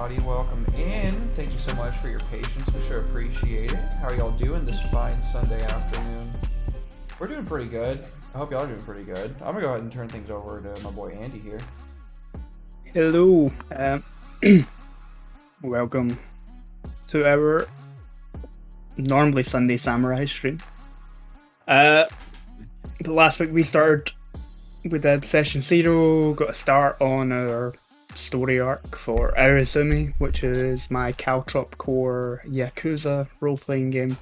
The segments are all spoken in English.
everybody. Welcome in. Thank you so much for your patience. We sure appreciate it. How are y'all doing this fine Sunday afternoon? We're doing pretty good. I hope y'all are doing pretty good. I'm gonna go ahead and turn things over to my boy Andy here. Hello. Welcome to our normally Sunday Samurai stream. Last week we started with Session 0, got a start on our story arc for Irezumi, which is my Caltrop core Yakuza role-playing game.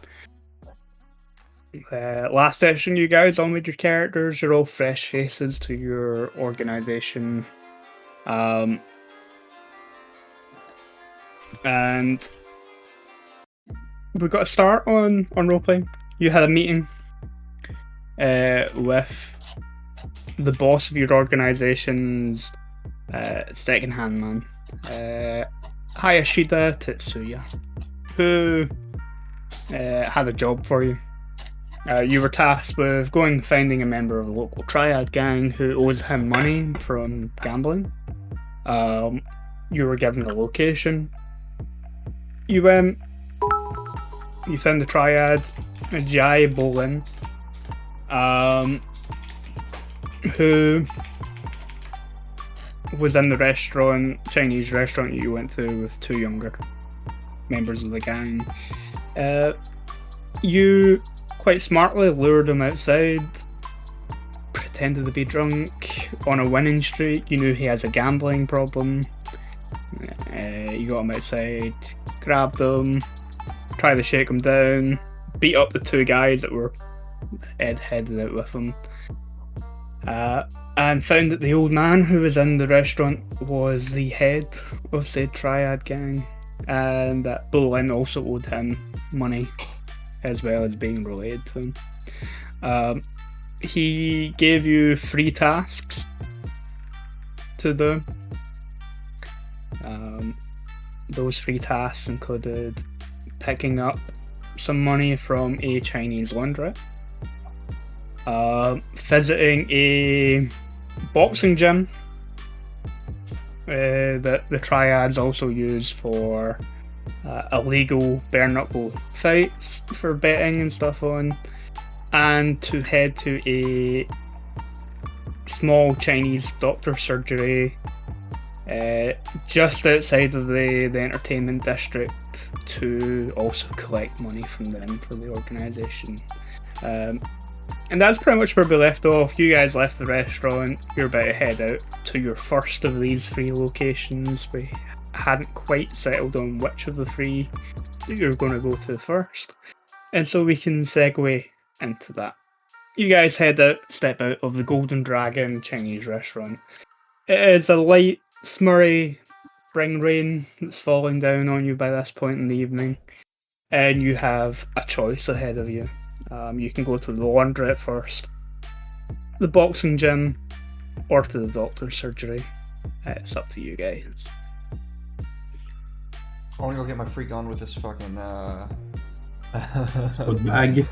Last session, you guys all made your characters, you're all fresh faces to your organization. And we got a start on role-playing. You had a meeting with the boss of your organization's second-hand man, Hayashida Tetsuya, who had a job for you. You were tasked with going and finding a member of a local triad gang who owes him money from gambling. You were given a location. You went. You found the triad, Jai Bolin, who was in the restaurant, Chinese restaurant you went to with two younger members of the gang. You quite smartly lured him outside, pretended to be drunk on a winning streak. You knew he has a gambling problem. You got him outside, grabbed him, tried to shake him down, beat up the two guys that were headed out with him, and found that the old man who was in the restaurant was the head of said triad gang, and that Bolin also owed him money as well as being related to him. He gave you 3 tasks to do. Those 3 tasks included picking up some money from a Chinese laundry, visiting a boxing gym that the triads also use for illegal bare knuckle fights for betting and stuff on, and to head to a small Chinese doctor surgery just outside of the entertainment district to also collect money from them for the organisation. And that's pretty much where we left off. You guys left the restaurant, you're about to head out to your first of these 3 locations. We hadn't quite settled on which of the 3 you're going to go to first, and so we can segue into that. You guys step out of the Golden Dragon Chinese restaurant. It is a light, smurry spring rain that's falling down on you by this point in the evening, and you have a choice ahead of you. You can go to the laundrette first, the boxing gym, or to the doctor's surgery. It's up to you guys. I want to go get my freak on with this fucking bag.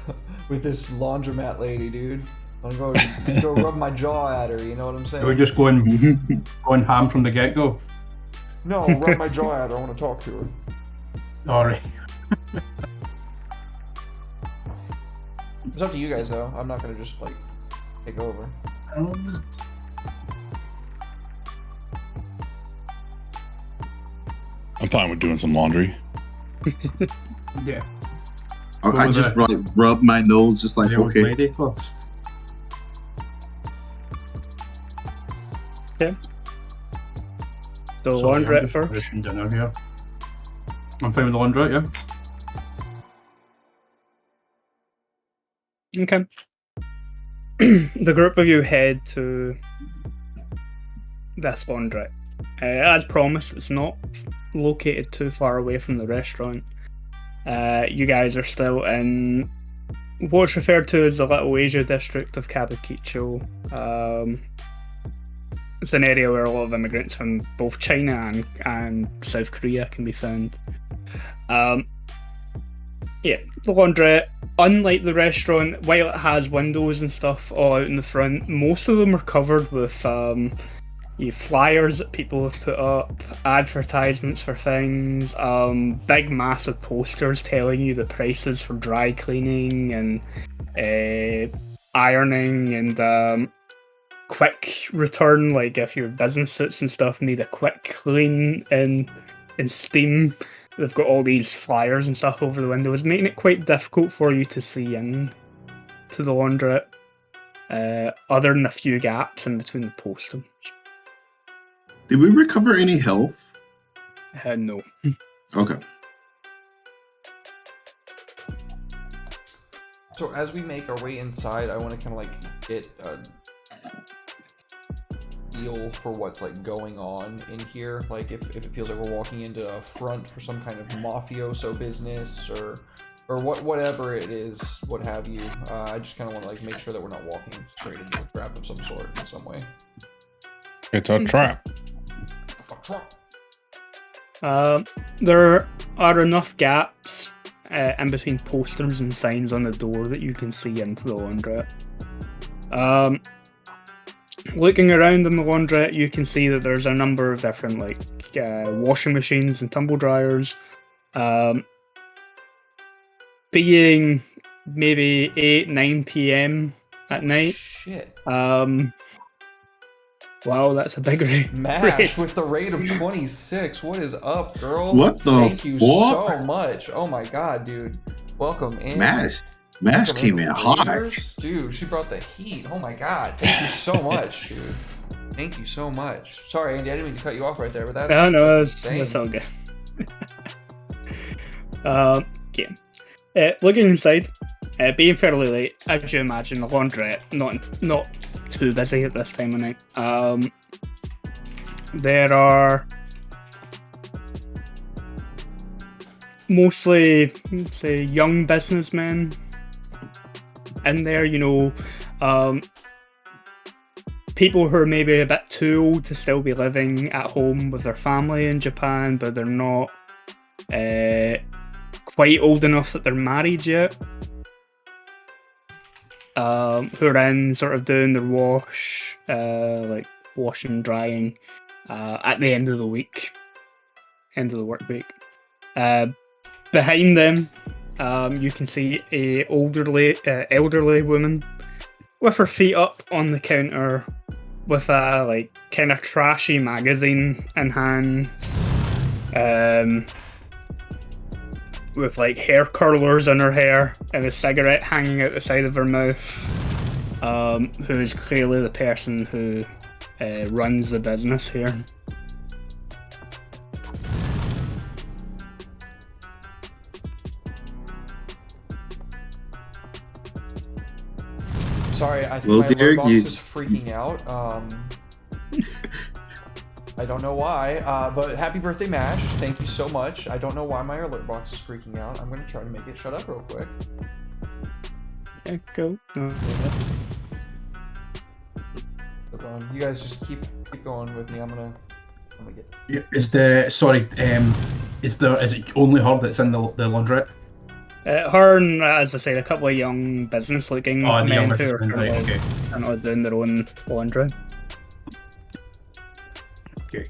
with this laundromat lady, dude. I'm gonna go rub my jaw at her. You know what I'm saying? We're just going ham from the get-go. No, rub my jaw at her. I want to talk to her. Alright. It's up to you guys, though. I'm not gonna just like take over. I'm fine with doing some laundry. Yeah. I just like rub my nose, just like The old okay. lady first. Okay. The Sorry, I'm laundrette just first. finishing dinner here. I'm fine with the laundrette, yeah. Okay. The group of you head to this laundrette. As promised, it's not located too far away from the restaurant. You guys are still in what's referred to as the Little Asia district of Kabukicho. It's an area where a lot of immigrants from both China and South Korea can be found. Yeah, the laundrette, unlike the restaurant, while it has windows and stuff all out in the front, most of them are covered with flyers that people have put up, advertisements for things, big massive posters telling you the prices for dry cleaning and ironing and quick return, like if your business suits and stuff need a quick clean in Steam. They've got all these flyers and stuff over the windows, making it quite difficult for you to see in to the laundrette, other than a few gaps in between the posters. Did we recover any health? No. Okay. So as we make our way inside, I want to kind of like get a feel for what's like going on in here. Like if it feels like we're walking into a front for some kind of mafioso business, or or whatever it is, what have you. I just kind of want to like make sure that we're not walking straight into a trap of some sort in some way. It's a trap. A trap. There are enough gaps in between posters and signs on the door that you can see into the laundrette. Looking around in the laundrette, you can see that there's a number of different like washing machines and tumble dryers. Being maybe 8-9 p.m. at night. Shit. Wow, that's a big rate. Mash with the rate of 26. What is up, girl? What the Thank you fuck? so much. Oh my god, dude. Welcome in. Mash Welcome came in hot. Readers. Dude, she brought the heat. Oh my god. Thank you so much, dude. Thank you so much. Sorry, Andy, I didn't mean to cut you off right there, but that's That's all good. Looking inside, being fairly late, as you imagine, the laundrette not too busy at this time of night. There are mostly, say, young businessmen in there. People who are maybe a bit too old to still be living at home with their family in Japan, but they're not quite old enough that they're married yet. Who are in sort of doing their wash, like washing, drying, at the end of the week, end of the work week. Behind them, you can see a elderly woman with her feet up on the counter, with a like kind of trashy magazine in hand, with like hair curlers in her hair and a cigarette hanging out the side of her mouth, who is clearly the person who runs the business here. Sorry, I think Well, my dear, alert box you- is freaking out. I don't know why, but happy birthday, Mash. Thank you so much. I don't know why my alert box is freaking out. I'm going to try to make it shut up real quick. Yeah, go. You guys just keep going with me. I'm gonna get... Is it only her that's in the laundrette? Her and, as I said, a couple of young business-looking Oh, the men young who are businessmen, right, okay. kind of doing their own laundry. Okay.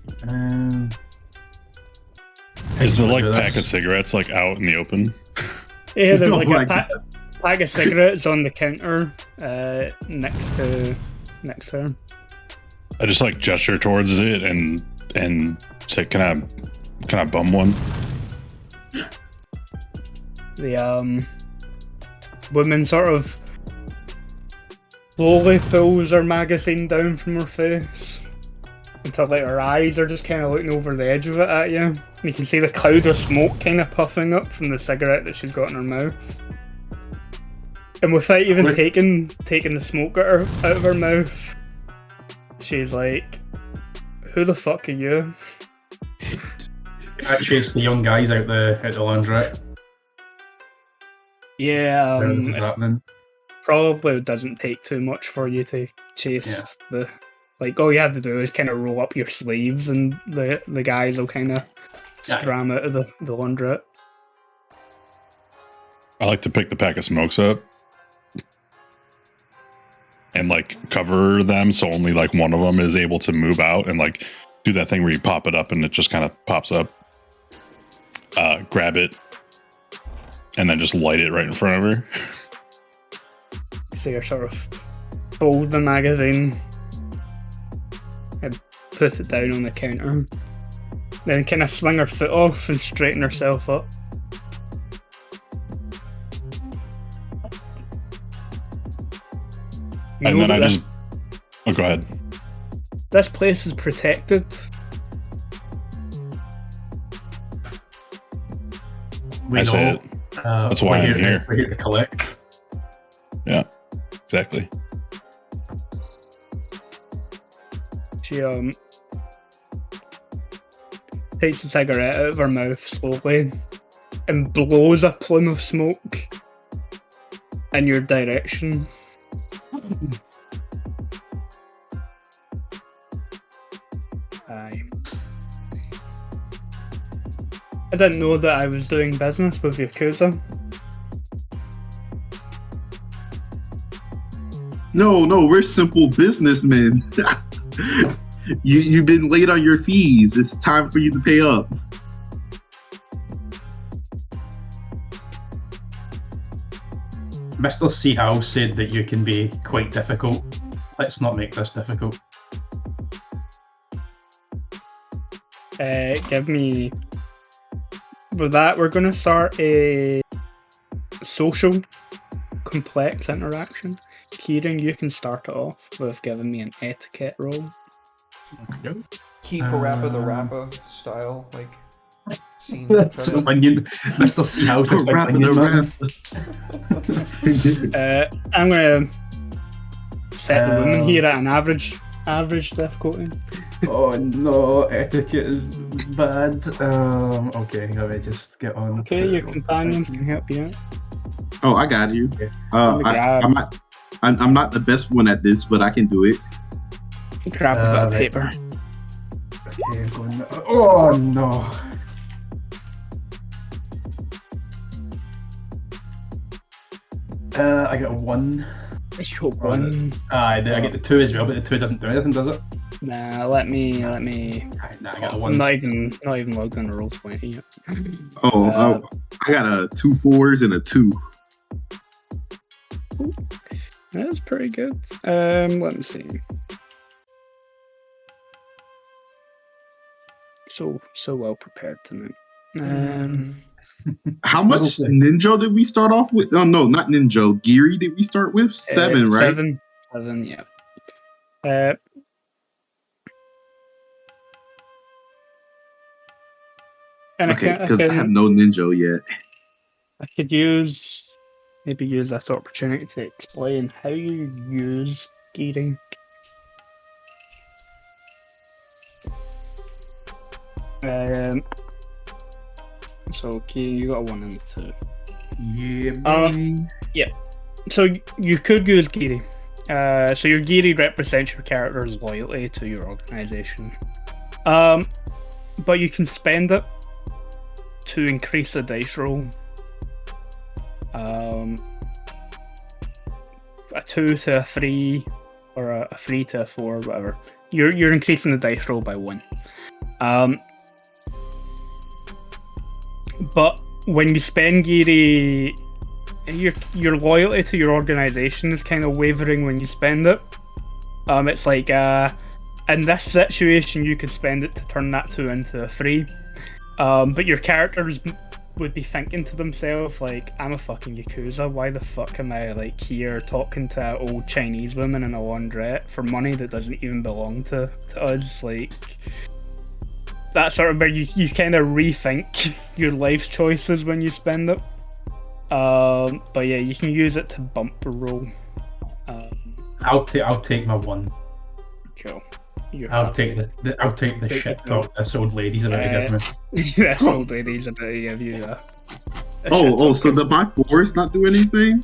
Is the like do pack this. of cigarettes like out in the open? Yeah, there's Oh like my a pack of cigarettes on the counter next to her. I just like gesture towards it and say, "Can I bum one?" The woman sort of slowly pulls her magazine down from her face until like her eyes are just kind of looking over the edge of it at you. You can see the cloud of smoke kind of puffing up from the cigarette that she's got in her mouth. And without even taking the smoke out of her mouth, she's like, "Who the fuck are you?" I chased the young guys out the laundrette. Yeah, This is happening. probably doesn't take too much for you to chase the... Like, all you have to do is kind of roll up your sleeves and the guys will kind of scram out of the laundrette. I like to pick the pack of smokes up and like cover them so only like one of them is able to move out, and like do that thing where you pop it up and it just kind of pops up. Grab it and then just light it right in front of her. So you're sort of fold the magazine and put it down on the counter. Then kind of swing her foot off and straighten herself up. And then I just... Oh, go ahead. This place is protected. We I say know. it. That's why I'm here. We're here to collect. Yeah, exactly. She takes the cigarette out of her mouth slowly and blows a plume of smoke in your direction. Aye. I didn't know that I was doing business with Yakuza. No, we're simple businessmen. You've been late on your fees. It's time for you to pay up. Mr. Seahouse said that you can be quite difficult. Let's not make this difficult. Give me... With that, we're going to start a social complex interaction. Kieran, you can start it off with giving me an etiquette roll. Keep Rappa the Rappa style, like scene. That's an onion. Mr. Seahouse is Rappa onion man. I'm going to set the woman here at an average difficulty. Oh no, etiquette is bad. Okay, let me just get on. Okay, your companions can help you out. Oh, I got you. I'm not the best one at this, but I can do it. Grab a bit of paper. Okay, I'm going. Oh no. I got a 1. I got 1. I get the 2 as well, but the 2 doesn't do anything, does it? Nah, let me. Nah, I got a 1. I'm not even logged on the roll 20 yet. I got a 2 4s and a 2. That's pretty good. Let me see. So well prepared tonight. How much ninja did we start off with? Oh no, not ninja. Giri did we start with? 7, right? 7, yeah. And Okay, because I have no ninja yet. I could maybe use this opportunity to explain how you use gearing. So, Kieran, you got a 1 and a 2. Yeah. So you could use Giri. So your Giri represents your character's loyalty to your organization. But you can spend it to increase the dice roll. A 2 to a 3, or a 3 to a 4, whatever. You're increasing the dice roll by 1. But when you spend Giri, your loyalty to your organization is kind of wavering when you spend it. It's like in this situation you could spend it to turn that 2 into a 3. But your characters would be thinking to themselves like, I'm a fucking Yakuza, why the fuck am I like here talking to an old Chinese woman in a laundrette for money that doesn't even belong to us? Like, that sort of where you kind of rethink your life's choices when you spend it. But yeah, you can use it to bump a roll. I'll take my 1. Cool. I'll take the shit talk this old lady's about to give me. This old lady's about to give you a So my 4s not do anything?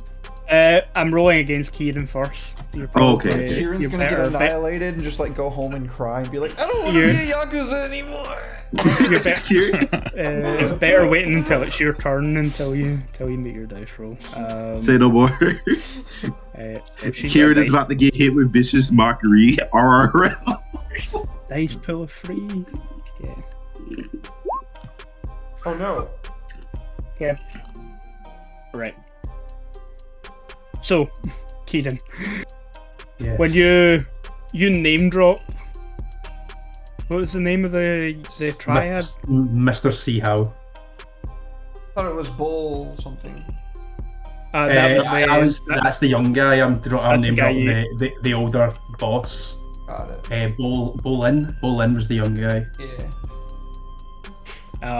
I'm rolling against Kieran first. Okay. Kieran's gonna get annihilated and just like go home and cry and be like, I don't want to be a Yakuza anymore. It's better waiting until it's your turn until you make your dice roll. Say no more. Kieran is about to get hit with vicious mockery. RRL. Dice pool of 3. Yeah. Oh no. Yeah. Right. So, Kieran, Yes. when you name drop, what was the name of the triad? Mr. Seahow. I thought it was Bull something. That's the young guy. I'm named guy the older boss. Got it. Bolin was the young guy. Yeah.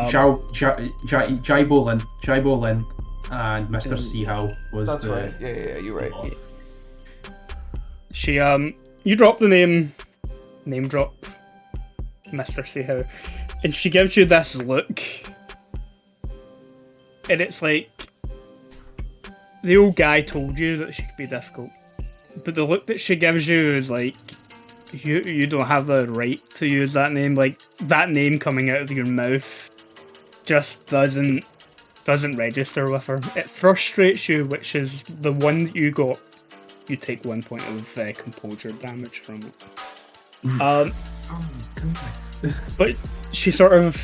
Jai Bolin, and Mr. Seahow was That's the. right. Yeah, you're right. She you drop the name drop, Mr. Seahow, and she gives you this look, and it's like the old guy told you that she could be difficult, but the look that she gives you is like you don't have the right to use that name. Like that name coming out of your mouth just doesn't register with her. It frustrates you, which is the one that you got. You take 1 point of composure damage from it. Oh my goodness. But she sort of,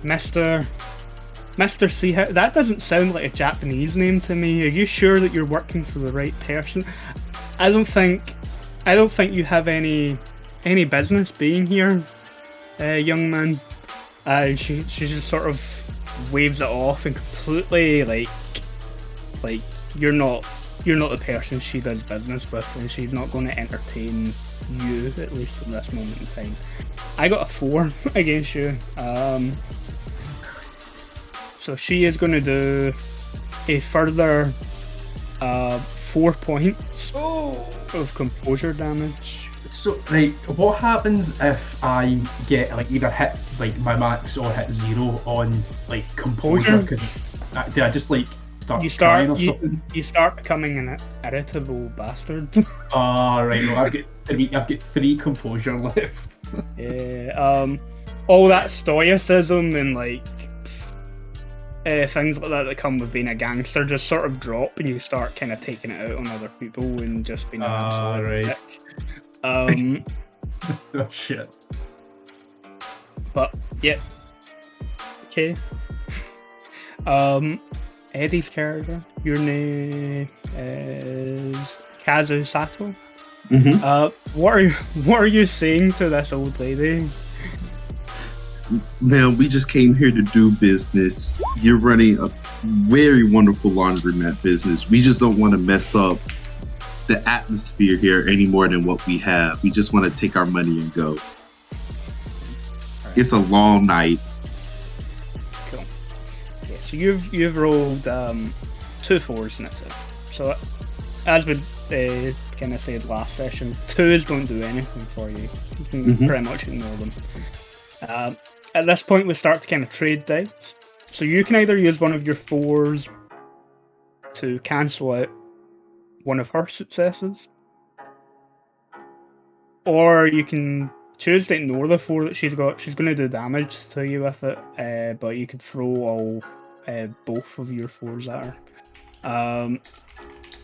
Mr. C. That doesn't sound like a Japanese name to me. Are you sure that you're working for the right person? I don't think you have any business being here, young man. She just sort of waves it off and completely like you're not the person she does business with, and she's not going to entertain you, at least at this moment in time. I got a 4 against you. So she is going to do a further 4 points of composure damage. So, right, what happens if I get like either hit like my max or hit 0 on like composure? Did I just like start crying or something? You start becoming an irritable bastard. Oh, right, well, I've got 3 composure left. Yeah, all that stoicism and like things like that come with being a gangster just sort of drop, and you start kind of taking it out on other people and just being an absolute right. dick. Oh shit. But yeah. Okay. Eddie's character. Your name is Kazu Sato. Mm-hmm. What are you saying to this old lady? Man, we just came here to do business. You're running a very wonderful laundromat business. We just don't want to mess up the atmosphere here any more than what we have. We just want to take our money and go. It's a long night. Cool. Yeah, so you've rolled 2 4s and that's it. So as we kind of said last session, 2s don't do anything for you. You can pretty much ignore them. At this point, we start to kind of trade dice. So you can either use one of your 4s to cancel out one of her successes, or you can choose to ignore the 4 that she's got. She's going to do damage to you with it, but you could throw both of your 4s at her.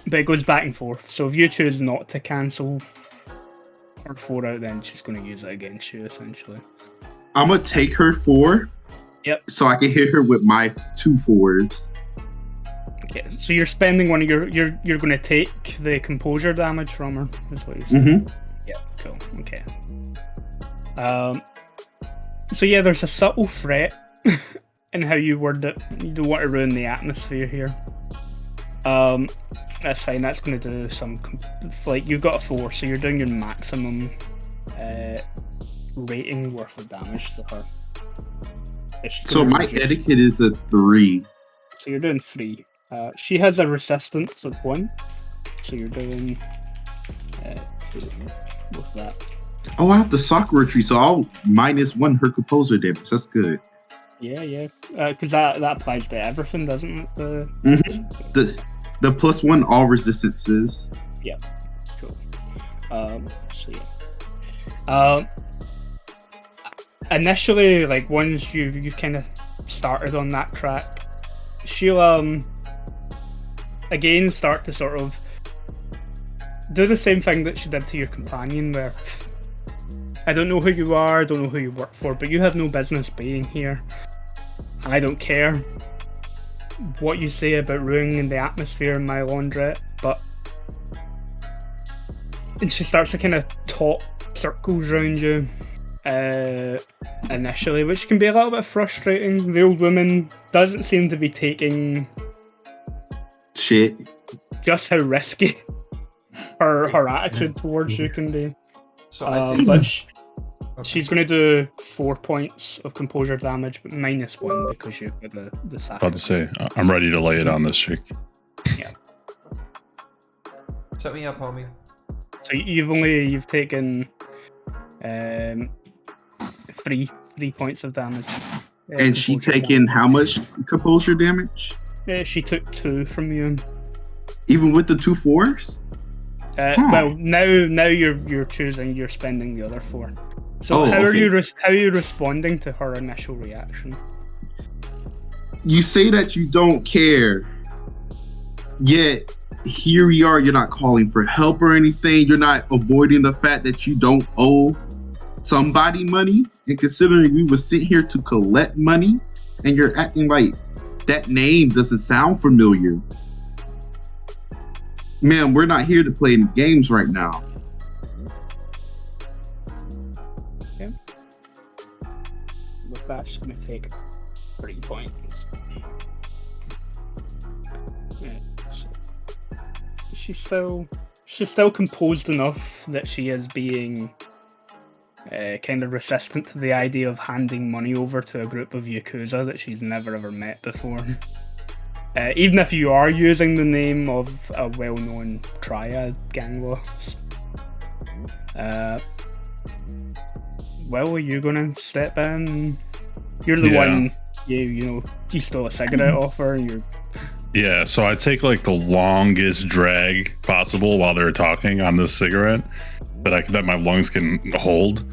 But it goes back and forth. So if you choose not to cancel her 4 out, then she's going to use it against you, essentially. I'm gonna take her 4. Yep. So I can hit her with my 2 4s. Okay, so you're spending one of you're going to take the composure damage from her. That's what you're saying. Yeah, cool. Okay. So yeah, there's a subtle threat in how you word it. You don't want to ruin the atmosphere here. That's fine. That's going to do some like you've got a 4, so you're doing your maximum rating worth of damage to her. So my etiquette is a 3. So you're doing 3. She has a resistance of 1, so you're doing 2 with that. Oh, I have the soccer retreat, so I'll -1 her composure damage. That's good. Yeah. Because that applies to everything, doesn't it? The +1 all resistances. Yeah. Cool. So yeah. Initially, like once you kind of started on that track, she'll again start to sort of do the same thing that she did to your companion, where I don't know who you are, I don't know who you work for, but you have no business being here. I don't care what you say about ruining the atmosphere in my laundrette, and she starts to kind of talk circles around you. Initially, which can be a little bit frustrating. The old woman doesn't seem to be taking shit just how risky her attitude towards you can be. So I think, but she's going to do 4 points of composure damage, but -1 because you've got the sack. About to say, I'm ready to lay it on this chick. Yeah. Set me up, homie. So you've taken 3 points of damage And she composure taking how much composure damage? She took 2 from you. Even with the 2 4s? Well, now you're choosing. You're spending the other 4. So how are you responding to her initial reaction? You say that you don't care, yet here we are. You're not calling for help or anything. You're not avoiding the fact that you don't owe somebody money. And considering we were sitting here to collect money, and you're acting like that name doesn't sound familiar. Man, we're not here to play any games right now. Okay. With that, she's going to take 3 points. Yeah, so she's still composed enough that she is being kind of resistant to the idea of handing money over to a group of Yakuza that she's never ever met before. Even if you are using the name of a well-known triad gang boss. Well, are you gonna step in? You're the one, you stole a cigarette off her. Yeah, so I take like the longest drag possible while they're talking on this cigarette that my lungs can hold.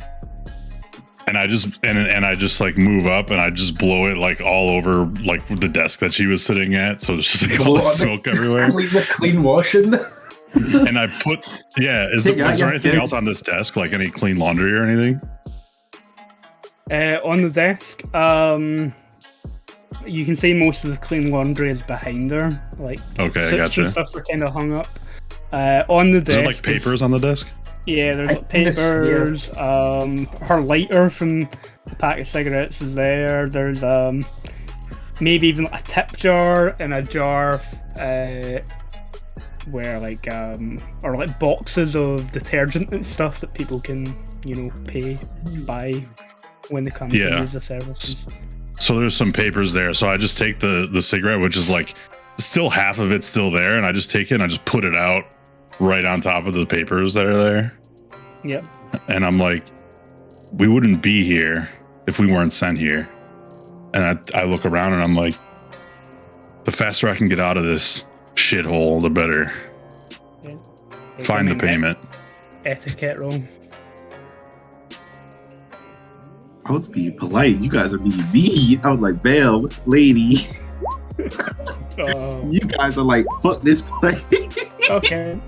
And I just like move up and I just blow it like all over like the desk that she was sitting at. So there's just like all the smoke everywhere. Clean washing. And I put, is there anything else on this desk? Like any clean laundry or anything? On the desk, you can see most of the clean laundry is behind her. Like okay, suits I gotcha. And stuff are kind of hung up. On the desk. Is there like papers on the desk? Yeah, there's like papers. Her lighter from the pack of cigarettes is there. There's maybe even a tip jar and a jar where like or like boxes of detergent and stuff that people can buy when they come to use the services. So there's some papers there. So I just take the cigarette, which is like still half of it's still there, and I just take it and I just put it out right on top of the papers that are there. Yep. And I'm like, we wouldn't be here if we weren't sent here. And I look around and I'm like, the faster I can get out of this shithole, the better. Yeah. Find the payment. Etiquette roll. I was being polite. You guys are being mean. I was like, Belle, lady. You guys are like, fuck this place. Okay.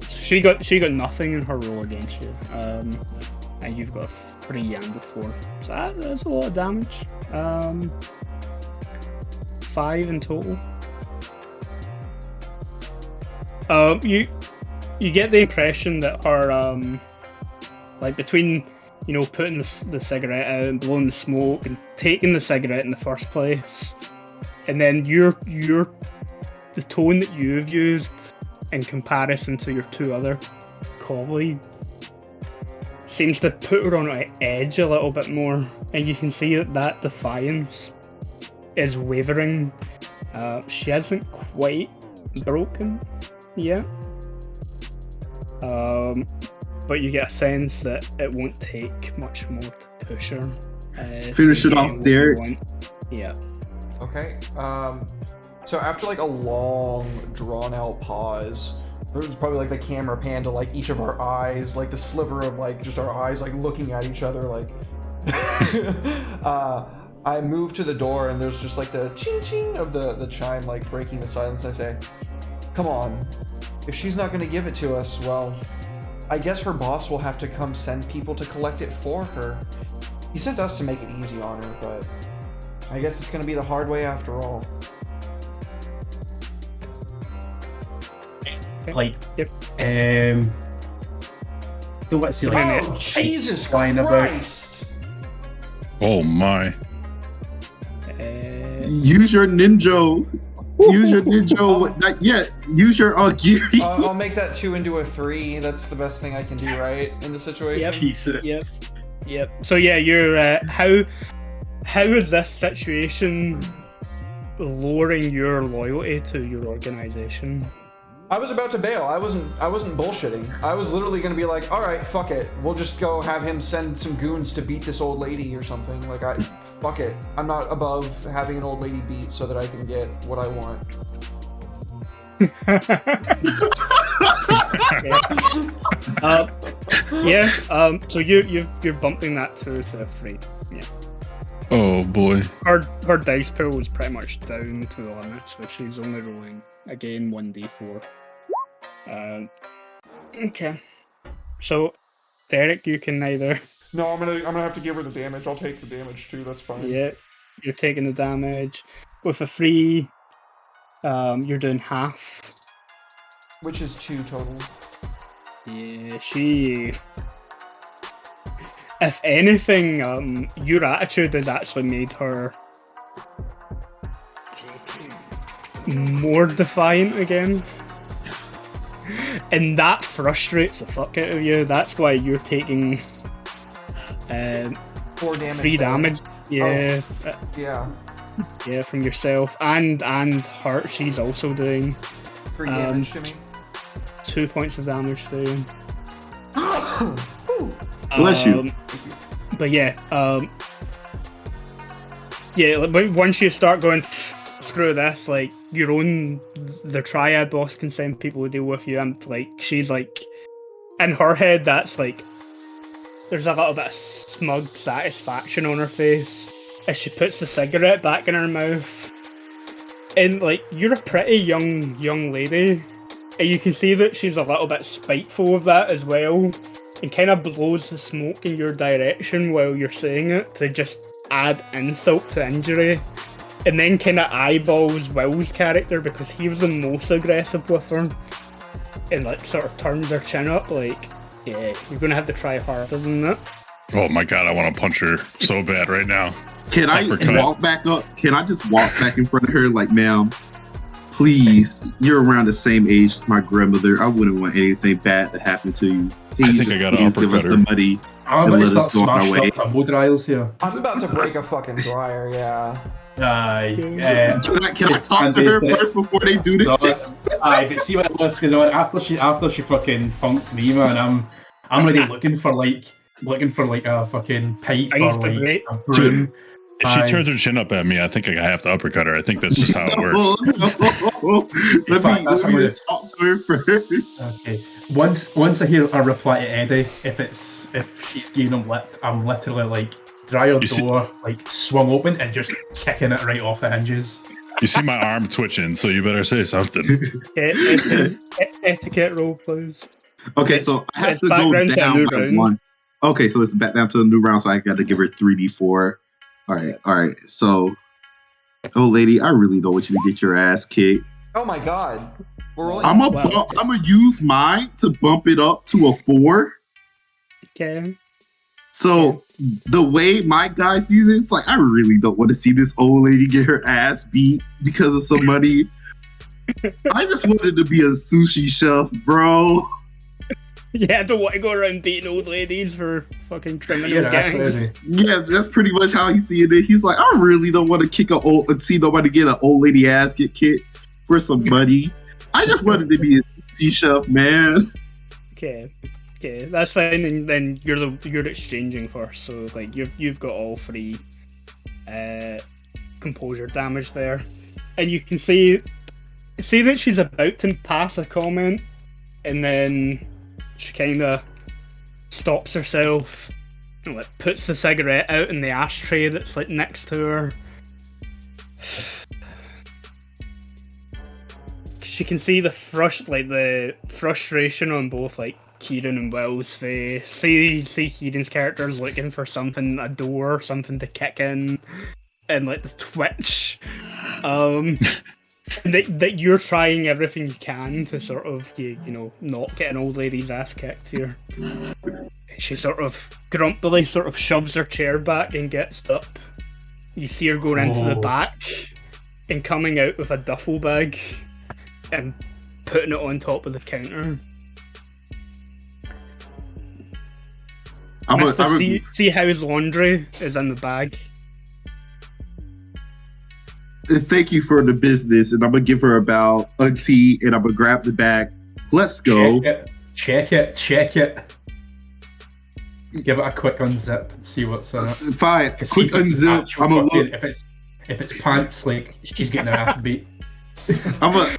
She got nothing in her roll against you. And you've got 3 and a 4. So that's a lot of damage. 5 in total. You get the impression that her like between putting the cigarette out and blowing the smoke and taking the cigarette in the first place, and then the tone that you've used in comparison to your 2 other colleagues seems to put her on edge a little bit more, and you can see that defiance is wavering. She hasn't quite broken yet, but you get a sense that it won't take much more to push her. Finish it off there. Yeah. Okay. So after like a long, drawn-out pause, there's probably like the camera pan to like each of our eyes, like the sliver of like just our eyes like looking at each other, like. I move to the door and there's just like the ching ching of the chime like breaking the silence. I say, "Come on, if she's not going to give it to us, well, I guess her boss will have to come send people to collect it for her. He sent us to make it easy on her, but I guess it's going to be the hard way after all." Like, yep. So what's he like? Oh, Jesus Christ! Oh my! Use your ninja. Use your ninja. Use your Giri. I'll make that 2 into a 3. That's the best thing I can do, right, in the situation. Yep. So yeah, you're how is this situation lowering your loyalty to your organization? I was about to bail. I wasn't bullshitting. I was literally gonna be like, all right, fuck it. We'll just go have him send some goons to beat this old lady or something. Like, fuck it. I'm not above having an old lady beat so that I can get what I want. So you're bumping that to 3. Yeah. Oh boy. Her dice pool is pretty much down to the limit, so she's only rolling again 1d4. Okay. So, Derek, you can either. No, I'm gonna have to give her the damage. I'll take the damage too. That's fine. Yeah, you're taking the damage with a 3. You're doing half. Which is 2 total. Yeah, she. If anything, your attitude has actually made her more defiant again. And that frustrates the fuck out of you. That's why you're taking 4 damage. 3 damage. Yeah. Oh, yeah. Yeah, from yourself and her. She's also doing 3 damage to me. 2 points of damage to you. Bless you. But yeah, like, once you start going, screw this, like, the triad boss can send people to deal with you, and like, she's like, in her head, that's like, there's a little bit of smug satisfaction on her face as she puts the cigarette back in her mouth. And like, you're a pretty young lady, and you can see that she's a little bit spiteful of that as well, and kind of blows the smoke in your direction while you're saying it to just add insult to injury. And then kind of eyeballs Will's character because he was the most aggressive with her. And like sort of turns her chin up like, yeah, you're gonna have to try harder than that. Oh my god, I want to punch her so bad right now. Can I walk back up? Can I just walk back in front of her like, ma'am, please, you're around the same age as my grandmother. I wouldn't want anything bad to happen to you. I think I got to give us the money I'm and about let to us go on our way. start smashing up trials here. I'm about to break a fucking dryer, yeah. Aye. Can I talk to her first before they do this? Aye, but see what was going on after she fucking punked me, man. I'm already looking for like a fucking pipe or like a broom. If she turns her chin up at me, I think I have to uppercut her. I think that's just how it works. Let me just talk to her first. Okay. Once I hear a reply to Eddie, if she's giving him lip, I'm literally like dryer door like swung open and just kicking it right off the hinges. You see my arm twitching, so you better say something. Etiquette roll, please. Okay, so I have to go down by 1. Okay, so it's back down to a new round, so I got to give her 3d4. All right. So, old lady, I really don't want you to get your ass kicked. Oh my god. I'm gonna use mine to bump it up to a 4. Okay. So the way my guy sees it, it's like I really don't want to see this old lady get her ass beat because of some money. I just wanted to be a sushi chef, bro. Yeah, I don't want to go around beating old ladies for fucking criminal gangs. Yeah, that's pretty much how he's seeing it. He's like, I really don't want to see nobody get an old lady ass get kicked for some money. I just wanted to be a sushi chef, man. Okay, that's fine. And then you're exchanging first, so like you've got all 3 composure damage there, and you can see that she's about to pass a comment, and then she kind of stops herself and like puts the cigarette out in the ashtray that's like next to her. She can see the frustration on both like Kieran and Will's face. See Kieran's character's looking for something, a door, something to kick in, and like the twitch. That you're trying everything you can to sort of, not get an old lady's ass kicked here. She sort of grumpily sort of shoves her chair back and gets up. You see her going into the back and coming out with a duffel bag and putting it on top of the counter. See how his laundry is in the bag. Thank you for the business, and I'm gonna give her about auntie, and I'm gonna grab the bag. Let's go. Check it. Give it a quick unzip and see what's in it. Fine, quick unzip. I'm gonna look. If it's pants, like she's getting her ass beat. I'm gonna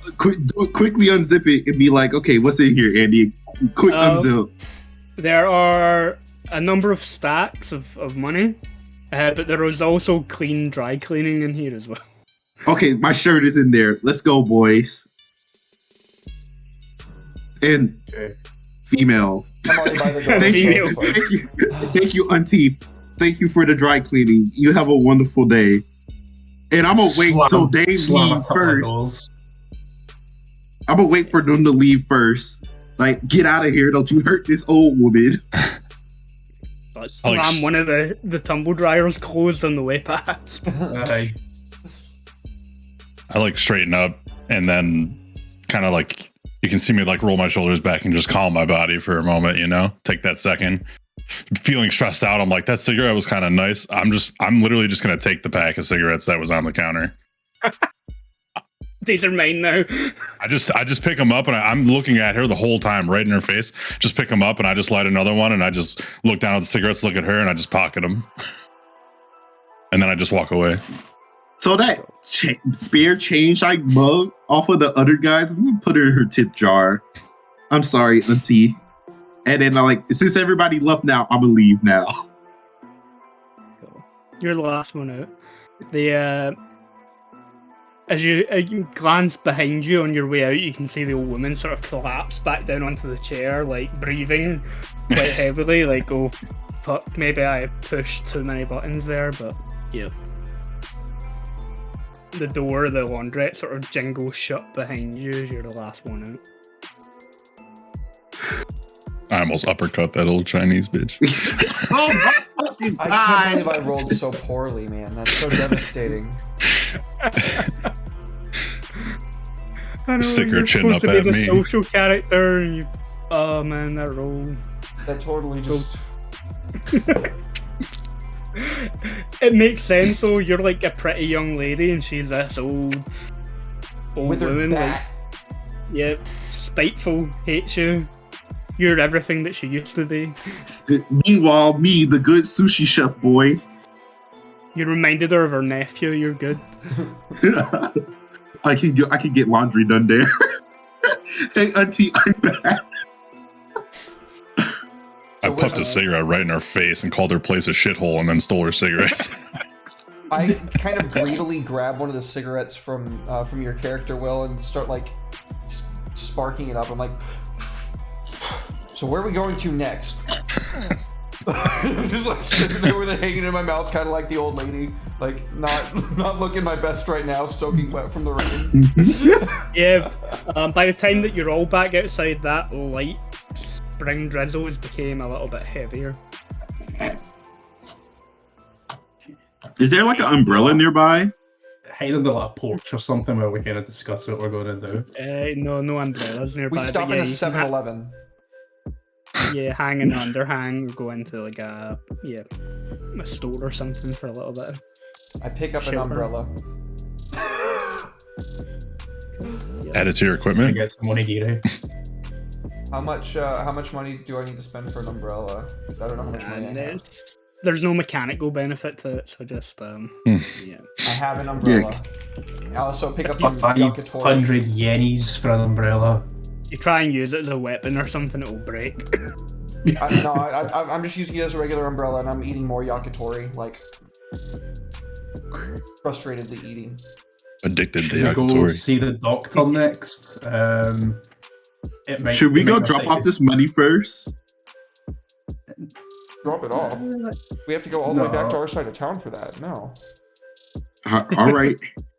quickly unzip it and be like, okay, what's in here, Andy? Quick unzip. There are a number of stacks of money, but there is also dry cleaning in here as well. Okay, my shirt is in there. Let's go, boys. And female. I'm already by the door. Thank you, auntie. Thank you for the dry cleaning. You have a wonderful day. And I'm gonna wait till they leave first. I'm gonna wait for them to leave first. Like, get out of here! Don't you hurt this old woman. Slam one of the tumble dryers closed on the way past. I like straighten up and then kind of like you can see me like roll my shoulders back and just calm my body for a moment, you know, take that second. Feeling stressed out, I'm like, that cigarette was kind of nice. I'm literally just gonna take the pack of cigarettes that was on the counter. These are mine now. I just pick them up and I'm looking at her the whole time, right in her face. Just pick them up and I just light another one and I just look down at the cigarettes, look at her, and I just pocket them. And then I just walk away. So that spare change I mugged off of the other guys, I'm gonna put her in her tip jar. I'm sorry, auntie. And then since everybody left now, I'm gonna leave now. You're the last one out. As you glance behind you on your way out, you can see the old woman sort of collapse back down onto the chair, like breathing quite heavily, like, oh, fuck, maybe I pushed too many buttons there, but yeah. The door of the laundrette sort of jingles shut behind you as you're the last one out. I almost uppercut that old Chinese bitch. Oh my fucking God. I can't believe I rolled so poorly, man. That's so devastating. I know, Stick her you're chin supposed up to be at the me. social character, and you... Oh man, that roll. That totally just... It makes sense though, you're like a pretty young lady and she's this old with her woman, bat. like, yeah, spiteful, hates you. You're everything that she used to be. Meanwhile, me, the good sushi chef boy. You reminded her of her nephew, you're good. I can get laundry done there. Hey auntie, I'm back. I puffed a cigarette right in her face and called her place a shithole and then stole her cigarettes. I kind of greedily grab one of the cigarettes from your character, Will, and start like sparking it up. I'm like, so where are we going to next? Just like sitting there with it hanging in my mouth, kind of like the old lady, like not looking my best right now, soaking wet from the rain. Yeah, by the time that you're all back outside, that light spring drizzle has became a little bit heavier. Is there like an umbrella nearby? Hide under like a porch or something where we kind of discuss what we're going to do. No umbrellas nearby. We stop but in a you can 7-Eleven. Yeah, hang in the underhang or go into like a store or something for a little bit. I pick up an Shelter. umbrella. Add it to your To equipment. get some money here. How much money do I need to spend for an umbrella? I don't know how much money I And have. there's no mechanical benefit to it, so just yeah. I have an umbrella. I also pick up some 500 yakitori. yenis for an umbrella. You try and use it as a weapon or something, it'll break. I'm just using it as a regular umbrella, and I'm eating more yakitori, like frustratedly eating. Addicted to Should we go yakitori. see the doctor next? Should we go drop off this money first? Drop it off. We have to go all the way back to No. our side of town for that. No. All right.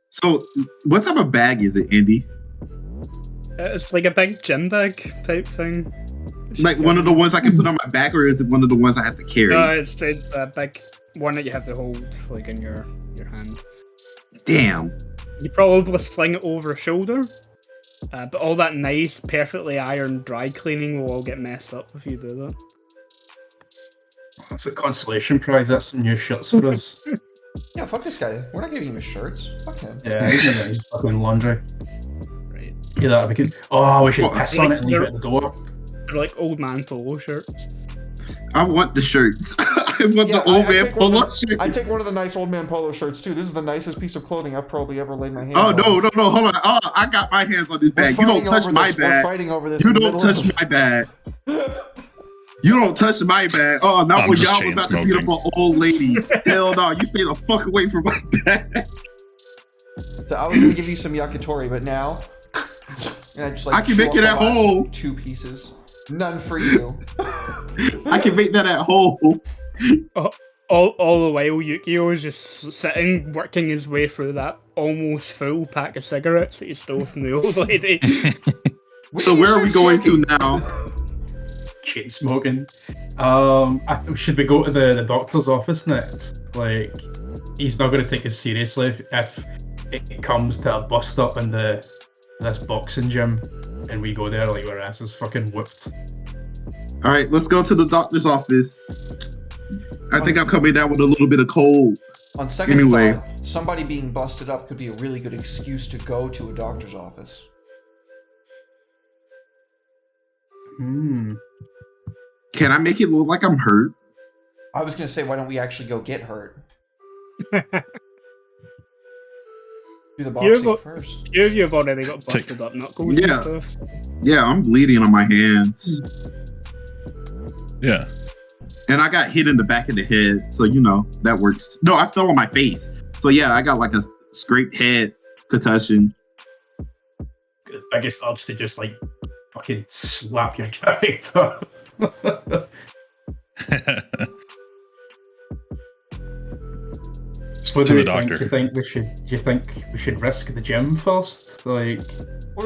So, what type of bag is it, Andy? It's like a big gym bag type thing. Like one of the ones I can put on my back, or is it one of the ones I have to carry? No, it's a big one that you have to hold like in your hand. Damn. You probably sling it over a shoulder, but all that nice, perfectly ironed dry cleaning will all get messed up if you do that. That's a consolation prize. That's some new shirts for us. Yeah, fuck this guy. We're not giving him his shirts. Fuck him. Yeah, he's fucking laundry. Right. Yeah, that'd be good. Oh, we should piss on it and leave it at the door. They're like old man polo shirts. I want the shirts. I want the old man polo shirt. I take one of the nice old man polo shirts too. This is the nicest piece of clothing I've probably ever laid my hands Oh on. no, hold on. Oh, I got my hands on this bag. You don't touch my bag. We're fighting over this. You don't touch my bag. You don't touch my bag. Oh, not when y'all about to beat up an old lady. Hell no, you stay the fuck away from my bag. So I was gonna give you some yakitori, but now, and I just like I can make it at home. 2 pieces. None for you. I can make that at home. All the while, Yukio is just sitting, working his way through that almost full pack of cigarettes that he stole from the old lady. So where are we going to now? Chain smoking. Should we go to the doctor's office next? Like, he's not going to take us seriously if it comes to a bust up in this boxing gym, and we go there like our ass is fucking whipped. All right, let's go to the doctor's office. I think I'm coming down with a little bit of cold. On second thought, somebody being busted up could be a really good excuse to go to a doctor's office. Hmm. Can I make it look like I'm hurt? I was gonna say, why don't we actually go get hurt? Do the boxing first. Few of you have already got busted up knuckles and stuff. Yeah, I'm bleeding on my hands. Yeah. And I got hit in the back of the head, so you know, that works. No, I fell on my face. So yeah, I got like a scraped head concussion. I guess I'll just like fucking slap your character. So to the doctor. Do you think we should risk the gym first? Like,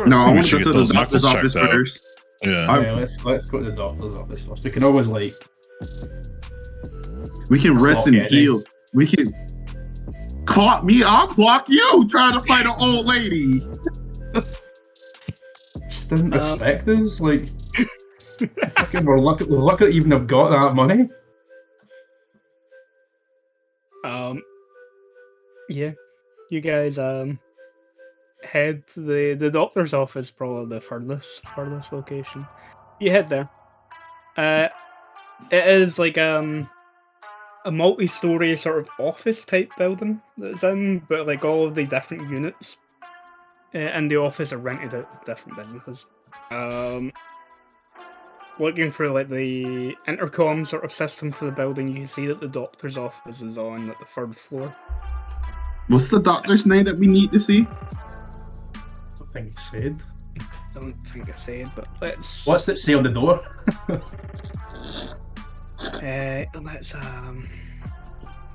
no, I want to go to the doctor's office first. Yeah. Let's go to the doctor's office first. We can always like. We can rest and heal. We can clock me. I'll clock you. Trying to fight an old lady. Just didn't respect us. Like, fucking, we're lucky to even have got that money. Yeah, you guys head to the doctor's office, probably the furthest location. You head there. It is like a multi-story sort of office type building that's in, but like all of the different units in the office are rented out to different businesses. Looking for like the intercom sort of system for the building, you can see that the doctor's office is on like the 3rd floor. What's the doctor's name that we need to see? I don't think he said. Don't think I said, but let's. What's that say on the door?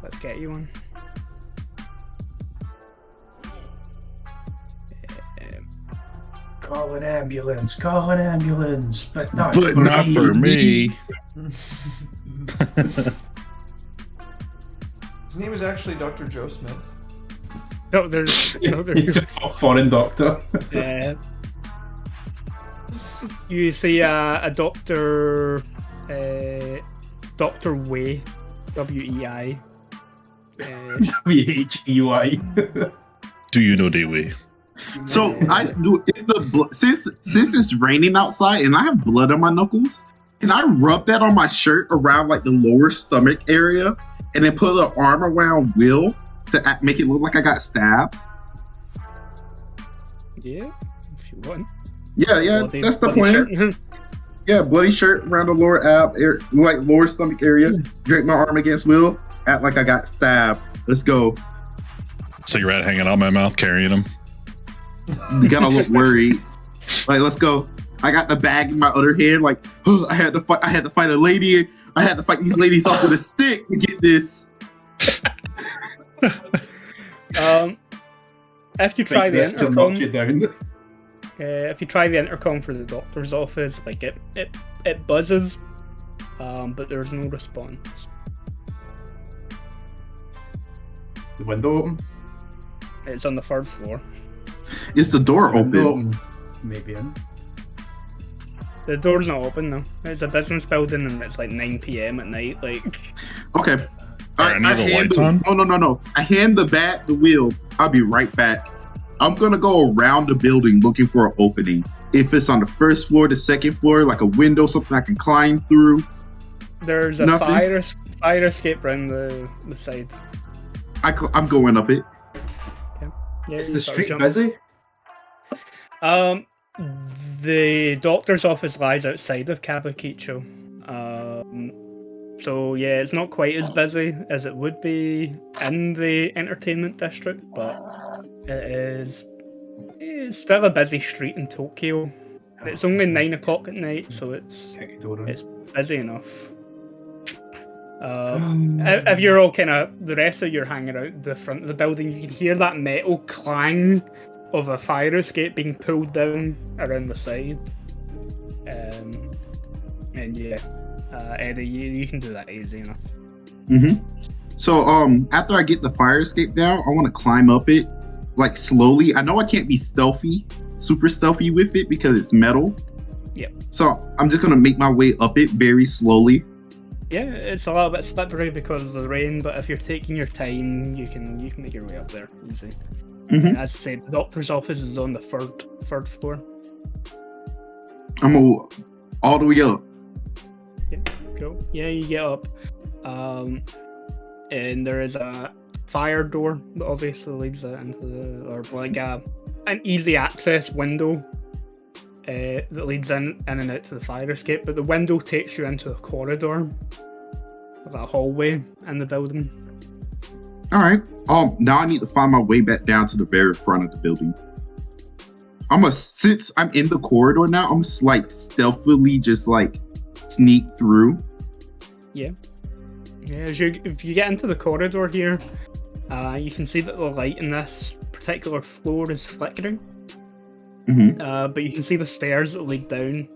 Let's get you one. Call an ambulance, but not for me. His name is actually Dr. Joe Smith. No, there's He's a foreign doctor. You see a doctor, Dr. Wei, W-E-I. W-H-E-Y. Do you know Dewey? So I do. Is the since it's raining outside and I have blood on my knuckles, can I rub that on my shirt around like the lower stomach area, and then put an arm around Will to make it look like I got stabbed? Yeah, if you want. Yeah, that's the plan. Yeah, bloody shirt around the lower ab, like lower stomach area. Drape my arm against Will. Act like I got stabbed. Let's go. Cigarette hanging out my mouth, carrying him. You gotta look worried. Like, let's go. I got the bag in my other hand. Like, oh, I had to fight a lady. I had to fight these ladies off with a stick to get this. If you try the intercom, if you try the intercom for the doctor's office, like it buzzes, but there's no response. The window open? It's on the 3rd floor. Is the door open? Maybe in. The door's not open though. It's a business building and it's like 9 PM at night. Like. Okay. All Are any of the hand lights on? Oh no! I hand the bat the wheel. I'll be right back. I'm gonna go around the building looking for an opening. If it's on the first floor, the second floor, like a window, something I can climb through. There's a Nothing? fire escape around the side. I'm going up it. Yeah, Is you the sort of street jump. busy? The doctor's office lies outside of Kabukicho. So yeah, it's not quite as busy as it would be in the entertainment district, but it's still a busy street in Tokyo. It's only 9 o'clock at night, so it's busy enough. If you're all kind of the rest of you are hanging out the front of the building, you can hear that metal clang of a fire escape being pulled down around the side. And yeah, Eddie, you can do that easy enough. So after I get the fire escape down, I want to climb up it, like slowly. I know I can't be super stealthy with it because it's metal. Yep. So I'm just gonna make my way up it very slowly. Yeah, it's a little bit slippery because of the rain, but if you're taking your time, you can make your way up there easy. As I said, the doctor's office is on the third floor. I'm all the way up. Yeah, cool. Yeah, you get up, and there is a fire door that obviously leads into an easy access window that leads in and out to the fire escape. But the window takes you into a corridor, like a hallway in the building. All right. Now I need to find my way back down to the very front of the building. Since I'm in the corridor now, I'm like stealthily just like sneak through. Yeah. If you get into the corridor here, you can see that the light in this particular floor is flickering. But you can see the stairs that lead down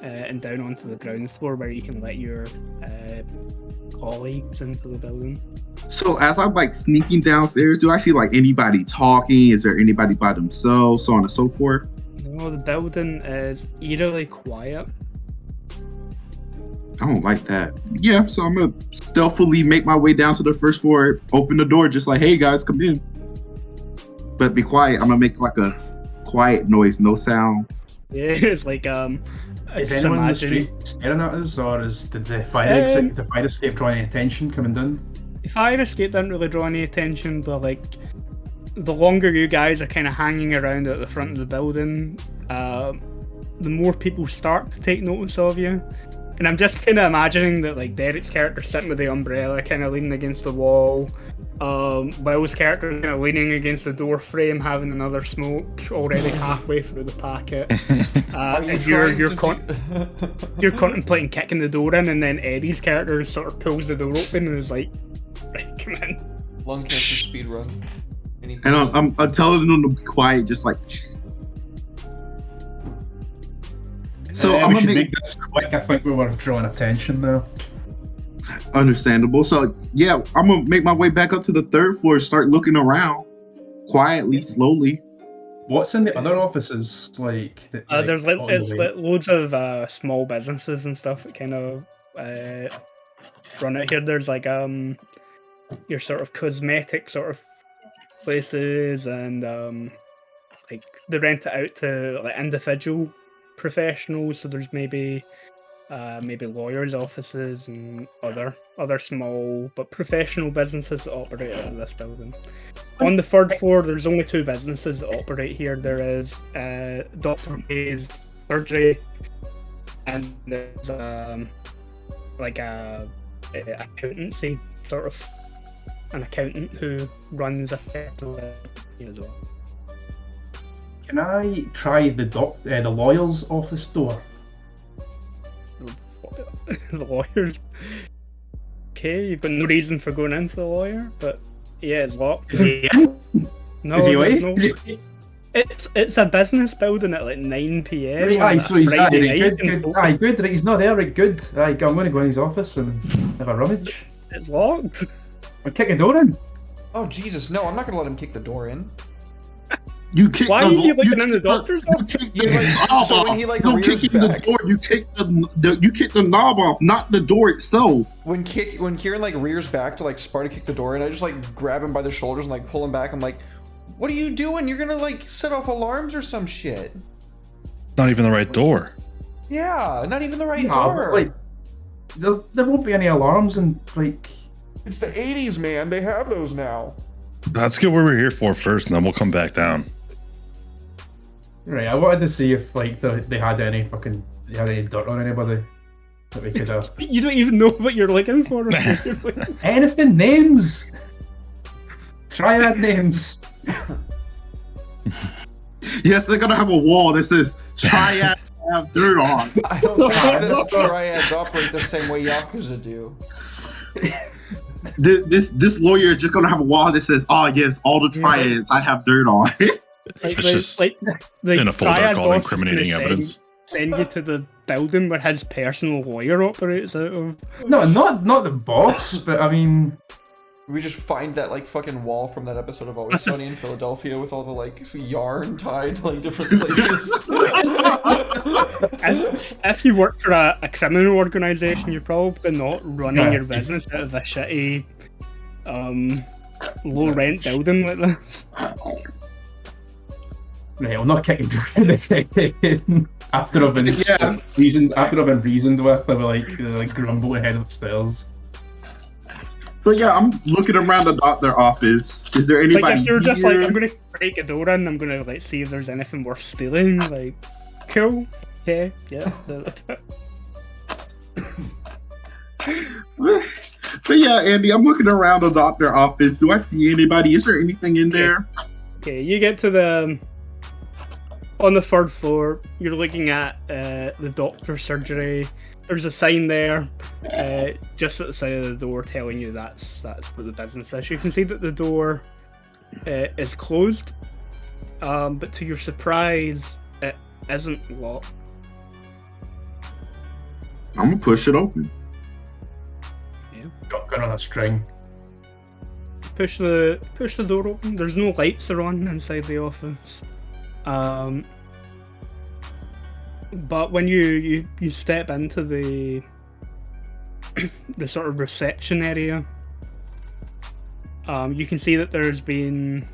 and down onto the ground floor where you can let your colleagues into the building. So as I'm like sneaking downstairs, do I see like anybody talking? Is there anybody by themselves, so on and so forth? No, the building is eerily quiet. I don't like that. Yeah, so I'm gonna stealthily make my way down to the first floor, open the door, just like, hey guys, come in. But be quiet. I'm gonna make like a quiet noise, no sound. Yeah, it's like Is anyone in the street staring at us, or is the fire escape drawing attention coming down? The fire escape didn't really draw any attention, but like the longer you guys are kind of hanging around at the front of the building, the more people start to take notice of you. And I'm just kind of imagining that like Derek's character sitting with the umbrella, kind of leaning against the wall. Will's character kind of leaning against the door frame, having another smoke, already halfway through the packet. And you're contemplating kicking the door in, and then Eddie's character sort of pulls the door open and is like, "Right, come in." Lung cancer speed run. And I'm telling them to be quiet, just like. So I'm gonna make this quick. I think we were drawing attention now. Understandable. So yeah, I'm gonna make my way back up to the third floor, start looking around quietly, slowly. What's in the other offices like? There's loads of small businesses and stuff that kind of run out here. There's like your sort of cosmetic sort of places, and like they rent it out to like individual professionals. So there's maybe lawyers' offices and other small but professional businesses that operate out of this building. On the third floor, there's only 2 businesses that operate here. There is Dr. May's surgery, and there's like a accountancy, sort of an accountant who runs a personal as well. Can I try the lawyer's office door? The lawyers. Okay, you've got no reason for going into the lawyer, but yeah, it's locked. Is he in? No, is he away? no. It's a business building at like 9 p.m. Right, aye, so he's Friday good. night. Aye, good. Right, he's not there. Right, good. Aye, I'm going to go in his office and have a rummage. It's locked. We'll kick the door in. Oh Jesus, no! I'm not gonna let him kick the door in. You kick Why the, are you you looking in the kick doctor's you office? kick Yeah, the like, knob so when off. he, like, No rears kicking back- the door. You kick the knob off, not the door itself. When Kieran like rears back to like Sparta kick the door, and I just like grab him by the shoulders and like pull him back. I'm like, "What are you doing? You're gonna like set off alarms or some shit." Not even the right door. Yeah, not even the right Nah, door. but, like, there won't be any alarms, and like, it's the 80s, man. They have those now. Let's get what we're here for first, and then we'll come back down. right? I wanted to see if like they had any dirt on anybody that we could have. You don't even know what you're looking for. Anything, names, triad names. Yes, they're gonna have a wall that says Triad have dirt on. I don't think that triads operate the same way Yakuza do. This lawyer is just gonna have a wall that says, "Oh yes, all the triads I have dirt on." Like, It's just like in a folder Triad called boss is incriminating gonna evidence. Send you to the building where his personal lawyer operates out of. No, not the boss, but I mean, We just find that like fucking wall from that episode of Always Sunny in Philadelphia with all the like yarn tied to like different places. If you work for a criminal organisation, you're probably not running Yeah. your business out of a shitty, low rent building like this. right, I'm not kicking after I've been Yeah. reasoned with. They were like grumble ahead upstairs. But yeah, I'm looking around the doctor office. Is there anybody Like if you're just here? like, I'm gonna break a door in, I'm gonna like see if there's anything worth stealing. Like, cool, yeah. But yeah, Andy, I'm looking around the doctor office. Do I see anybody? Is there anything in there? Okay, you get to the on the third floor. You're looking at the doctor's surgery. There's a sign there, just at the side of the door, telling you that's what the business is. You can see that the door is closed, but to your surprise, it isn't locked. I'm gonna push it open. Shotgun on a string. Push the door open. There's no lights are on inside the office. But when you step into the sort of reception area, you can see that there's been.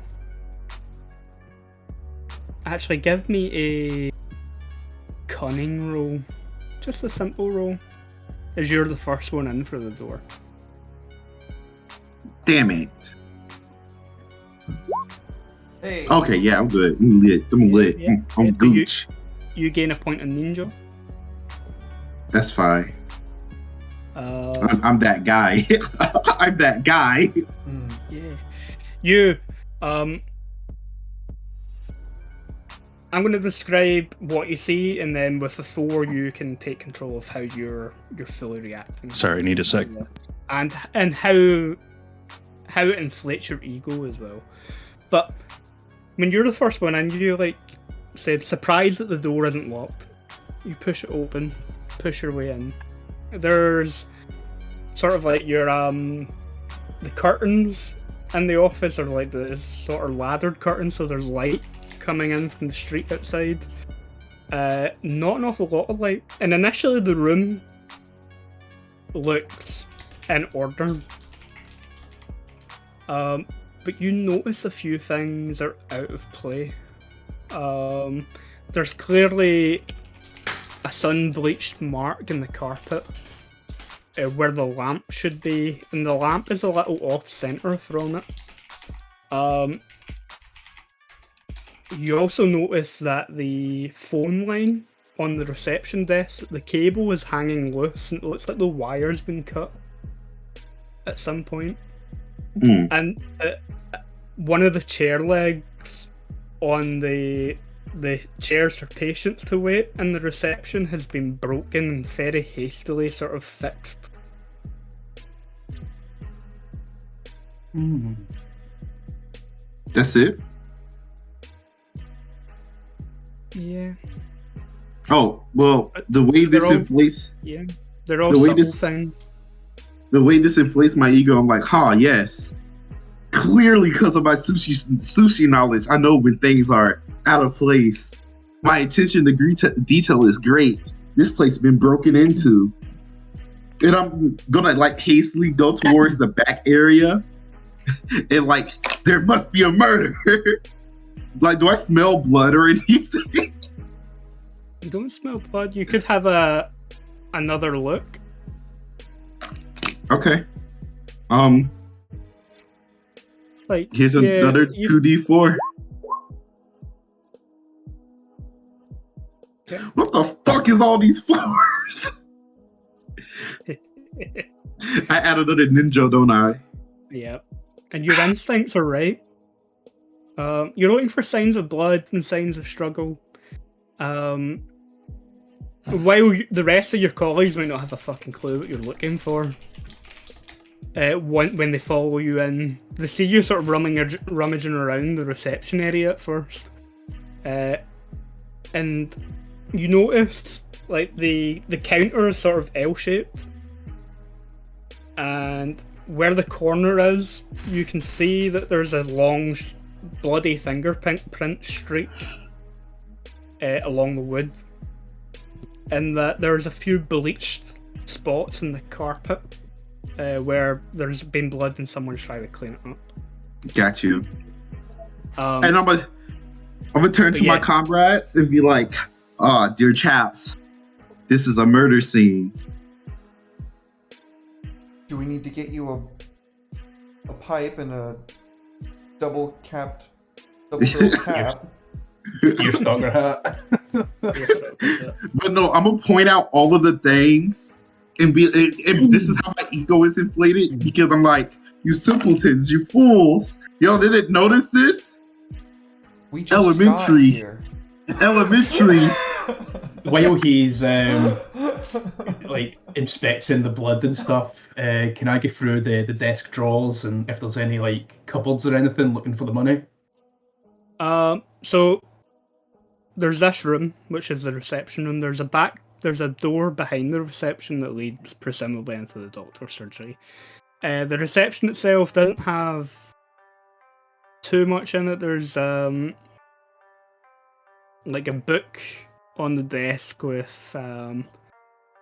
Actually, give me a cunning roll, just a simple roll, as you're the first one in for the door. Damn it. Hey. Okay, yeah, I'm good. I'm lit. I'm lit. Yeah, I'm yeah, gooch. You gain a point of ninja. That's fine. I'm that guy. I'm that guy. Yeah. You, I'm going to describe what you see, and then with the 4, you can take control of how you're fully reacting. Sorry, I need a sec. And how it inflates your ego as well. But when you're the first one in, you like said, surprised that the door isn't locked. You push it open, push your way in. There's sort of like your the curtains in the office are like the sort of laddered curtains, so there's light coming in from the street outside. Not an awful lot of light. And initially the room looks in order. But you notice a few things are out of play. There's clearly a sun-bleached mark in the carpet where the lamp should be, and the lamp is a little off-center from it. You also notice that the phone line on the reception desk, the cable is hanging loose, and it looks like the wire's been cut at some point. And one of the chair legs on the chairs for patients to wait in the reception has been broken and very hastily sort of fixed. That's it? Yeah. Oh, well, the way this all- inflates Yeah. They're all The way subtle this- things. the way this inflates my ego, I'm like, yes. clearly because of my sushi knowledge, I know when things are out of place. My attention to detail is great. This place has been broken into. And I'm gonna like hastily go towards the back area and like there must be a murder. Like, do I smell blood or anything? You don't smell blood. You could have another look. Okay. Like Here's another 2d4. Okay. What the fuck is all these flowers? I add another ninja, don't I? Yeah. And your instincts are right. You're looking for signs of blood and signs of struggle. While the rest of your colleagues might not have a fucking clue what you're looking for. When they follow you in, they see you sort of rummaging around the reception area at first. And you notice, like, the counter is sort of L-shaped. And where the corner is, you can see that there's a long, bloody fingerprint streak along the wood. And that there's a few bleached spots in the carpet where there's been blood and someone's trying to clean it up. Got you. And I'm gonna turn to my comrades and be like, dear chaps, this is a murder scene. Do we need to get you a pipe and a double-filled cap? Your stalker hat. But no, I'm gonna point out all of the things and this is how my ego is inflated because I'm like, you simpletons, you fools. Yo, they didn't notice this? We just elementary. Got here. Elementary. While he's like inspecting the blood and stuff, can I go through the desk drawers and if there's any like cupboards or anything looking for the money? So there's this room, which is the reception room. There's a door behind the reception that leads presumably into the doctor's surgery. The reception itself doesn't have too much in it. There's like a book on the desk with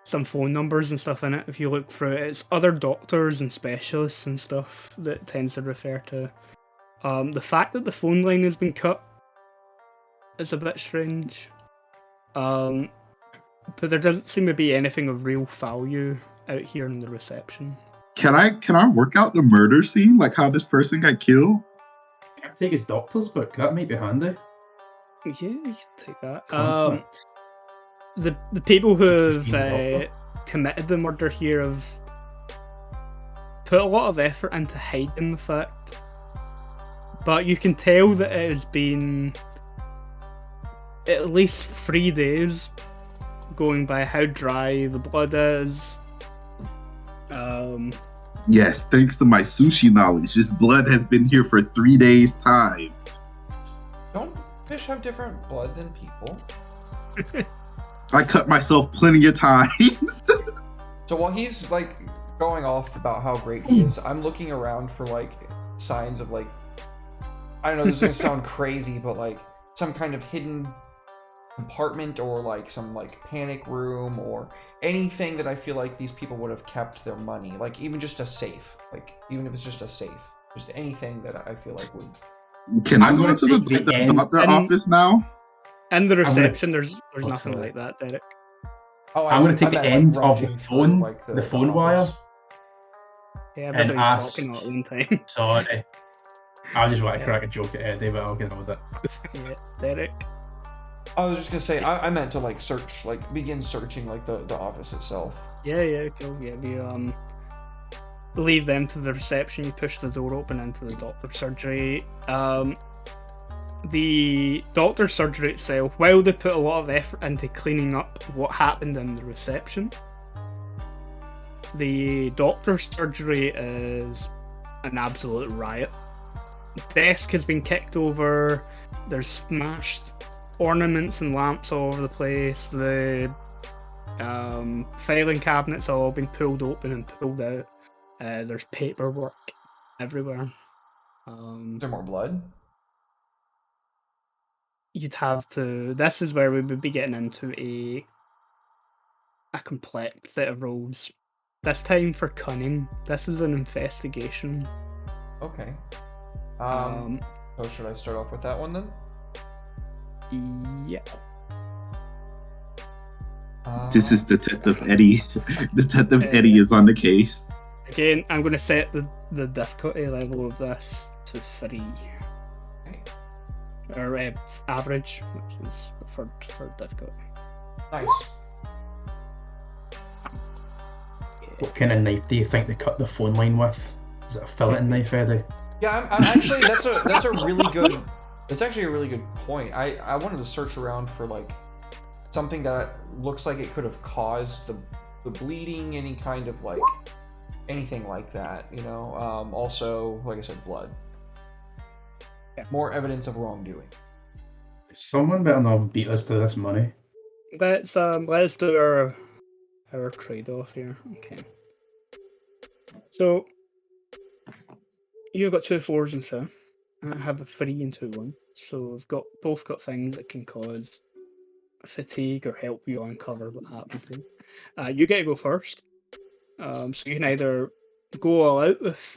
some phone numbers and stuff in it. If you look through it, it's other doctors and specialists and stuff that it tends to refer to. The fact that the phone line has been cut is a bit strange. But there doesn't seem to be anything of real value out here in the reception. Can I work out the murder scene? Like how this person got killed? I can take his doctor's book. That might be handy. Yeah, you can take that. The people who have committed the murder here have put a lot of effort into hiding the fact. But you can tell that it has been at least 3 days going by how dry the blood is. Yes, thanks to my sushi knowledge, this blood has been here for 3 days' time. Don't fish have different blood than people? I cut myself plenty of times. So while he's like going off about how great he is, I'm looking around for like signs of like, I don't know, this is gonna sound crazy, but like some kind of hidden compartment or like some like panic room or anything that I feel like these people would have kept their money, like even just a safe, like even if it's just a safe, just anything that I feel like would. Can I go into the doctor office now? In the reception, there's nothing like that, Derek. Oh, I'm going to take the end of the phone, like the phone wire. Yeah, everybody's talking all at one time. Sorry. I just want to crack a joke at Eddie, but I'll get on with it. Yeah, Derek. I was just gonna say, I meant to like search, like begin searching like the office itself. Yeah, cool. Yeah, you leave them to the reception. You push the door open into the doctor's surgery. The doctor's surgery itself, while they put a lot of effort into cleaning up what happened in the reception, the doctor's surgery is an absolute riot. The desk has been kicked over. There's smashed ornaments and lamps all over the place. The filing cabinets have all been pulled open and pulled out. There's paperwork everywhere. Is there more blood? You'd have to. This is where we would be getting into a complex set of rolls. This time for cunning. This is an investigation. Okay. Um, So should I start off with that one then? yeah. This is Detective Eddie. Detective Uh, Eddie is on the case. Again, I'm going to set the difficulty level of this to 3. Okay. Or average, which is for difficulty. Nice. What kind of knife do you think they cut the phone line with? Is it a filleting knife, Eddie? Yeah, I'm actually that's a really good. That's actually a really good point. I wanted to search around for like something that looks like it could have caused the bleeding, any kind of like anything like that. You know. Also, like I said, blood. Yeah. More evidence of wrongdoing. Someone better not beat us to this money. Let's do our trade-off here. Okay. So you've got 2 4s and 2. I have a 3 and 2 1. So we've both got things that can cause fatigue or help you uncover what happened to you. You get to go first. So you can either go all out with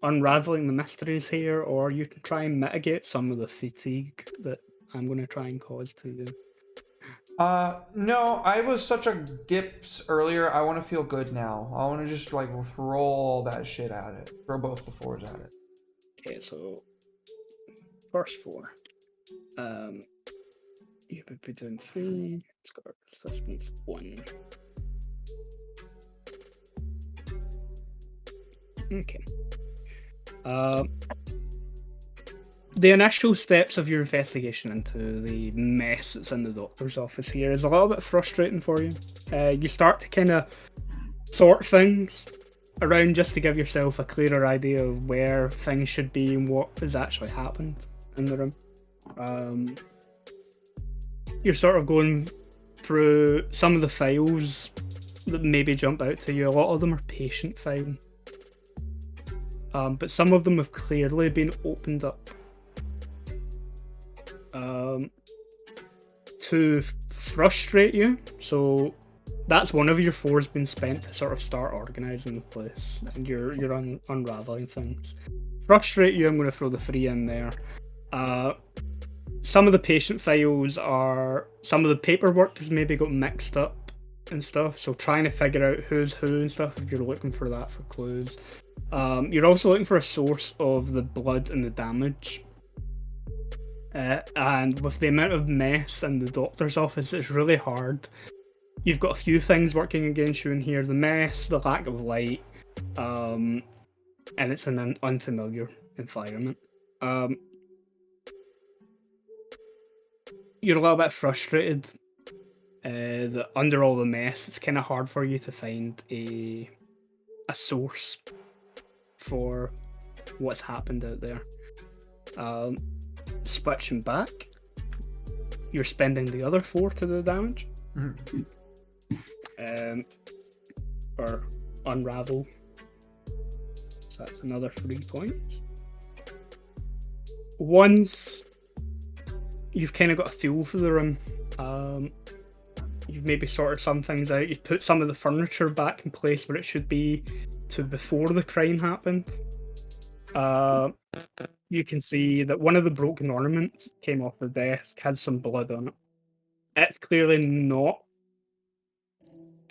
unraveling the mysteries here, or you can try and mitigate some of the fatigue that I'm going to try and cause to you. No, I was such a dips earlier. I want to feel good now. I want to just like throw all that shit at it. Throw both the 4s at it. Okay, so first 4. You would be doing 3. It's got resistance 1. Okay. The initial steps of your investigation into the mess that's in the doctor's office here is a little bit frustrating for you. You start to kind of sort things around just to give yourself a clearer idea of where things should be and what has actually happened in the room. You're sort of going through some of the files that maybe jump out to you. A lot of them are patient files. But some of them have clearly been opened up to frustrate you. So that's one of your 4's been spent to sort of start organising the place, and you're unraveling things. Frustrate you, I'm going to throw the 3 in there. Some of the patient files are, some of the paperwork has maybe got mixed up and stuff, so trying to figure out who's who and stuff if you're looking for that for clues. You're also looking for a source of the blood and the damage. And with the amount of mess in the doctor's office, it's really hard. You've got a few things working against you in here. The mess, the lack of light, and it's an unfamiliar environment. You're a little bit frustrated that under all the mess, it's kind of hard for you to find a source for what's happened out there. Switching back, you're spending the other 4 to the damage. Or unravel. So that's another 3 points. Once you've kind of got a feel for the room, you've maybe sorted some things out. You've put some of the furniture back in place where it should be to before the crime happened. You can see that one of the broken ornaments came off the desk, had some blood on it. It's clearly not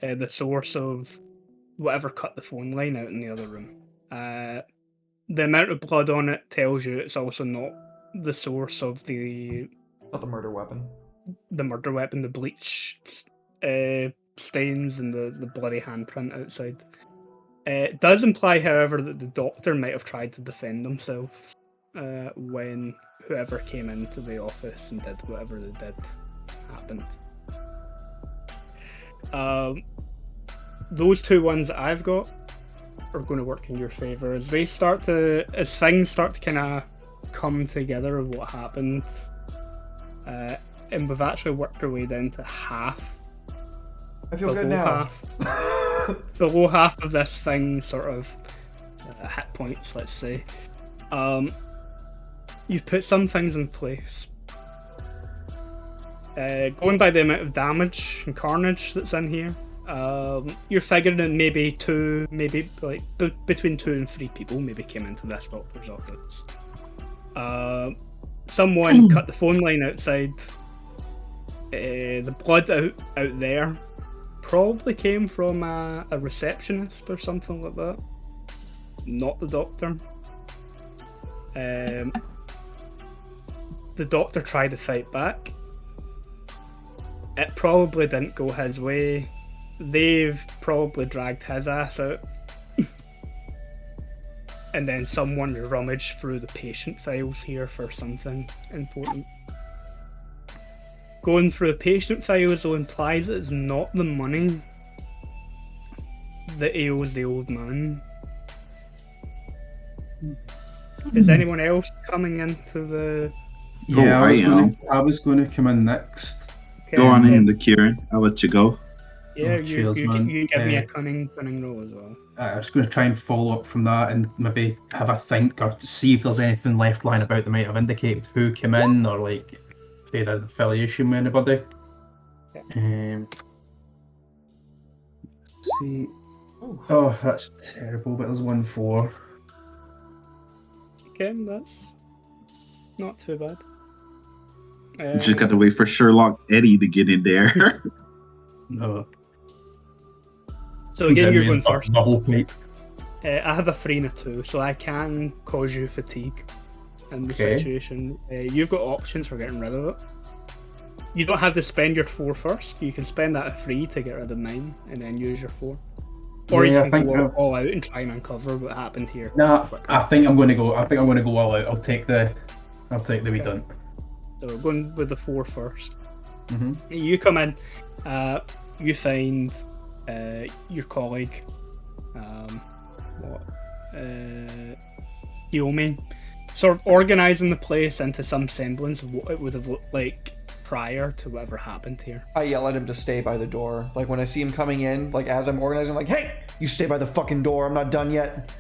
the source of whatever cut the phone line out in the other room. The amount of blood on it tells you it's also not the source of the Not the murder weapon. The bleach stains and the bloody handprint outside. It does imply, however, that the doctor might have tried to defend himself when whoever came into the office and did whatever they did happened. Those 2 ones that I've got are going to work in your favour as things start to kind of come together of what happened, and we've actually worked our way down to half. I feel good now. The low half of this thing, sort of hit points, let's say. You've put some things in place. Going by the amount of damage and carnage that's in here, you're figuring maybe between 2 and 3 people maybe came into this doctor's office. Someone cut the phone line outside. The blood out there probably came from a receptionist or something like that, not the doctor. The doctor tried to fight back. It probably didn't go his way. They've probably dragged his ass out. And then someone rummaged through the patient files here for something important. Going through the patient files though implies that it's not the money that ails the old man. Is anyone else coming into the... Yeah, Oh, I was going to come in next. Go on in, the Kieran. I'll let you go. Yeah, Oh, cheers, man. you give me a cunning roll as well. I was going to try and follow up from that and maybe have a think or to see if there's anything left lying about that might have indicated who came in or like if they had an affiliation with anybody. Yeah. Let's see. Oh, that's terrible, but there's 1-4. Okay, that's not too bad. You just got to wait for Sherlock Eddie to get in there. No. So again, you're going first. The whole plate. I have a 3 and a 2, so I can cause you fatigue in the Okay. situation. You've got options for getting rid of it. You don't have to spend your 4 first. You can spend that at 3 to get rid of 9, and then use your 4. Or Yeah, I you can think go all out and try and uncover what happened here. Nah, quicker. I think I'm going to go all out. I'll take the wee done. So we're going with the 4 first. Mm-hmm. You come in, you find your colleague, Yomi, sort of organising the place into some semblance of what it would have looked like prior to whatever happened here. I yell at him to stay by the door. Like when I see him coming in, like as I'm organizing, I'm like, hey, you stay by the fucking door. I'm not done yet.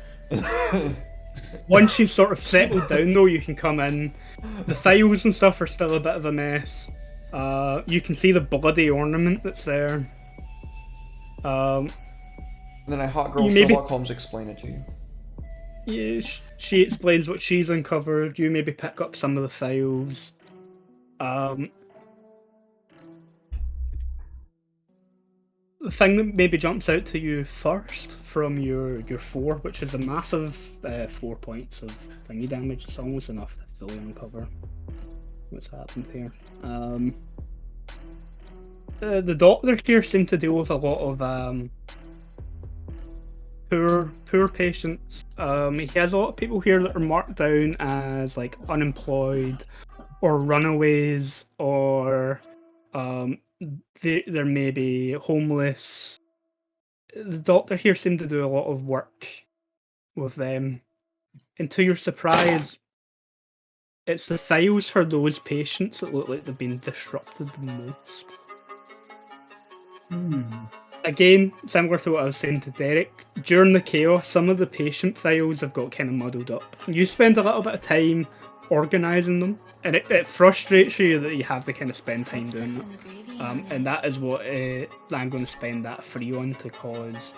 Once you've sort of settled down though, you can come in. The files and stuff are still a bit of a mess. You can see the bloody ornament that's there. And then I hot girl Sherlock Holmes explain it to you. Yeah, she explains what she's uncovered. You maybe pick up some of the files. The thing that maybe jumps out to you first from your 4, which is a massive 4 points of thingy damage. It's almost enough to fully uncover what's happened here. The doctor here seemed to deal with a lot of poor patients. He has a lot of people here that are marked down as like unemployed or runaways, or they're maybe homeless. The doctor here seemed to do a lot of work with them, and to your surprise, it's the files for those patients that look like they've been disrupted the most. Again, similar to what I was saying to Derek, during the chaos, some of the patient files have got kind of muddled up. You spend a little bit of time organising them, and it frustrates you that you have to kind of spend time doing it. And that is what I'm going to spend that 3 on, to cause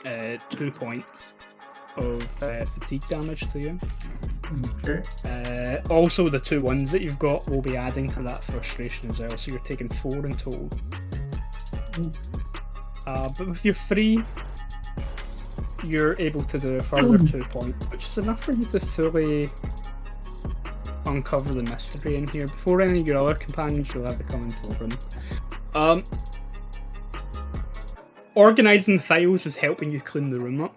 2 points of fatigue damage to you. Okay. Also, the 2 ones that you've got will be adding to that frustration as well, so you're taking 4 in total. But with your 3, you're able to do a further 2 points, which is enough for you to fully uncover the mystery in here before any of your other companions will have to come in for them. Organising the files is helping you clean the room up,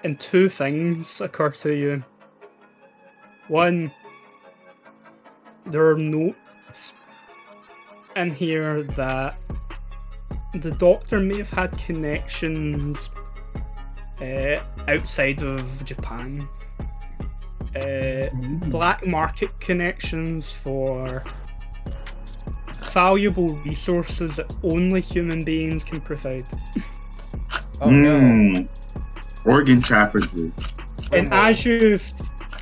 and 2 things occur to you. 1, there are notes in here that the doctor may have had connections outside of Japan. Black market connections for valuable resources that only human beings can provide. Oh no. Organ trafficking. And as you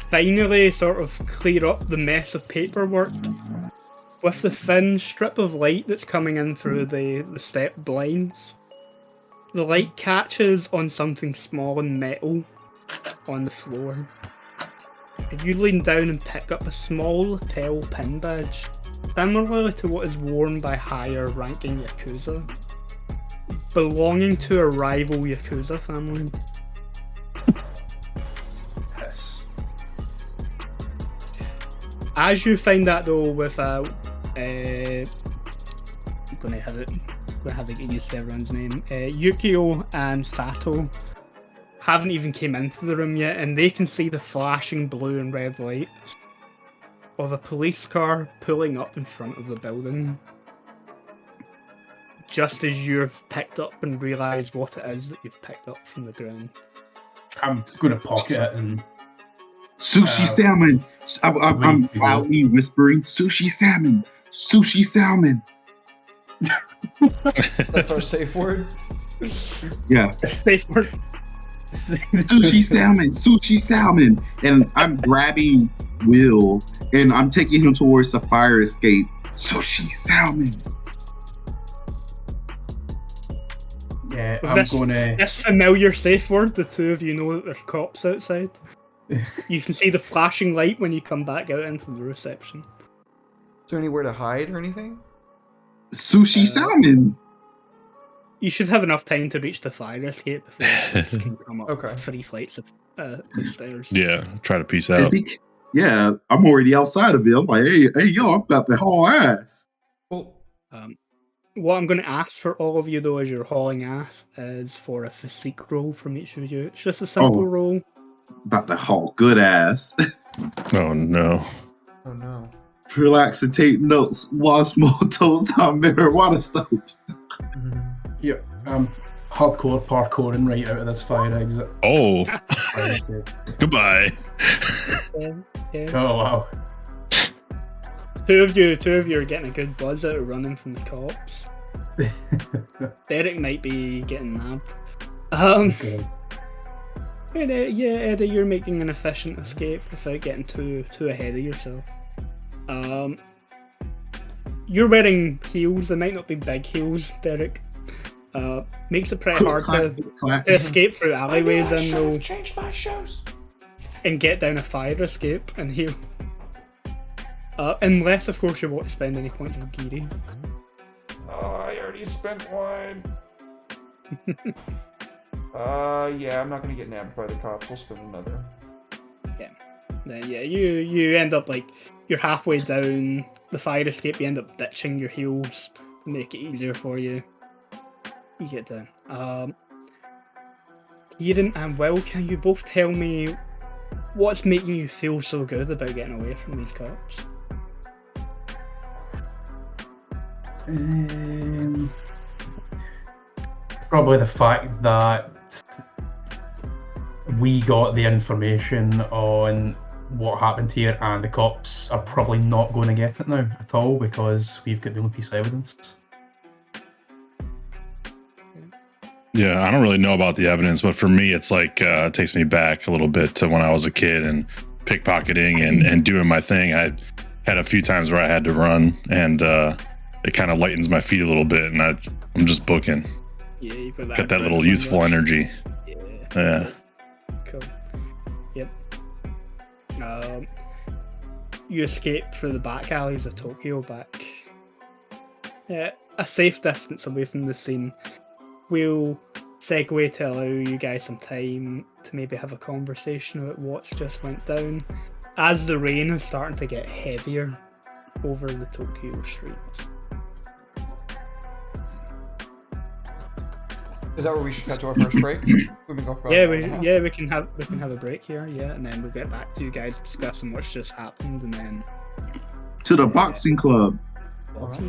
finally sort of clear up the mess of paperwork, with the thin strip of light that's coming in through the step blinds, the light catches on something small and metal on the floor. And you lean down and pick up a small lapel pin badge, similar to what is worn by higher ranking Yakuza, belonging to a rival Yakuza family. Yes. As you find that though, with I'm gonna have to use everyone's name. Yukio and Sato haven't even came into the room yet, and they can see the flashing blue and red lights of a police car pulling up in front of the building. Just as you've picked up and realised what it is that you've picked up from the ground. I'm gonna pocket it and Sushi salmon. I'm loudly whispering, sushi salmon, sushi salmon. That's our safe word. Yeah. Safe word. Sushi salmon. And I'm grabbing Will and I'm taking him towards the fire escape. Sushi salmon. Yeah, I'm gonna. This familiar safe word, the two of you know that there's cops outside. You can see the flashing light when you come back out into the reception. Is there anywhere to hide or anything? Sushi salmon. You should have enough time to reach the fire escape before the police can come up. Okay. 3 flights of stairs. Yeah, try to piece out. Yeah, I'm already outside of it. I'm like, hey, yo, I'm about to haul ass. Well, What I'm going to ask for all of you, though, as you're hauling ass, is for a physique roll from each of you. It's just a simple roll. About to haul good ass. Oh no. oh no. Relax and take notes. Wasmo toes down marijuana stones. Yeah, I'm hardcore parkouring right out of this fire exit. Oh, Fire escape. goodbye. Yeah. Oh wow. Two of you are getting a good buzz out of running from the cops. Derek might be getting nabbed. Okay. Eddie, you're making an efficient escape without getting too ahead of yourself. You're wearing heels. They might not be big heels, Derek. Makes it pretty hard to escape through alleyways and though, Change my shoes. and get down a fire escape and heal. Unless, of course, you want to spend any points of Giri. Oh, I already spent one. Yeah, I'm not gonna get nabbed by the cops. We'll spend another. Then you end up like you're halfway down the fire escape. You end up ditching your heels to make it easier for you. You get down. Eden and Will, can you both tell me what's making you feel so good about getting away from these cops? Probably the fact that we got the information on what happened here, and the cops are probably not going to get it now at all because we've got the only piece of evidence. Yeah, I don't really know about the evidence, but for me, it's like it takes me back a little bit to when I was a kid and pickpocketing and doing my thing. I had a few times where I had to run, and it kind of lightens my feet a little bit, and I'm just booking. Yeah, you've got that little youthful energy. Yeah. Cool. Yep. You escape through the back alleys of Tokyo back. Yeah, a safe distance away from the scene. We'll segue to allow you guys some time to maybe have a conversation about what's just went down as the rain is starting to get heavier over the Tokyo streets. Is that where we should cut to our first break? We've been going for about Yeah, an hour and a half. we can have a break here, yeah, and then we'll get back to you guys discussing what's just happened, and then To the boxing club. All right.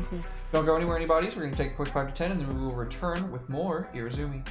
Don't go anywhere, anybody's. We're going to take a quick 5 to 10, and then we will return with more Irezumi.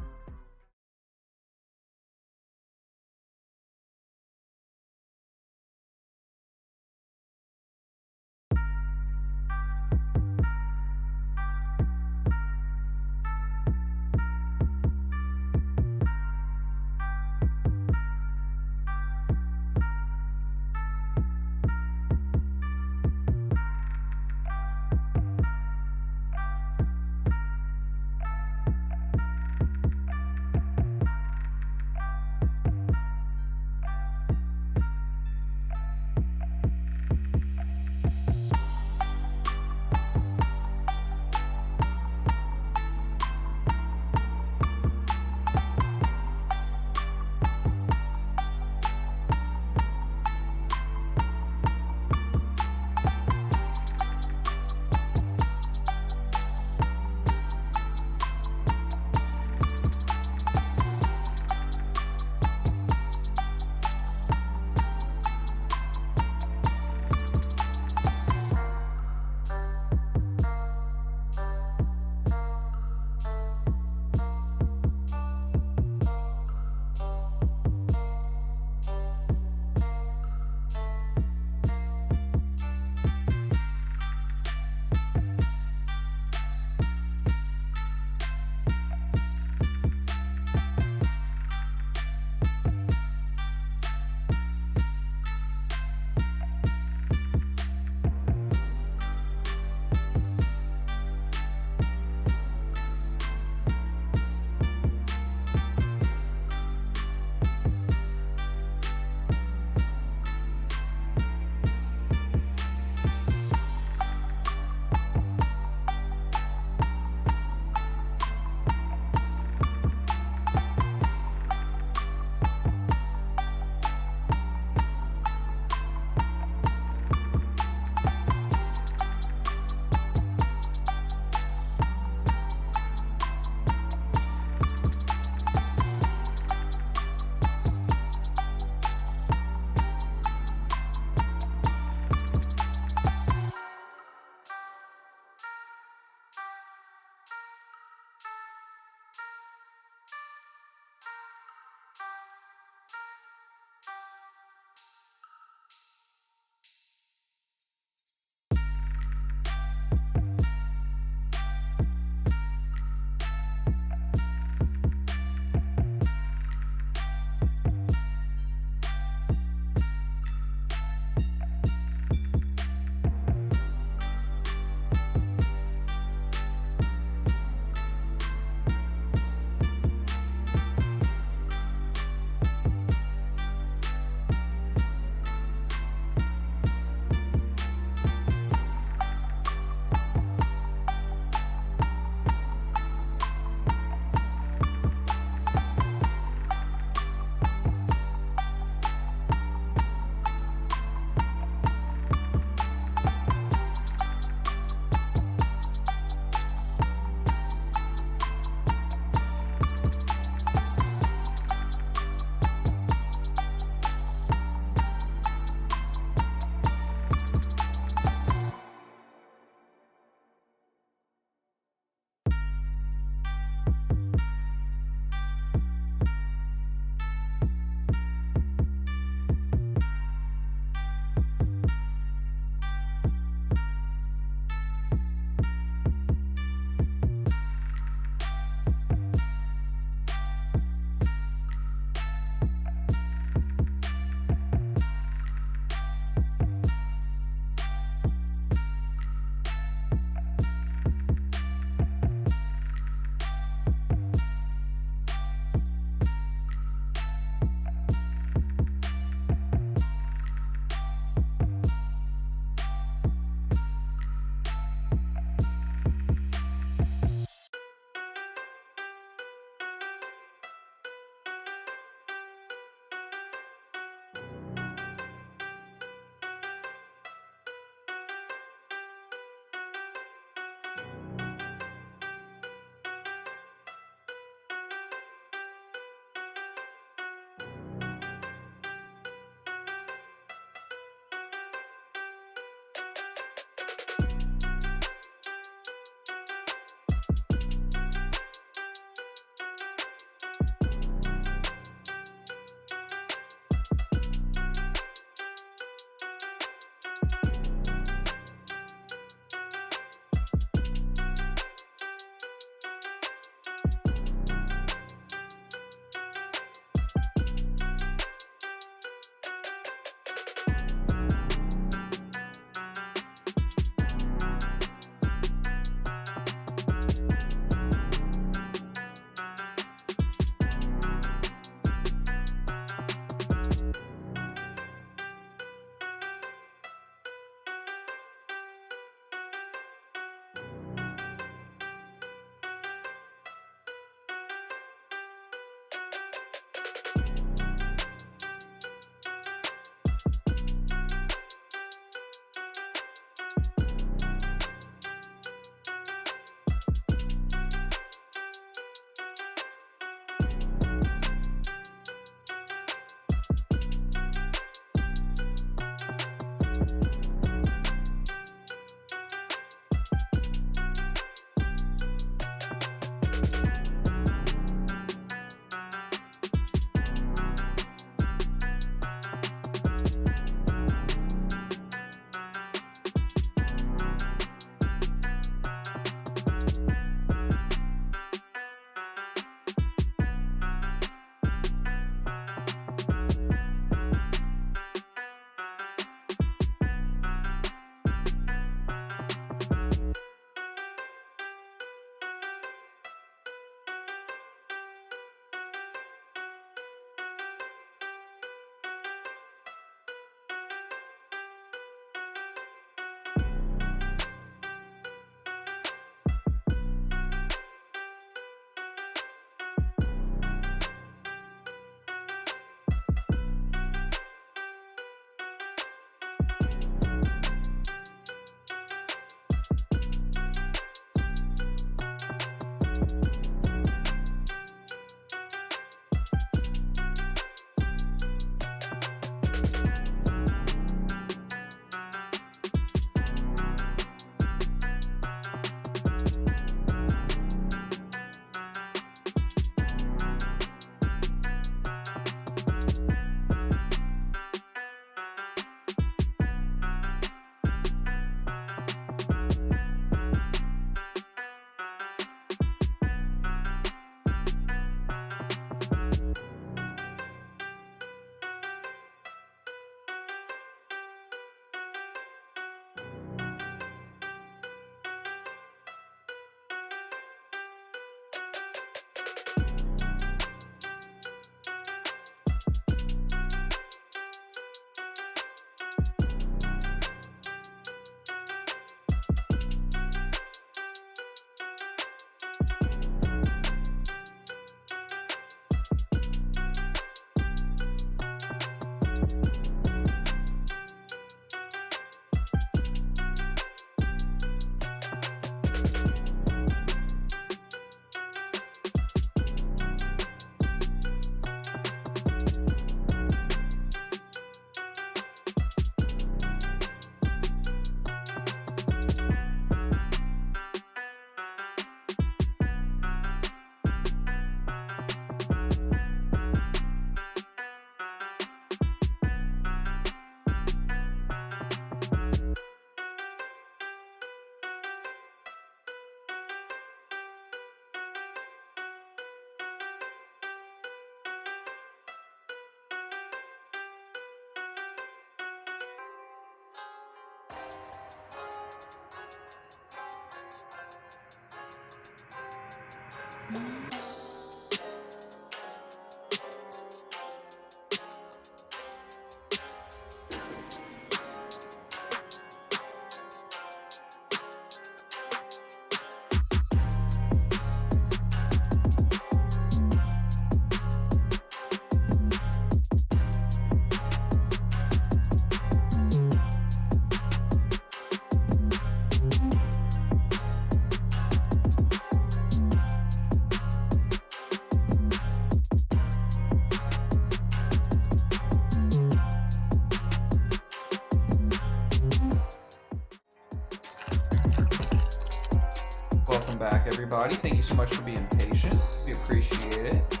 Welcome back, everybody. Thank you so much for being patient. We appreciate it.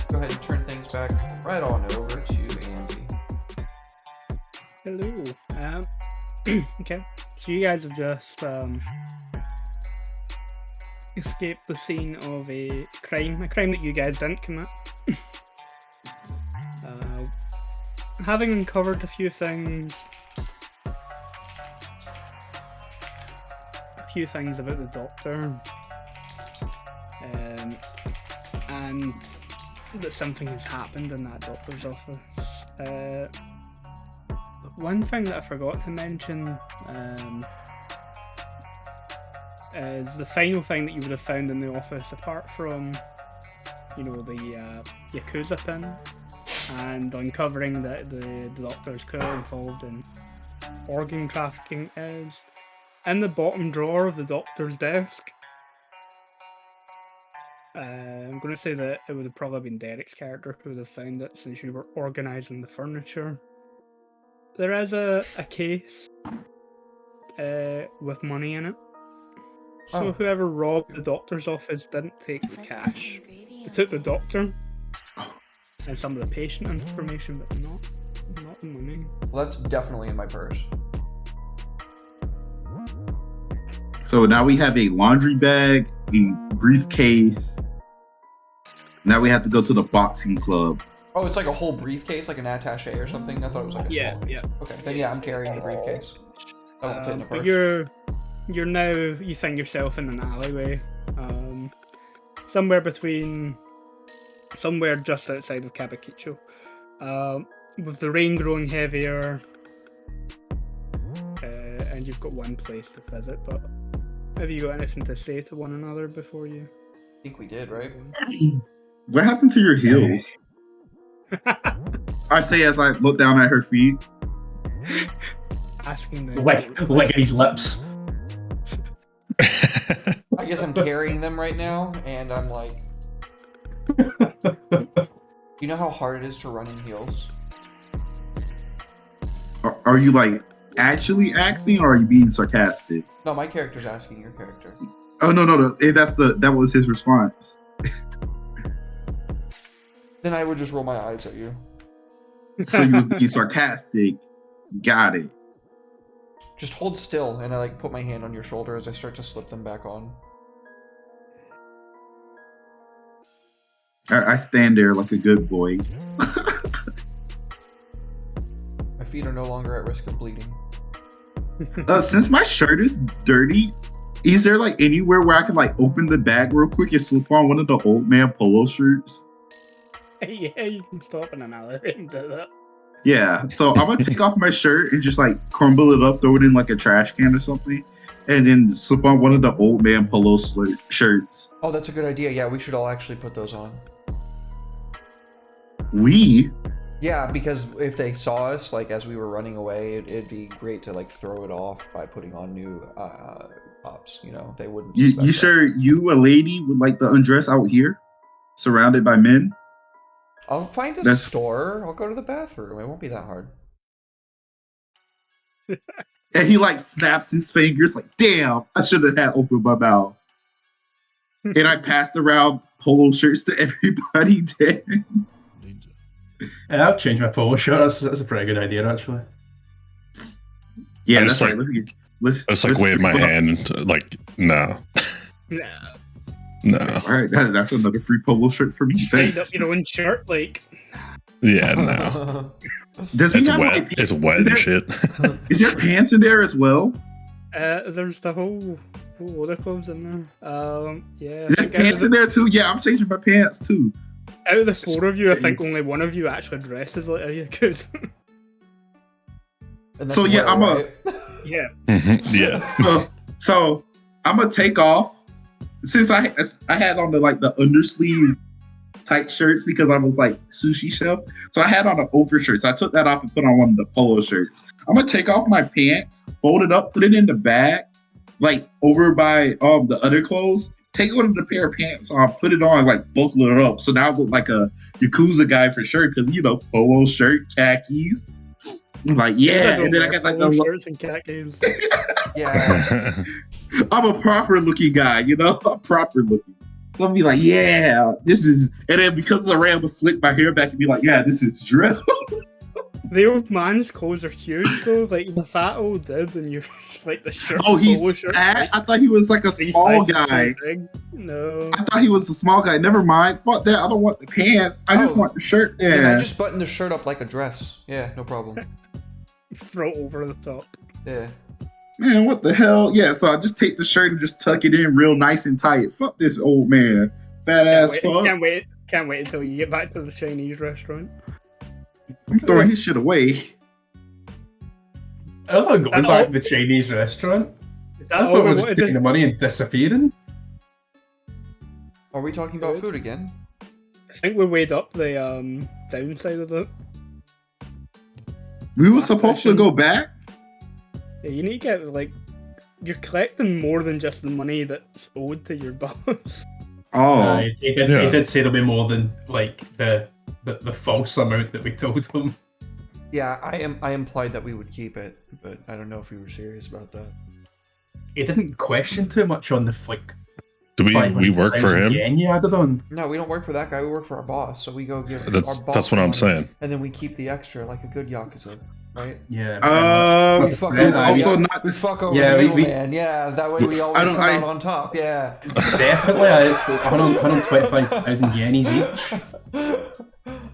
Go ahead and turn things back right on over to Andy. Hello. Okay. So you guys have just escaped the scene of a crime that you guys didn't commit. Having uncovered a few things about the doctor, and that something has happened in that doctor's office. One thing that I forgot to mention is the final thing that you would have found in the office, apart from, the Yakuza pin, and uncovering that the doctor's clearly involved in organ trafficking, is in the bottom drawer of the doctor's desk. I'm going to say that it would have probably been Derek's character who would have found it, since you were organising the furniture. There is a case with money in it. So whoever robbed the doctor's office didn't take the cash. They took the doctor and some of the patient information, but not the money. Well, that's definitely in my purse. So now we have a laundry bag, a briefcase. Now we have to go to the boxing club. Oh, it's like a whole briefcase, like an attaché or something? I thought it was like a small one. Yeah. Okay, then yeah, I'm carrying the briefcase. That won't fit in a purse. But you find yourself in an alleyway, somewhere just outside of Kabukicho, with the rain growing heavier, and you've got one place to visit. But have you got anything to say to one another before you? I think we did, right? What happened to your heels? I say as I look down at her feet. Asking them. Licking his lips. I guess I'm carrying them right now, and I'm like... You know how hard it is to run in heels? Are you like actually asking, or are you being sarcastic? No, my character's asking your character. Oh no! That was his response. Then I would just roll my eyes at you. So you would be sarcastic. Got it. Just hold still, and I like put my hand on your shoulder as I start to slip them back on. I stand there like a good boy. My feet are no longer at risk of bleeding. Since my shirt is dirty, is there like anywhere where I can like open the bag real quick and slip on one of the old man polo shirts? Yeah, you can stop in an alleyway and do that. Yeah, so I'm gonna take off my shirt and just like crumble it up, throw it in like a trash can or something, and then slip on one of the old man polo shirts. Oh, that's a good idea. Yeah, we should all actually put those on. We? Yeah, because if they saw us, like, as we were running away, it'd be great to, like, throw it off by putting on new tops, you know? They wouldn't. You sure you, a lady, would like to undress out here? Surrounded by men? I'll find a store. I'll go to the bathroom. It won't be that hard. And he, like, snaps his fingers, like, damn, I should have had opened my mouth. And I passed around polo shirts to everybody there. Yeah, I'll change my polo shirt. That's a pretty good idea, actually. Yeah, that's right. Let's like wave my hand, like, no. No. All right, that's another free polo shirt for me. Straight up your own shirt, like. Yeah, no. Does he It's have wet. like, It's wet and shit. Is there pants in there as well? There's the whole whole load of clothes in there. Yeah. I There's think pants in there too. Yeah, I'm changing my pants too. out of the four of you, I think only one of you actually dresses like a Yakuza. And that's So, yeah, Will, I'm a- right? Yeah. Yeah. So I'm gonna take off since I had on the undersleeve tight shirts because I was like sushi chef. So I had on an overshirt. So I took that off and put on one of the polo shirts. I'm gonna take off my pants, fold it up, put it in the bag, like over by the other clothes. Take one of the pair of pants on, put it on, like buckle it up. So now I look like a Yakuza guy for sure, because polo shirt, khakis. I'm like, yeah, and then I got like the shirts and khakis. Yeah. I'm a proper looking guy, I'm proper looking. So I'll be like, yeah, this is, and then because I ran, slick my hair back and be like, yeah, this is dress. The old man's clothes are huge though, like the fat old dude, and you're just like the shirt. Oh, polo he's shirt, fat? like, I thought he was like a three small sizes guy. too big. No. I thought he was a small guy. Never mind. Fuck that. I don't want the pants. I just Oh. want the shirt Then there. I just button the shirt up like a dress. Yeah, no problem. Throw it over the top. Yeah. Man, what the hell? Yeah, so I just take the shirt and just tuck it in real nice and tight. Fuck this old man. Fat ass fuck. Can't wait until you get back to the Chinese restaurant. I'm throwing his shit away. I'm not going And back all- to the Chinese restaurant. Is I that all thought we we were just wanted taking to the money and disappearing. Are we talking about food again? I think we weighed up the downside of it. We were supposed to go back? Yeah, you need to get like you're collecting more than just the money that's owed to your boss. Oh. He did say there'll be more than like the false amount that we told him. Yeah, I implied that we would keep it, but I don't know if we were serious about that. He didn't question too much on the Do we work for him? Yen you added on. No, we don't work for that guy. We work for our boss. So we go give our boss That's what I'm money, saying. and then we keep the extra like a good Yakuza, right? Yeah. We fuck it's over also the- not. We fuck over Yeah, the we- middleman. Yeah, that way we always come out on top. Yeah. Definitely, it's 125,000 yenis each.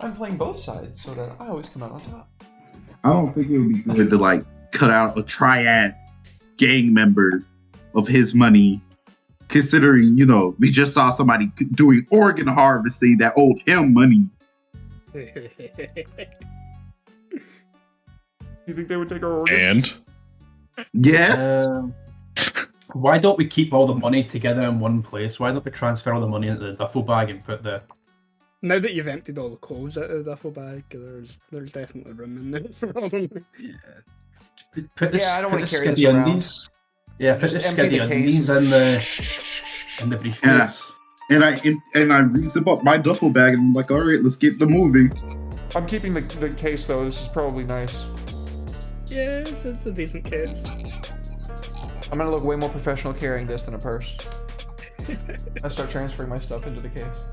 I'm playing both sides so that I always come out on top. I don't think it would be good to like cut out a triad gang member of his money, considering we just saw somebody doing organ harvesting that owed him money. You think they would take our organs? And Yes. Why don't we keep all the money together in one place? Why don't we transfer all the money into the duffel bag and put the... Now that you've emptied all the clothes out of the duffel bag, there's definitely room in there for all of them. Yeah, I don't wanna carry this skiddy around. undies. Yeah, put Just the empty the skiddy case. undies in the briefcase. And I re-zip up my duffel bag and I'm like, all right, let's get the movie. I'm keeping the case though. This is probably nice. Yeah, it's a decent case. I'm gonna look way more professional carrying this than a purse. I start transferring my stuff into the case.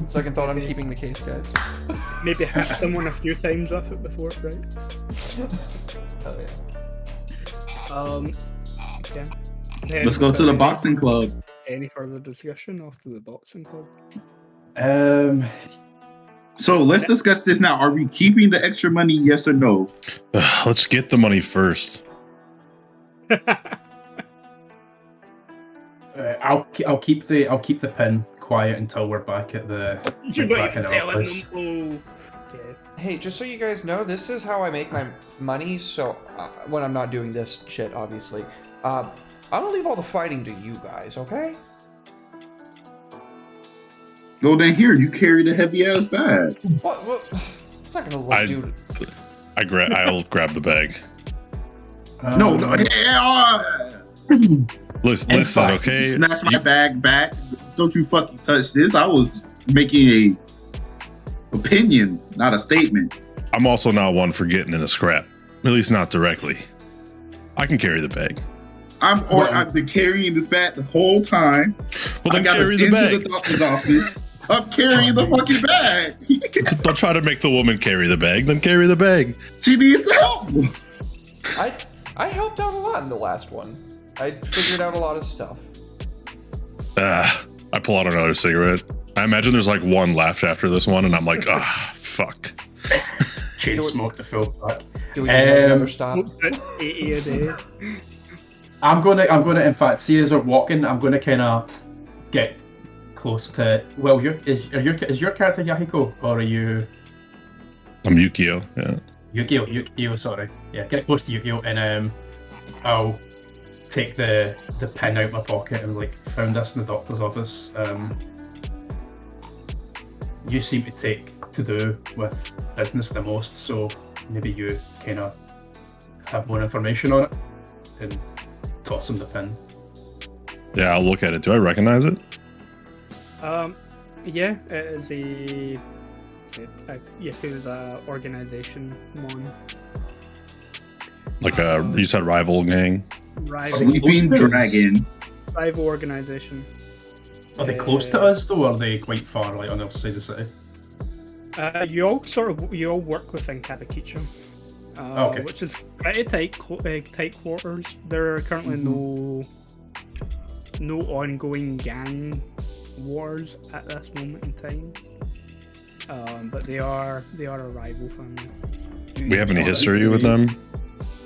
Second thought, I'm keeping the case, guys. Maybe hit someone a few times with it before, right? Hell yeah. Okay. Let's go to the boxing club. Any further discussion after the boxing club? So let's discuss this now. Are we keeping the extra money? Yes or no? let's get the money first. I'll keep the pin quiet until we're back at the You're not back in even the telling office. them. Oh, okay. Hey, just so you guys know, this is how I make my money. So when I'm not doing this shit, obviously, I'm gonna leave all the fighting to you guys, okay? Go down here. You carry the heavy ass bag. What? It's not gonna look, dude. I'll grab the bag. No. Listen, fact, okay? Snatch my bag back. Don't you fucking touch this. I was making a opinion, not a statement. I'm also not one for getting in a scrap. At least not directly. I can carry the bag. I've been carrying this bag the whole time. Well, I then got us carry the into bag. the doctor's office. I'm carrying the fucking bag. Don't try to make the woman carry the bag. Then carry the bag. She needs help. I helped out a lot in the last one. I figured out a lot of stuff. I pull out another cigarette. I imagine there's like one left after this one, and I'm like, fuck. Chain smoke the full pack. Do we need another stop? 80 a day. I'm gonna. In fact, see as we're walking, I'm gonna kind of get close to. Well, is your character Yahiko, or are you I'm Yukio. Yeah. Yukio? Yukio, sorry. Yeah, get close to Yukio, and I'll take the pin out of my pocket and like found this in the doctor's office. You seem to take to do with business the most, so maybe you kind of have more information on it and toss him the pin. Yeah, I'll look at it. Do I recognize it? Yeah, it is a Yakuza organization one. Like you said, rival gang. Sleeping Dragon. Rival organization. Are they close to us though, or are they quite far, like on the other side of the city? You all work within Kabukicho, Okay. which is pretty tight quarters. There are currently no ongoing gang wars at this moment in time. But they are a rival family. We have any history with them?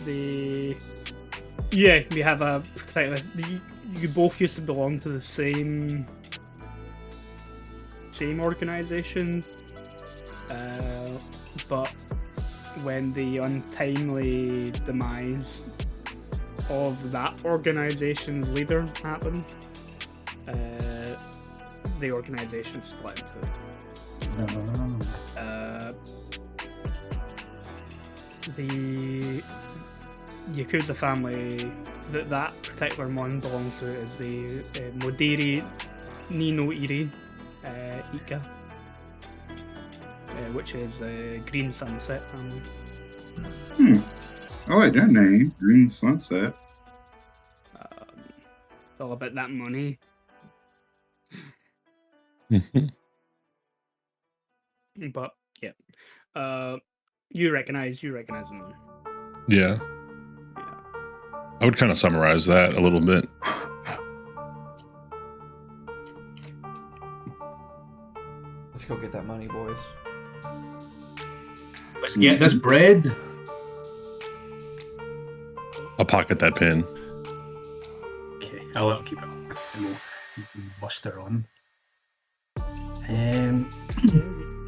We have a particular. You both used to belong to the same organization, but when the untimely demise of that organization's leader happened, the organization split into the Yakuza family that particular one belongs to is the Moderi Nino Iri Ika, which is Green Sunset family. I like that name, Green Sunset. All about that money. But yeah, you recognize them. Yeah. I would kind of summarize that a little bit. Let's go get that money, boys. Let's get this bread. I'll pocket that pin. Okay, I'll let him keep it on, and we'll muster on.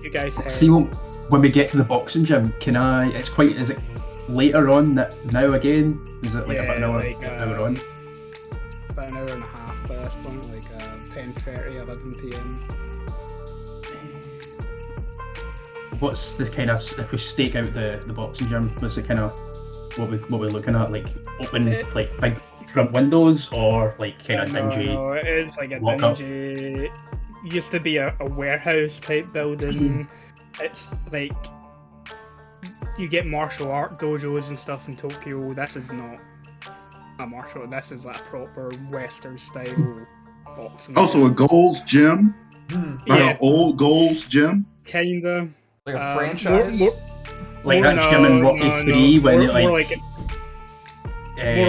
You guys See, when we get to the boxing gym, can I? Is it later on now again? Is it like about an hour, hour on? About an hour and a half by this point, like 10:30, 11 p.m. What's the kind of, if we stake out the boxing gym, what's the kind of what we're looking at? Like open like big front windows, or like kind of dingy? No, it is like a dingy. Used to be a warehouse type building. It's like you get martial art dojos and stuff in Tokyo. This is not a martial. This is like a proper Western style boxing. Also, a Gold's Gym, like an old Gold's Gym. Kinda like a franchise. Like that gym in Rocky 3 when it more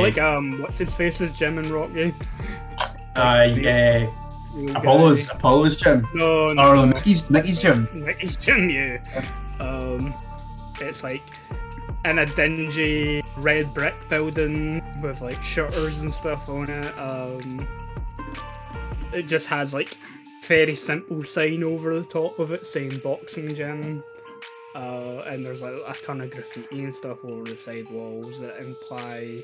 like what's his face's gym in Rocky? Apollo's gym. No. Mickey's gym. Mickey's gym, yeah. It's like in a dingy red brick building with like shutters and stuff on it. It just has like very simple sign over the top of it saying boxing gym. And there's like a ton of graffiti and stuff over the side walls that imply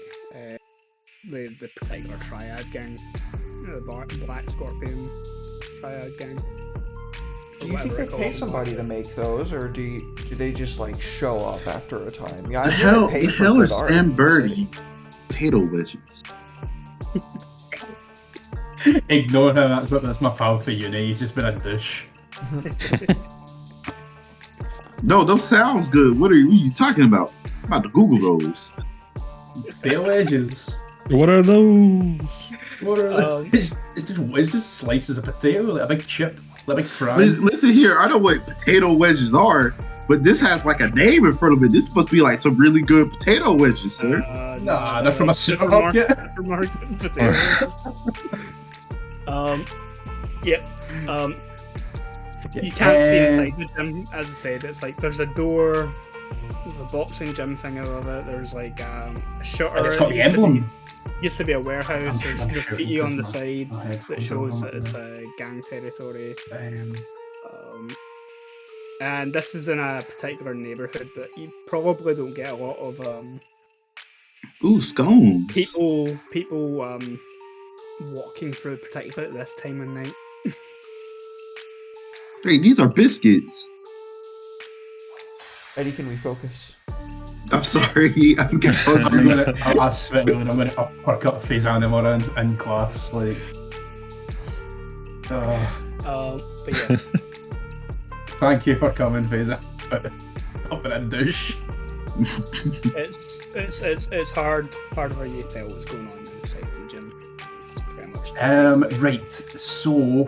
the particular triad gang, the Black Scorpion triad gang. Do you think they pay somebody to make those, or do they just like show up after a time? Yeah, The hell is Sam Birdie? Potato wedges. Ignore him. That's my pal for uni. He's just been a douche. No, those sounds good. What are you talking about? I'm about to Google those. Potato wedges. What are those? What are those? It's just slices of potato, like a big chip, like a big fry. Listen here, I know what potato wedges are, but this has like a name in front of it. This is supposed to be like some really good potato wedges, sir. Nah, they're from a supermarket. Potato. You can't see inside the gym, as I said. It's like there's a door, there's a boxing gym thing above it. There's like a shutter. It's got the emblem. Used to be a warehouse. There's I'm graffiti sure on the it's side my that headphones shows on that at it's the gang territory. minute. And this is in a particular neighborhood that you probably don't get a lot of Ooh, scones. people walking through, particularly at this time of night. Hey, these are biscuits. Eddie, can we focus? I'm sorry. I'm getting hungry. I swear, I'm gonna uppercut face animal in class. Like, But yeah, thank you for coming, face up in a douche. it's hard for you to tell what's going on inside the gym. It's pretty much Right. So,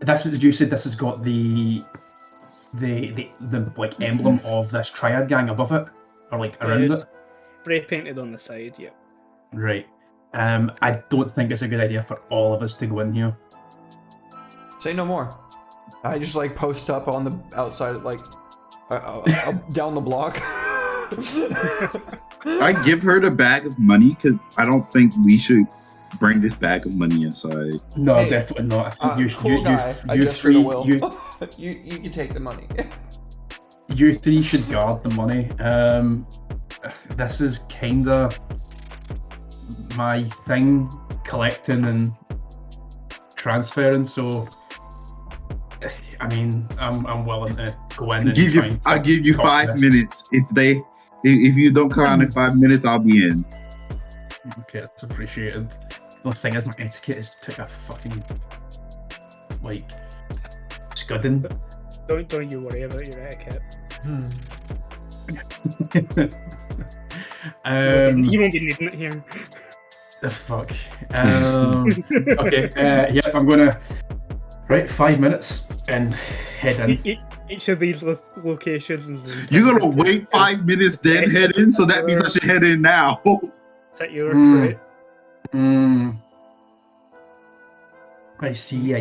you said this has got the like emblem of this triad gang above it, or like around it's it. spray painted on the side. Yeah. Right. I don't think it's a good idea for all of us to go in here. Say no more. I just like post up on the outside, like down the block. I give her the bag of money because I don't think we should bring this bag of money inside. No, Hey, definitely not. I think cool guy. I you gestured a three, will. you you can take the money. you three should guard the money. This is kinda my thing, collecting and transferring. So, I mean, I'm willing to go in and try and I'll give you talk 5 this. minutes. If you don't come out in 5 minutes, I'll be in. Okay, that's appreciated. The only thing is, my etiquette is take a fucking like scudding. Don't you worry about your etiquette. You won't be needing it here. The fuck. Okay. Yep. I'm gonna. Right, 5 minutes and head in. Each of these locations is You're gonna wait 5 minutes, then head in. So that means I should head in now. Is that your trait? I see.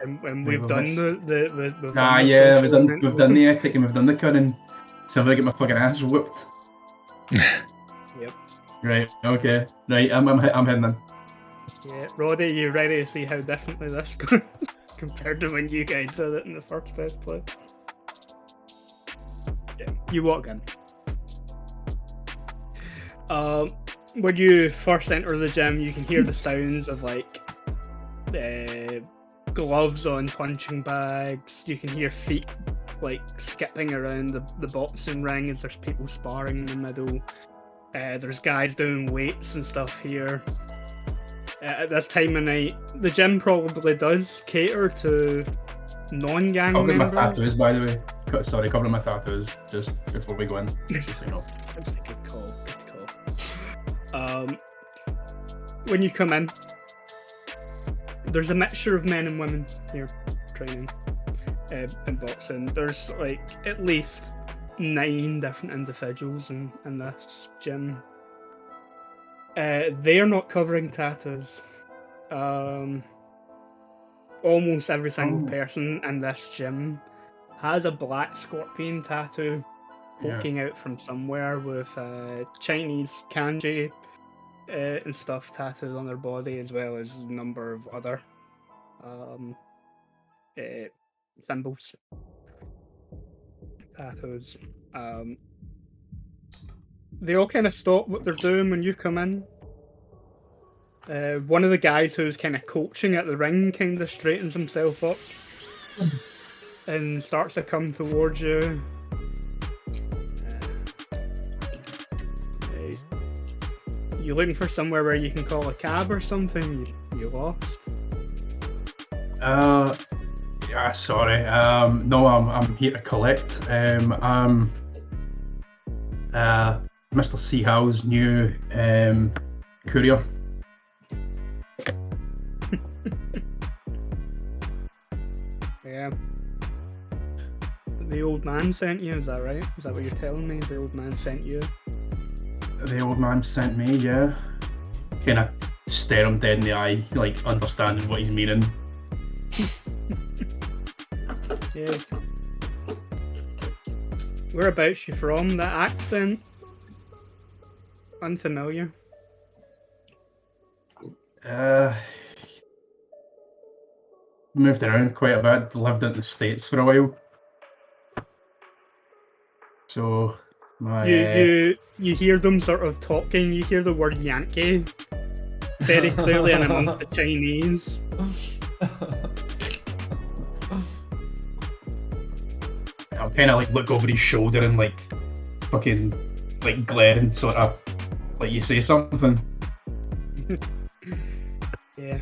And we've done the Yeah, we've done the ethic and we've done the cunning. So I'm gonna get my fucking ass whooped. Yep. Right. Okay. Right. I'm heading in. Yeah, Roddy, you ready to see how differently this goes compared to when you guys did it in the first place? Yeah, you walk in. When you first enter the gym, you can hear the sounds of like gloves on punching bags. You can hear feet like skipping around the boxing ring as there's people sparring in the middle. There's guys doing weights and stuff here. At this time of night, the gym probably does cater to non-gang Covering my members. tattoos, by the way. Sorry, covering my tattoos just before we go in. Just so you know. That's a good call. When you come in, there's a mixture of men and women here training in boxing. There's like at least 9 different individuals in this gym. They are not covering tattoos. Almost every single person in this gym has a black scorpion tattoo poking out from somewhere with Chinese kanji and stuff tattooed on their body, as well as a number of other symbols, tattoos. They all kind of stop what they're doing when you come in. One of the guys who's kind of coaching at the ring kind of straightens himself up and starts to come towards you. You looking for somewhere where you can call a cab or something? You lost? Yeah, sorry. No, I'm here to collect. I'm Mr. Seahow's new courier. Yeah. The old man sent you, is that right? Is that what you're telling me? The old man sent you? The old man sent me, yeah. Kind of stare him dead in the eye, like understanding what he's meaning. Yeah. Whereabouts you from? That accent? Unfamiliar. Moved around quite a bit. Lived in the States for a while. So You hear them sort of talking. You hear the word Yankee very clearly in amongst the Chinese. I'll kind of like look over his shoulder and like fucking like glare and sort of like you say something. Yeah.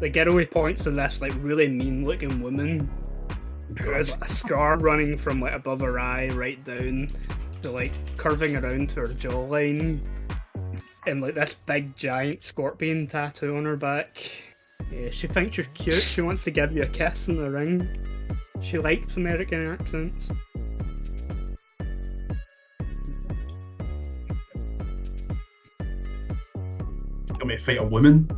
The getaway points to this like really mean-looking woman who has a scar running from like above her eye right down to like curving around to her jawline, and like this big giant scorpion tattoo on her back. Yeah, she thinks you're cute. She wants to give you a kiss in the ring. She likes American accents. Got me to fight a woman.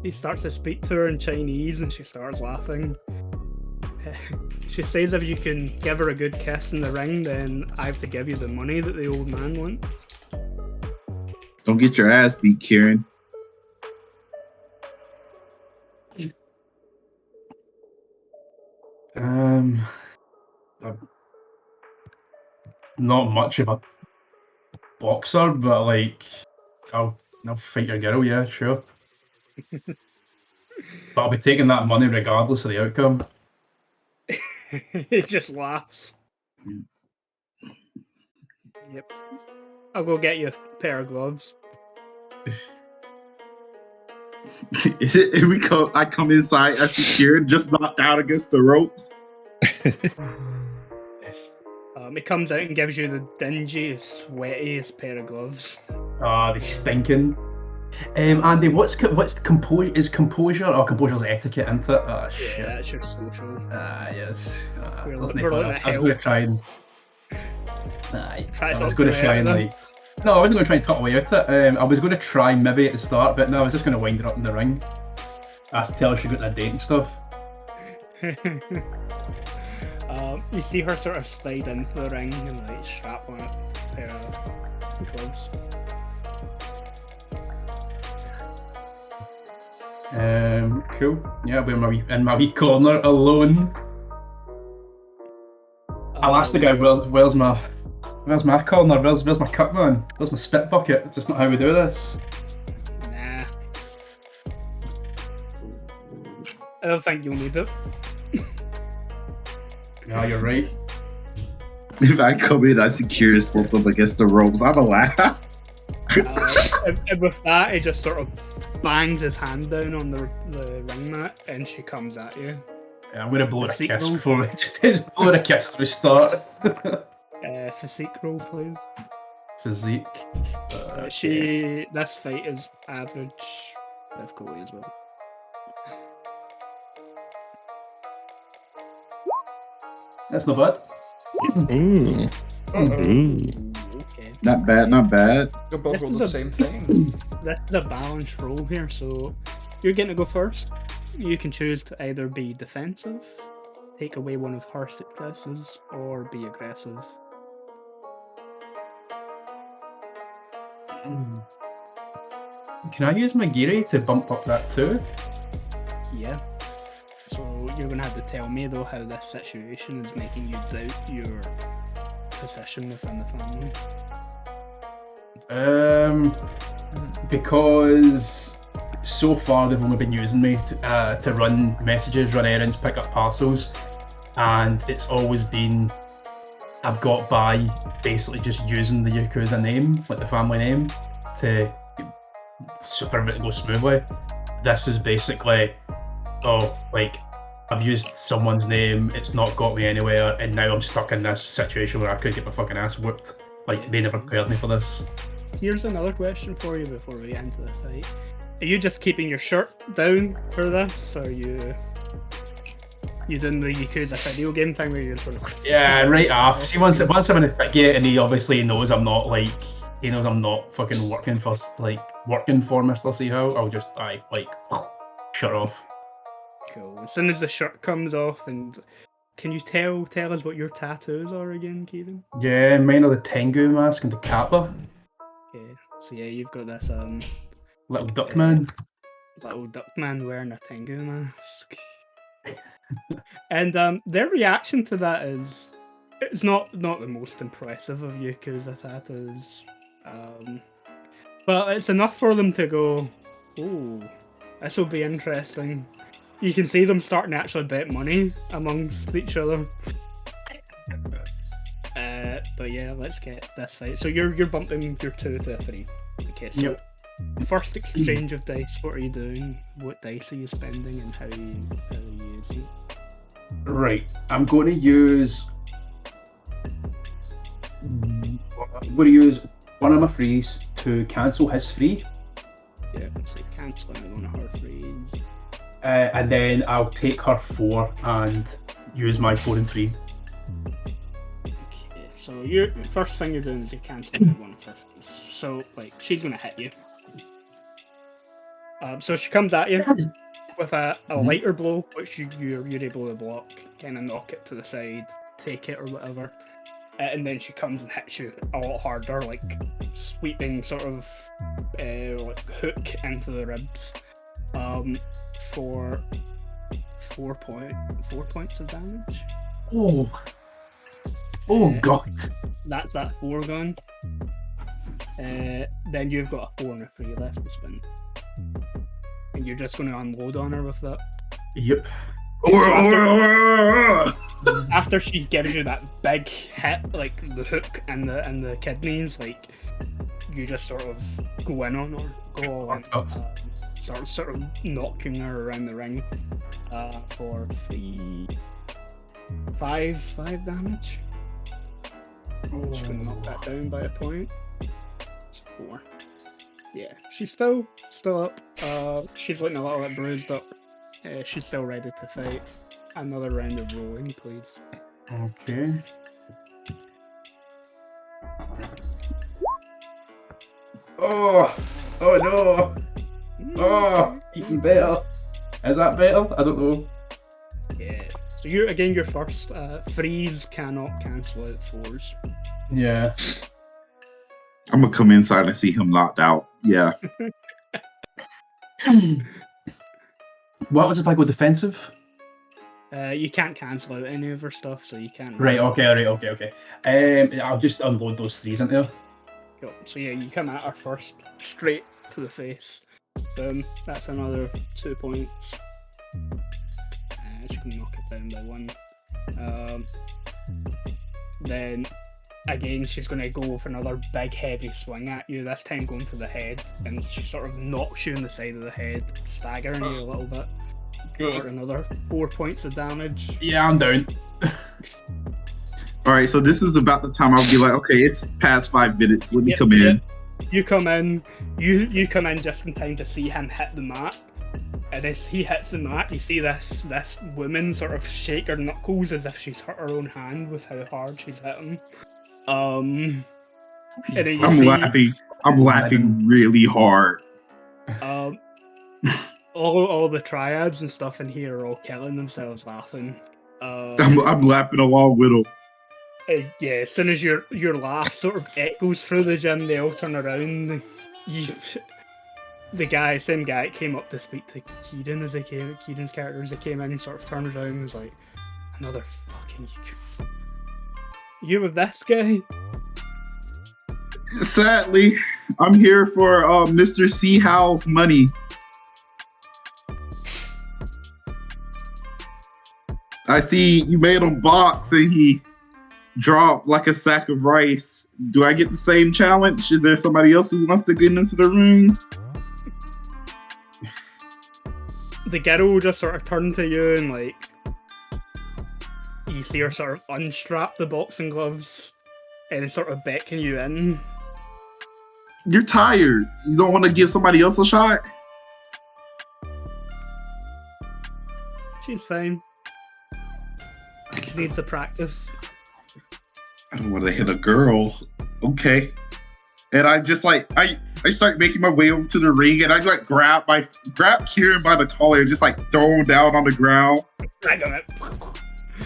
He starts to speak to her in Chinese and she starts laughing. She says if you can give her a good kiss in the ring, then I have to give you the money that the old man wants. Don't get your ass beat, Kieran. I'm not much of a boxer, but like I'll fight a girl, yeah, sure. But I'll be taking that money regardless of the outcome. He just laughs. Yep. I'll go get you a pair of gloves. Is it? Here we come. I come inside. I see Kieran just knocked out against the ropes. He comes out and gives you the dingiest, sweatiest pair of gloves. Ah, they stinking. Andy, what's composure? Is composure or composure's etiquette, isn't it? Ah, shit. Yeah, that's your social. Yes. We're Wasn't looking it? at I was going to health. try and. Aye. Try I was to going to talk try away and out of like. No, I wasn't going to try and talk away out it. I was going to try maybe at the start, but no, I was just going to wind her up in the ring. Ask tell her she got a date and stuff. You see her sort of slide into the ring and like strap on a pair of gloves. Cool. Yeah, I'll be in my wee corner alone. I'll ask the guy, where's my corner? Where's my cup, man? Where's my spit bucket? It's just not how we do this. Nah. I don't think you'll need it. Yeah, you're right. If I come in, I see Kieran slumped up against the ropes. I'm a laugh. And with that, he just sort of bangs his hand down on the ring mat, and she comes at you. Yeah, I'm gonna blow her a Physique kiss roll. before we just blow her a kiss as we start. Physique roll, please. Physique. This fight is average difficulty as well. That's not bad. Ooh. Ooh. Okay. Not bad, not bad. Go both This roll is the a- same thing. This is a balanced roll here, so you're getting to go first. You can choose to either be defensive, take away one of her successes, or be aggressive. Can I use my Giri to bump up that too? Yeah. So you're gonna have to tell me though how this situation is making you doubt your position within the family. Because so far they've only been using me to run messages, run errands, pick up parcels, and it's always been I've got by basically just using the Yakuza name, like the family name, for everything to go smoothly. This is basically, I've used someone's name, it's not got me anywhere, and now I'm stuck in this situation where I could get my fucking ass whooped. Like, they never prepared me for this. Here's another question for you before we get into the fight. Are you just keeping your shirt down for this, or are you doing the Yakuza video game thing where you're sort of... Yeah, right off. See, once I'm in a thicket, and he obviously knows I'm not fucking working for Mr. Seahow, I'll just shut off. Cool. As soon as the shirt comes off, and can you tell us what your tattoos are again, Kevin? Yeah, mine are the Tengu mask and the kappa. Okay. So yeah, you've got this Little duck man. little duck man wearing a Tengu mask. And their reaction to that is it's not the most impressive of Yakuza tattoos. But it's enough for them to go, "Oh, this will be interesting." You can see them starting to actually bet money amongst each other. But yeah, let's get this fight. So you're bumping your 2 to a 3. Okay, so Yep. first exchange of dice. What are you doing? What dice are you spending, and how are you using it? Right, I'm going to use. I'm going to use one of my frees to cancel his free, Yeah, so you're cancelling one of her frees. and then I'll take her 4 and use my 4 and 3. Okay, so your first thing you're doing is you're cancelling one of her frees. So like she's gonna hit you. So she comes at you with a lighter blow, which you're able to block, kind of knock it to the side, take it or whatever. And then she comes and hits you a lot harder, like sweeping sort of like hook into the ribs, for 4 points of damage. Oh Uh, god! That's that 4 gun. Then you've got a 4 and a 3 left to spin, and you're just going to unload on her with that. Yep. After she gives you that big hit, like the hook and the kidneys, like you just sort of go in on her, go on, sort of knocking her around the ring, for 5 damage. She's gonna knock that down by a point. It's 4. Yeah, she's still up. She's looking a little bit bruised up. She's still ready to fight. Another round of rolling, please. Okay. Oh no! Oh, even better. Is that better? I don't know. Yeah. So your first freeze cannot cancel out 4s. Yeah. I'm gonna come inside and see him knocked out. Yeah. What was if I go defensive? You can't cancel out any of her stuff, so you can't. Right. Okay. Okay. I'll just unload those 3s into her. Cool. So yeah, you come at her first, straight to the face. Boom. That's another 2 points. She can knock it down by 1. Then again, she's going to go for another big heavy swing at you. This time going for the head, and she sort of knocks you in the side of the head, staggering you a little bit. For another 4 points of damage. Yeah, I'm down. All right, so this is about the time I'll be like, okay, it's past 5 minutes. Let me come in. You come in. You come in just in time to see him hit the mat. And as he hits the mat, you see this woman sort of shake her knuckles as if she's hurt her own hand with how hard she's hitting. And then you I'm laughing really hard. All the triads and stuff in here are all killing themselves laughing. I'm laughing along with them. Yeah, as soon as your laugh sort of echoes through the gym, they all turn around. The same guy that came up to speak to Kieran's character as he came in, sort of turned around and was like, another fucking you with this guy? Sadly, I'm here for Mr. C. Howell's money. I see you made him box and he dropped like a sack of rice. Do I get the same challenge? Is there somebody else who wants to get into the ring? The girl will just sort of turn to you and like you see her sort of unstrap the boxing gloves and sort of beckon you in. You're tired. You don't want to give somebody else a shot? She's fine. She needs the practice. I don't want to hit a girl. Okay. And I just like I start making my way over to the ring and I like grab Kieran by the collar and just like throw him down on the ground. I got it.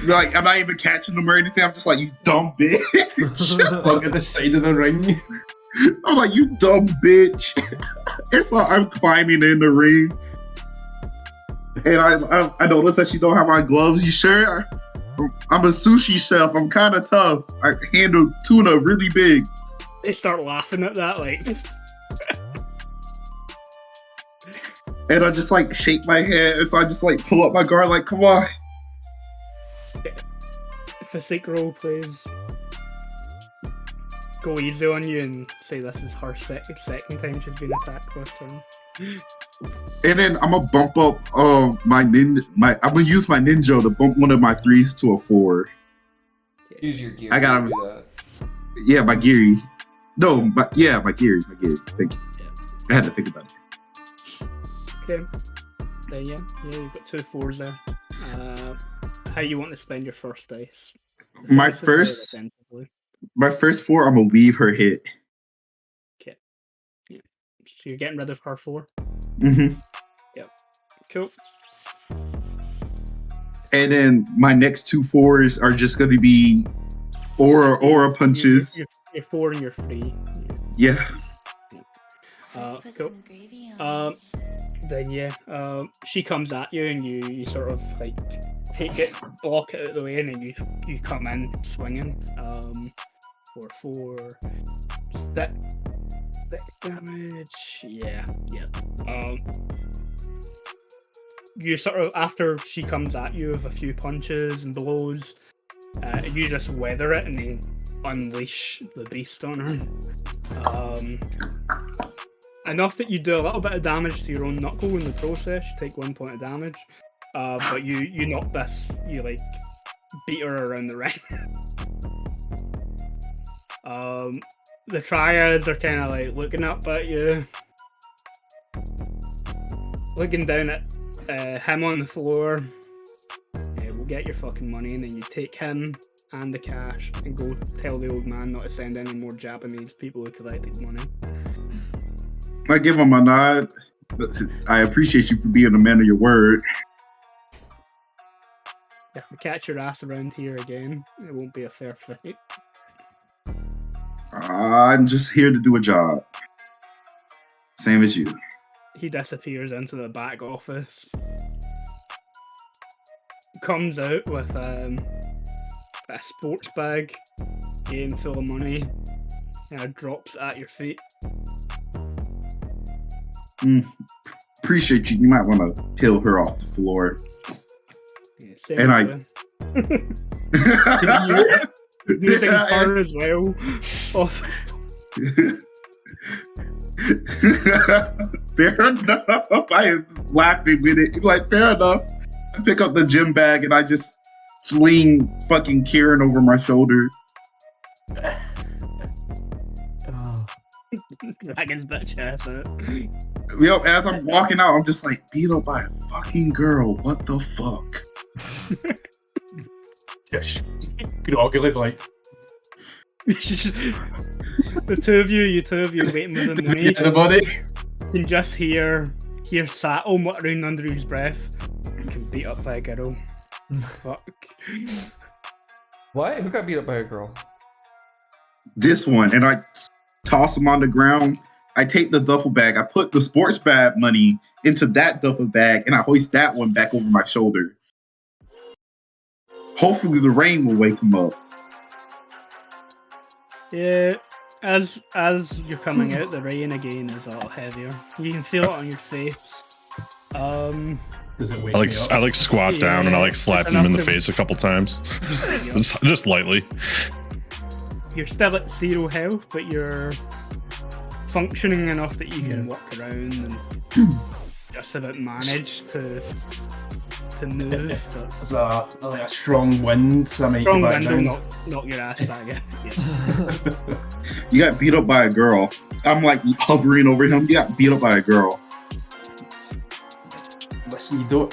Like I'm not even catching him or anything. I'm just like, you dumb bitch. Plug at the side of the ring. I'm like, you dumb bitch. And so I'm climbing in the ring. And I noticed that she don't have my gloves. You sure? I'm a sushi chef. I'm kind of tough. I handle tuna really big. They start laughing at that, like. And I just like shake my head. And so I just like pull up my guard, like, come on. Physique roll, please. Go easy on you and say this is her second time she's been attacked this turn. And then I'm gonna bump up I'm gonna use my ninja to bump one of my 3s to a 4. Use your gear. I got to him. do that. Yeah, my Geary. No, my Geary. Thank you. Yeah. I had to think about it. Okay. Then yeah, you've got 2 4s there. How you want to spend your first dice? My Defensively or first offensively? 4, I'm gonna weave her hit. Okay. Yeah. So you're getting rid of her 4? Mm-hmm. Cool. And then my next 2 4s are just gonna be aura punches. You're 4 and you're 3. Yeah. Cool. Then yeah, she comes at you and you sort of like take it, block it out of the way, and then you come in swinging. 4 6 damage. Yeah. You sort of, after she comes at you with a few punches and blows, you just weather it and then unleash the beast on her. Enough that you do a little bit of damage to your own knuckle in the process. You take 1 point of damage, but you knock this. You like beat her around the ring. The triads are kind of like looking up at you, looking down at him on the floor. We'll get your fucking money, and then you take him and the cash and go tell the old man not to send any more Japanese people who collected money. I give him a nod. I appreciate you for being a man of your word. If we catch your ass around here again, it won't be a fair fight. I'm just here to do a job. Same as you. He disappears into the back office. Comes out with a sports bag, again full of money, and drops at your feet. Appreciate you. You might want to peel her off the floor. Yeah, And I. Using her as well. Fair enough. I am laughing with it. Like, fair enough. I pick up the gym bag and I just sling fucking Kieran over my shoulder. Dragon's bitch ass out. Yep, as I'm walking out, I'm just like, beat up by a fucking girl. What the fuck? Yes. Groggily, like. The two of you waiting within the maid. Anybody? You can just hear Sato muttering under his breath. You can beat up by a girl. Fuck. What? Who got beat up by a girl? This one, and I toss him on the ground. I take the duffel bag. I put the sports bag money into that duffel bag, and I hoist that one back over my shoulder. Hopefully, the rain will wake him up. Yeah, as you're coming out, the rain again is a lot heavier. You can feel it on your face. Does it wake I like squat down and I like slap him in the face a couple times, just lightly. You're still at 0 health, but you're functioning enough that you can walk around and just about manage to move. There's a strong wind, so I might Strong go back wind will down. knock your ass back. Yeah. You got beat up by a girl. I'm like hovering over him. You got beat up by a girl. Listen, you don't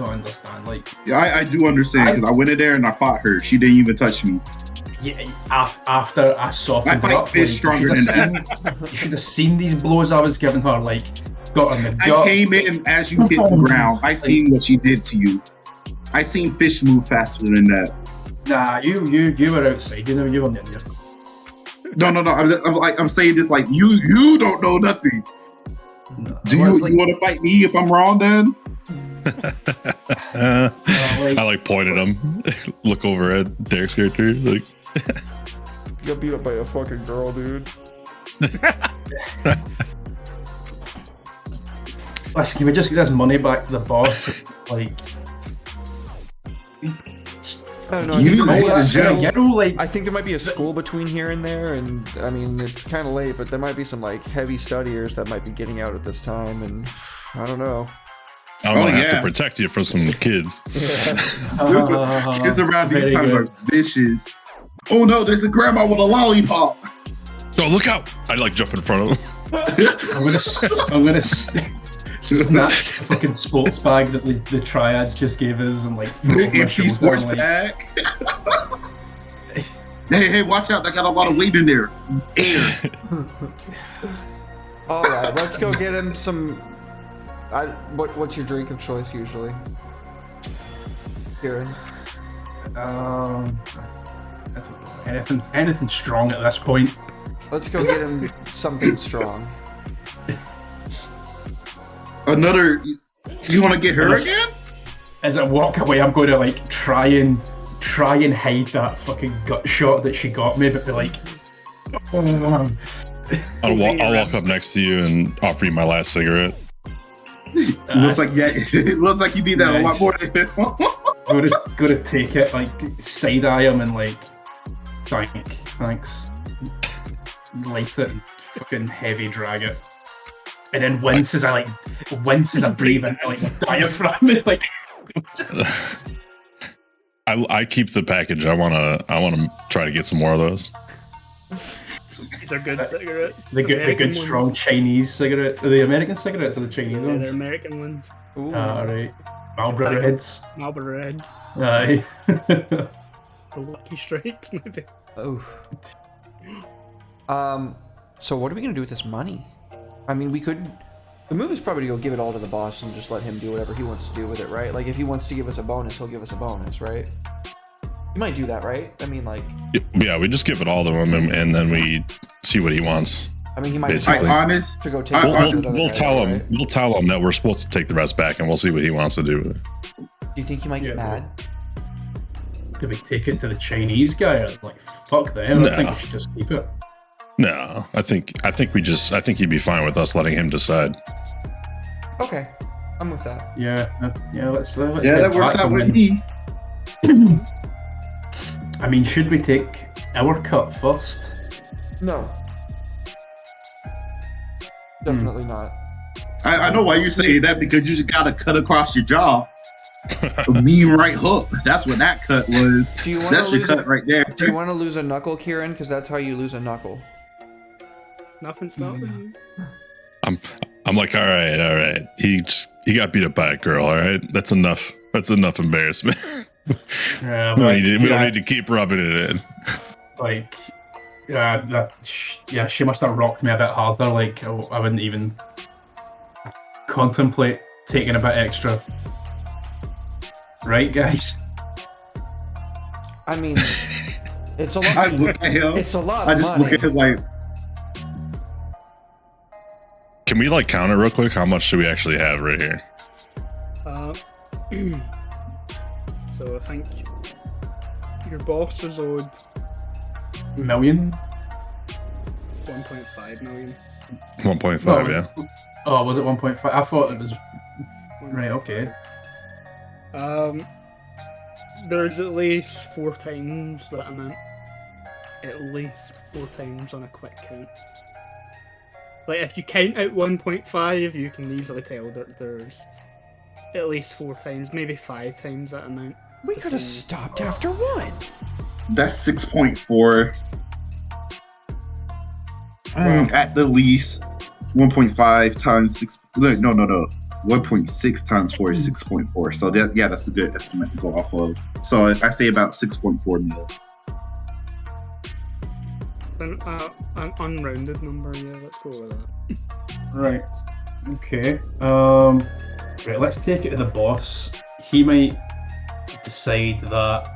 understand. Like, Yeah, I do understand because I went in there and I fought her. She didn't even touch me. yeah, after I softened I her fight up, fish stronger than that. You should have seen these blows I was giving her. Like, got her in the I gut. came in as you hit the ground. I seen what she did to you. I seen fish move faster than that. Nah, you were outside. You were near you. No. I'm saying this like you don't know nothing. No. Do you want to fight me if I'm wrong then? I like point at him, look over at Derek's character, like. You got beat up by a fucking girl, dude. Listen, can we just get this money back to the boss? Like, I don't know. You I think, know there's the a jail. school- you know, like, I think there might be a school between here and there, and I mean it's kind of late, but there might be some like heavy studiers that might be getting out at this time, and I don't know. I'm gonna have yeah. to protect you from some kids. Kids around these very times good. are vicious. Oh no, there's a grandma with a lollipop. Oh, look out! I like jump in front of him. I'm gonna snatch the fucking sports bag that the triads just gave us and like throw it over my Empty shoulder sports and, like, bag. Hey, watch out! That got a lot of weight in there. Air. All right, let's go get him some. What's your drink of choice usually, Kieran? Anything strong at this point. Let's go get him something strong. Another. You want to get her again? As I walk away, I'm going to like try and hide that fucking gut shot that she got me, but be like, I'll walk up next to you and offer you my last cigarette. Looks like it looks like you need that a lot more than him. Gotta take it, like side eye him and like, thanks, light it and fucking heavy drag it, and then wince as I breathe into like the diaphragm, like. I keep the package. I wanna try to get some more of those. These are good cigarettes. The good American strong ones. Chinese cigarettes. Are they American cigarettes or the Chinese Yeah, ones? they're American ones. Ooh. Alright. Marlboro Reds. Marlboro Reds. Aye. The Lucky Strikes, maybe. Oof. So what are we gonna do with this money? I mean, we could. The move is probably to go give it all to the boss and just let him do whatever he wants to do with it, right? Like, if he wants to give us a bonus, he'll give us a bonus, right? You might do that, right? I mean, like, Yeah, we just give it all to him and then we see what he wants. I mean, he might Basically. decide Honest. to go take I- it. I- to the other We'll guy, tell him. right? We'll tell him that we're supposed to take the rest back, and we'll see what he wants to do with it. Do you think he might get Yeah. mad? Do we take it to the Chinese guy? Or like, fuck them. I think No. we should just keep it. No, I think he'd be fine with us letting him decide. Okay, I'm with that. Yeah, let's Yeah, head that works back out and with then- me. I mean, should we take our cut first? No. Definitely not. I know why you're saying that, because you just gotta cut across your jaw. A mean right hook. That's what that cut was. Do you want to That's your lose? cut right there. Do you want to lose a knuckle, Kieran? Because that's how you lose a knuckle. Nothing stopping you. I'm like, all right. He got beat up by a girl. All right, that's enough. That's enough embarrassment. we don't need to keep rubbing it in. Like, she must have rocked me a bit harder. Like, I wouldn't even contemplate taking a bit extra. Right, guys? I mean, it's a lot. I look at him. It's a lot. I Of just money. look at him like, Can we like count it real quick? How much do we actually have right here? So I think your boss was owed Million? 1.5 million. 1.5. Yeah. Oh, was it 1.5? I thought it was. Right, okay. There's at least 4 times that amount. At least 4 times on a quick count. Like, if you count out 1.5, you can easily tell that there's at least 4 times, maybe 5 times that amount. We could have stopped after one. that's 6.4. At the least 1.5 times 6. No. 1.6 times 4 is 6.4. So that's a good estimate to go off of. So I say about 6.4 mil. An unrounded number, yeah, let's go with that. Right. Okay. Right, let's take it to the boss. He might decide that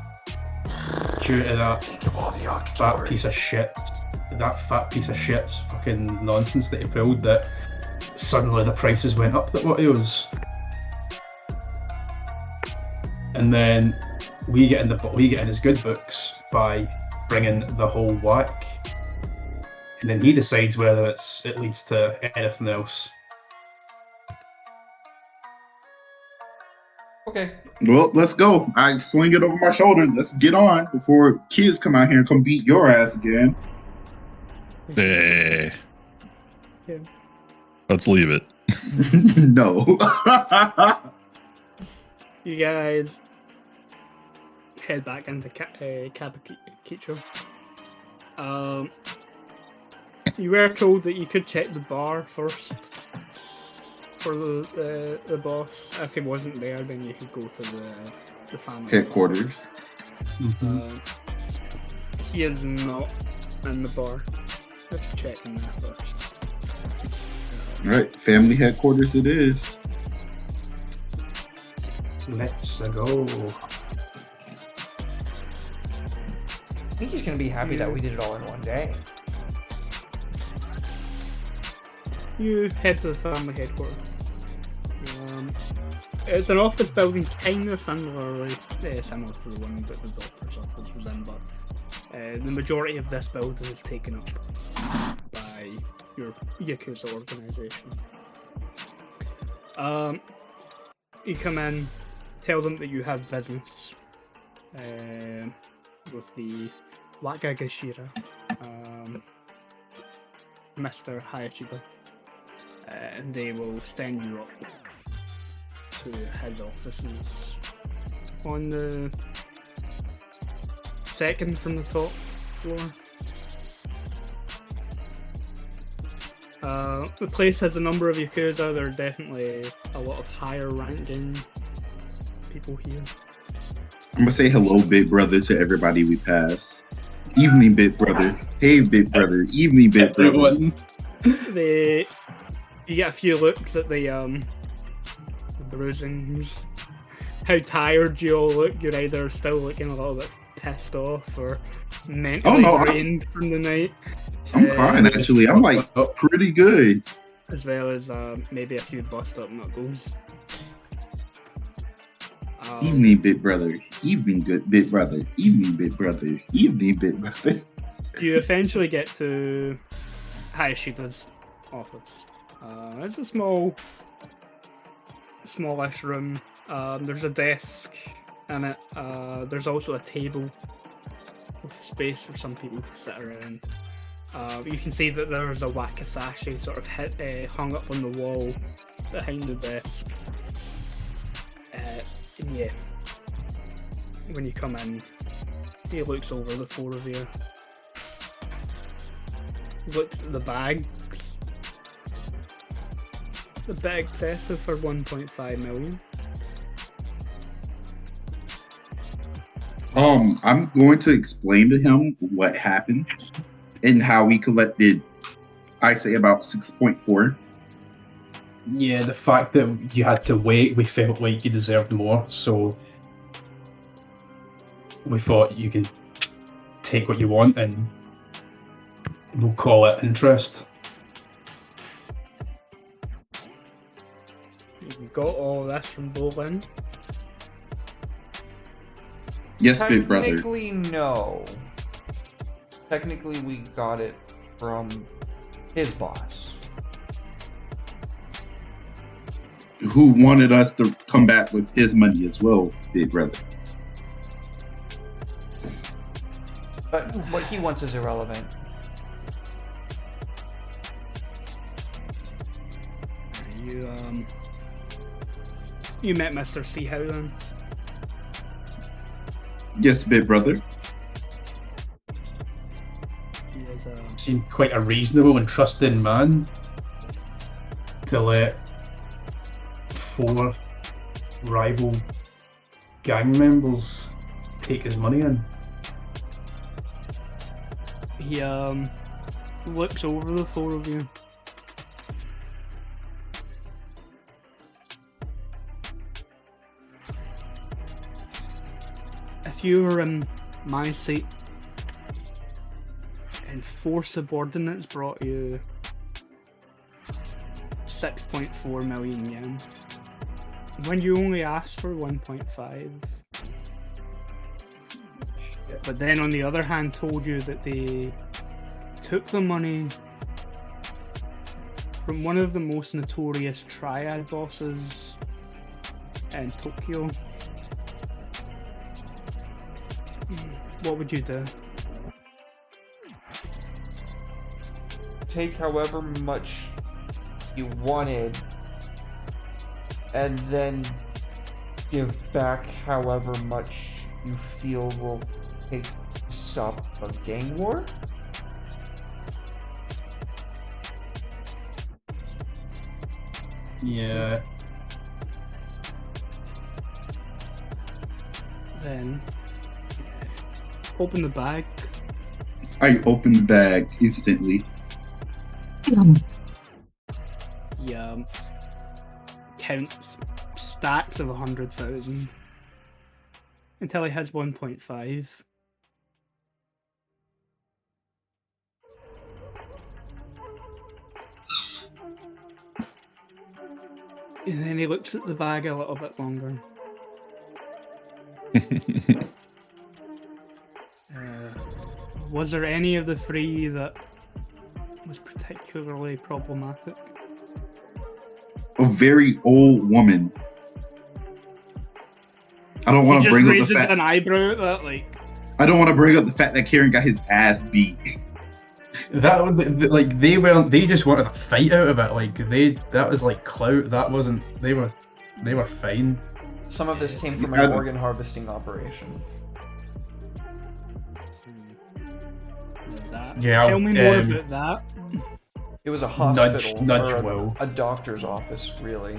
due to that piece of shit that fat piece of shit's fucking nonsense that he pulled, that suddenly the prices went up that what he was. And then we get in his good books by bringing the whole whack, and then he decides whether it leads to anything else. Okay. Well, let's go. I swing it over my shoulder. Let's get on before kids come out here and come beat your ass again. Hey. Yeah. Let's leave it. No. You guys head back into Kabukicho. You were told that you could check the bar first for the boss. If he wasn't there, then you could go to the family Headquarters. He is not in the bar. Let's check in there first. All right, family headquarters it is. Let's go. I think he's gonna be happy that we did it all in one day. You head to the family headquarters. It's an office building, kind of similar to the one that the doctor's office was in, but the majority of this building is taken up by your Yakuza organization. You come in, tell them that you have business with the Wakagashira, Mr. Hayachiba. And they will send you up to his offices on the second from the top floor. The place has a number of Yakuza. There are definitely a lot of higher ranking people here. I'm gonna say hello, big brother, to everybody we pass. Evening, big brother. Hey, big brother. Evening, big brother. You get a few looks at the bruisings. How tired you all look. You're either still looking a little bit pissed off or mentally drained from the night. I'm fine, actually. I'm like pretty good. As well as maybe a few bust up knuckles. Evening, big brother. Evening, good big brother. Evening, big brother. Evening, big brother. You eventually get to Hayashiba's office. It's a smallish room. There's a desk in it. There's also a table with space for some people to sit around. You can see that there's a wakizashi sort of hung up on the wall behind the desk. Yeah. When you come in, he looks over the four of you. Looks at the bags. A bit excessive for 1.5 million. I'm going to explain to him what happened and how we collected, I say, about 6.4. Yeah, the fact that you had to wait, we felt like you deserved more, so we thought you could take what you want and we'll call it interest. You got all this from Bolin? Yes, big brother. Technically, no. Technically, we got it from his boss. Who wanted us to come back with his money as well, big brother. But what he wants is irrelevant. You met Mr. Seahow then? Yes, big brother. He is Seemed quite a reasonable and trusting man to let 4 rival gang members take his money in. He looks over the four of you. If you were in my seat, And 4 subordinates brought you 6.4 million yen. When you only asked for 1.5. But then on the other hand told you that they took the money from one of the most notorious triad bosses in Tokyo. What would you do? Take however much you wanted and then give back however much you feel will take to stop a gang war? Yeah. Then open the bag. I opened the bag instantly. Yeah. Counts stacks of 100,000 until he has 1.5. And then he looks at the bag a little bit longer. Was there any of the 3 that was particularly problematic? A very old woman. I don't want He to bring just up the raises fact. an eyebrow at that, like. I don't want to bring up the fact that Kieran got his ass beat. That was like they weren't. They just wanted a fight out of it. Like that was like clout. That wasn't. They were fine. Some of this came from Yeah. an organ harvesting operation. That. Yeah, Tell me more about that. It was a hospital nudge or Will. a doctor's office, really.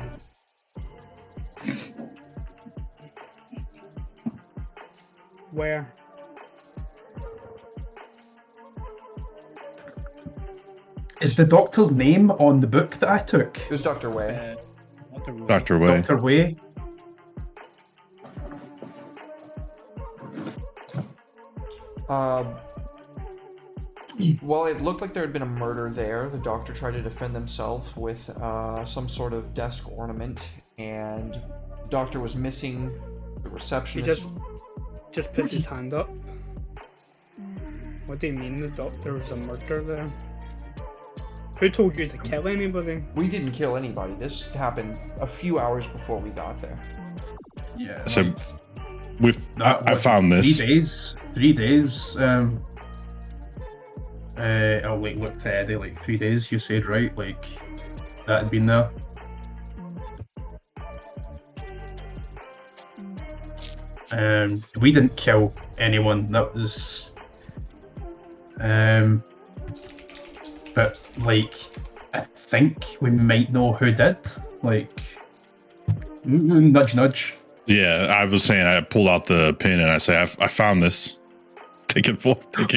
Where? Is the doctor's name on the book that I took? It was Dr. Way. Dr. Way. Dr. Way. Well, it looked like there had been a murder there. The doctor tried to defend himself with some sort of desk ornament, and the doctor was missing. The He receptionist. just puts his hand up. What do you mean the doctor was a murder there? Who told you to kill anybody? We didn't kill anybody. This happened a few hours before we got there. Yeah. So I found this. 3 days. 3 days. Oh wait, look, Eddie, like 3 days. You said right, like that had been there. We didn't kill anyone. That was. But like, I think we might know who did. Like, nudge, nudge. Yeah, I was saying I pulled out the pin and I say I found this. Taking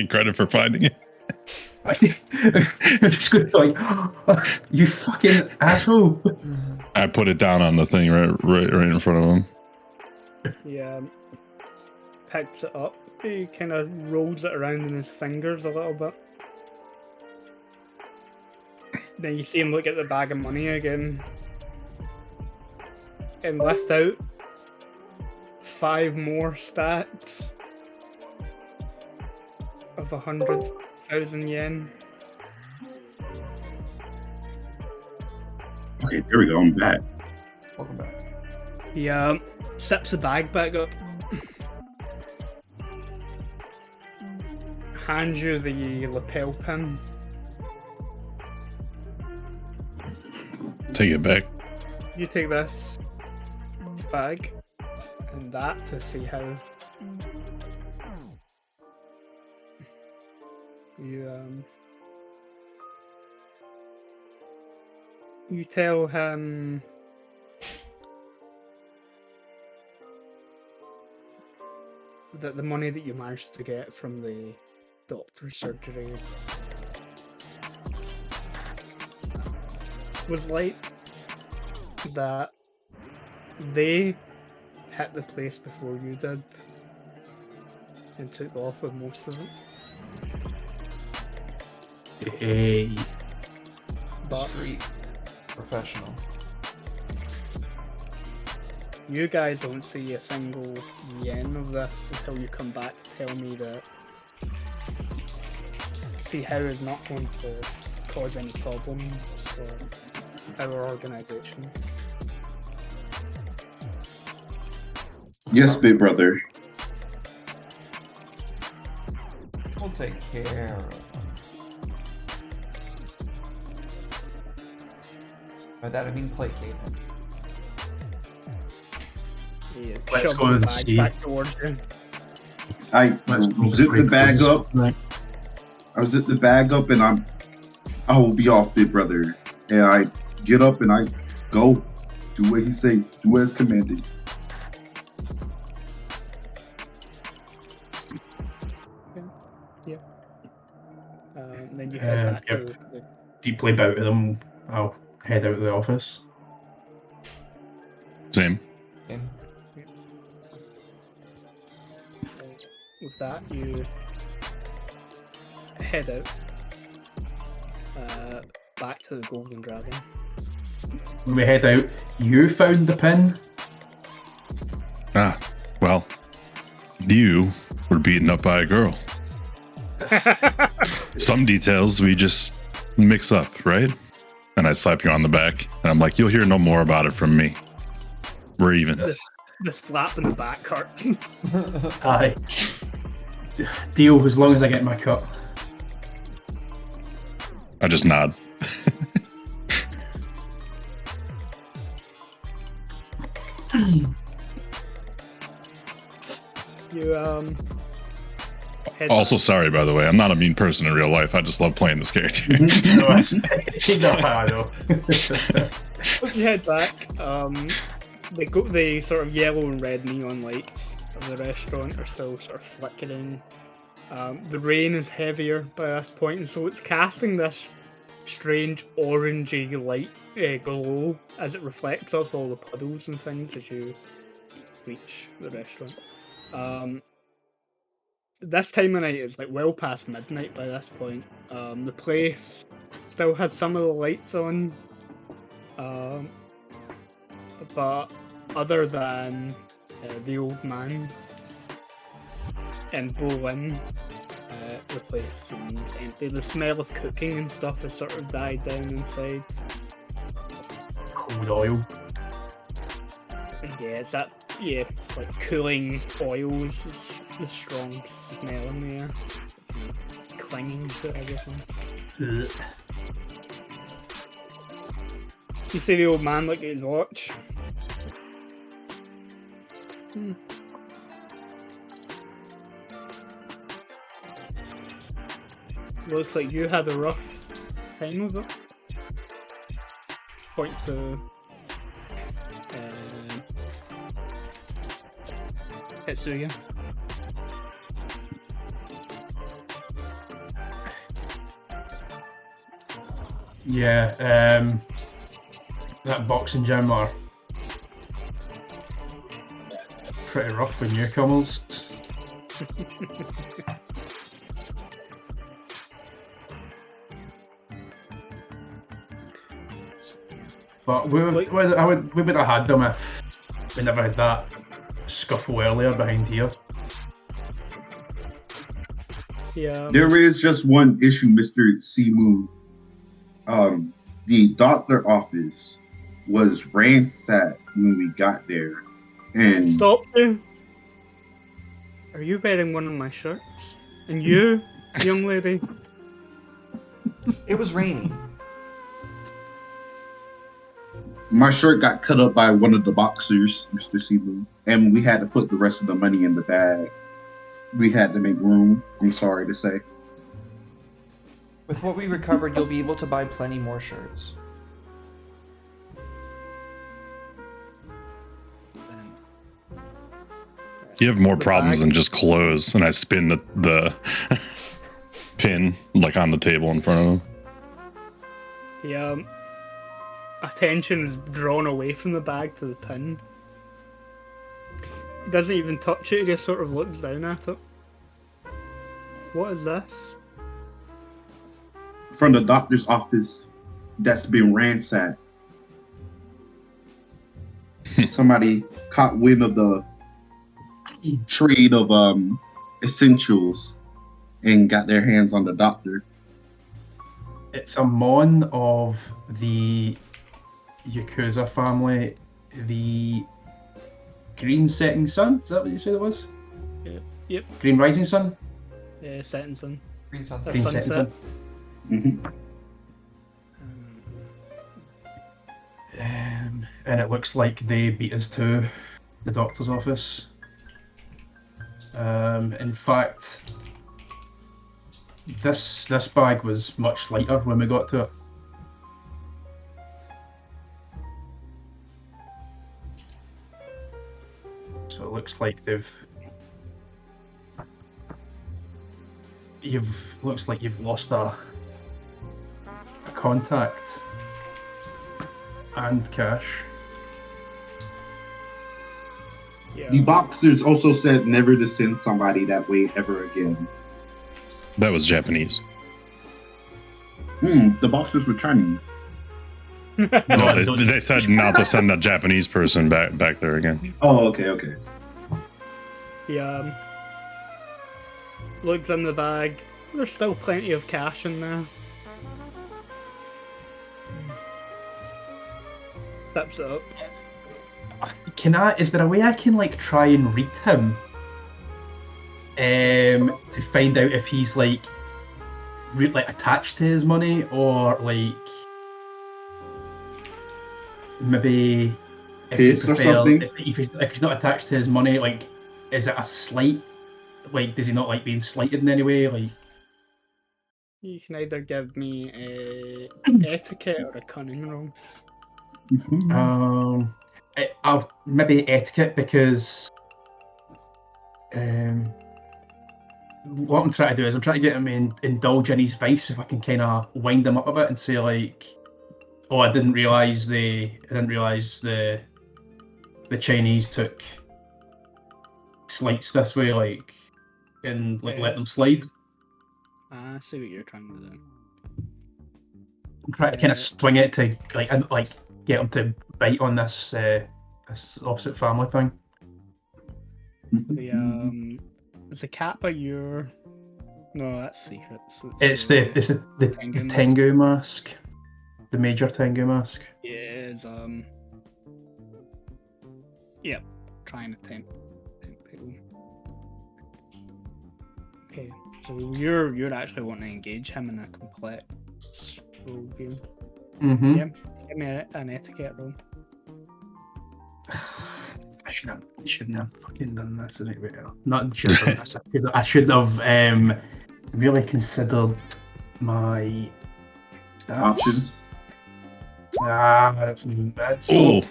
credit for finding it. I'm just going to be like, you fucking asshole. I put it down on the thing right in front of him. Yeah. Picks it up. He kind of rolls it around in his fingers a little bit. Then you see him look at the bag of money again. And lift out 5 more stacks of 100,000 yen. Okay, there we go. I'm back. Welcome back. He sips the bag back up. Hands you the lapel pin. Take it back. You take this bag and that to see how you tell him that the money that you managed to get from the doctor's surgery was like that they hit the place before you did and took off with most of it. Hey. But Street professional. you guys don't see a single yen of this until you come back to tell me that see how is not going to cause any problems for our organisation. Yes, big brother. We'll take care of them. By that I mean placate him. He Let's shoves go the and bag see. back towards you. I Let's go zip the break bag this up. tonight. I zip the bag up, and I will be off, big brother. And I get up and I go. Do what he say. Do as commanded. Then you head back Yep. to the Deeply bow to them. I'll head out of the office. Same. And with that, you head out back to the Golden Dragon. When we head out, you found the pin. Ah, well, you were beaten up by a girl. Some details we just mix up, right? And I slap you on the back, and I'm like, you'll hear no more about it from me. We're even. The slap in the back hurts. Aye. Deal as long as I get my cut. I just nod. You head Also, sorry, by the way. I'm not a mean person in real life. I just love playing this character. No, that's not I know. back, you head back. The sort of yellow and red neon lights of the restaurant are still sort of flickering. The rain is heavier by this point, and so it's casting this strange orangey light glow as it reflects off all the puddles and things as you reach the restaurant. This time of night is like well past midnight by this point. The place still has some of the lights on, but other than the old man and Bolin, the place seems empty. The smell of cooking and stuff has sort of died down inside. Cold oil. Yeah, it's that, like cooling oils, is the strong smell in the air. Clinging to everything. Ugh. You see the old man look at his watch. Looks like you had a rough time with it. Points to Hitsuya. Yeah, that boxing gym are pretty rough for newcomers. But we would have had them if we never had that scuffle earlier behind here. Yeah. There is just one issue, Mr. Simu. The doctor office was ransacked when we got there, and Stop you. Are you wearing one of my shirts? And you, young lady? it was raining. my shirt got cut up by one of the boxers, Mr. Simu, and we had to put the rest of the money in the bag. We had to make room, I'm sorry to say. With what we recovered, you'll be able to buy plenty more shirts. You have more problems than just clothes, and I spin the pin like on the table in front of him. Yeah. Attention is drawn away from the bag to the pin. He doesn't even touch it, he just sort of looks down at it. What is this? from the doctor's office that's been ransacked. Somebody caught wind of the trade of essentials and got their hands on the doctor. It's a mon of the Yakuza family, the Green Setting Sun. Is that what you said it was? Yep. Green Rising Sun. Setting sun. Green Sunset. Green Sunset. Setting Sun. Mm-hmm. And it looks like they beat us to the doctor's office. In fact, this bag was much lighter when we got to it. So it looks like you've lost a contact and cash. Yeah. The boxers also said never to send somebody that way ever again. That was Japanese. The boxers were Chinese. No, they said not to send a Japanese person back there again. Oh, okay. Yeah. Looks in the bag. There's still plenty of cash in there. Steps it up. Is there a way I can like try and read him? To find out if he's like attached to his money, or like maybe if His or something? if he's not attached to his money, like is it a slight? Like does he not like being slighted in any way? Like You can either give me a etiquette or a cunning roll. I'll maybe etiquette because what I'm trying to do is I'm trying to get him indulge in his vice if I can kind of wind him up a bit and say like, oh, I didn't realize the Chinese took slights this way, like, and like let them slide. I see what you're trying to do. I'm trying to kind of swing it to like get him to bite on this this opposite family thing. Is the Kappa your? No, that's secret. So It's the Tengu mask, the major Tengu mask. Yeah, it's yeah, trying to tempt people. Okay, so you're actually wanting to engage him in a complex role game. Mm-hmm. Yeah, give me an etiquette roll. I shouldn't have fucking done this anyway. Not should have done this. I should have really considered my stats. Options. Oh,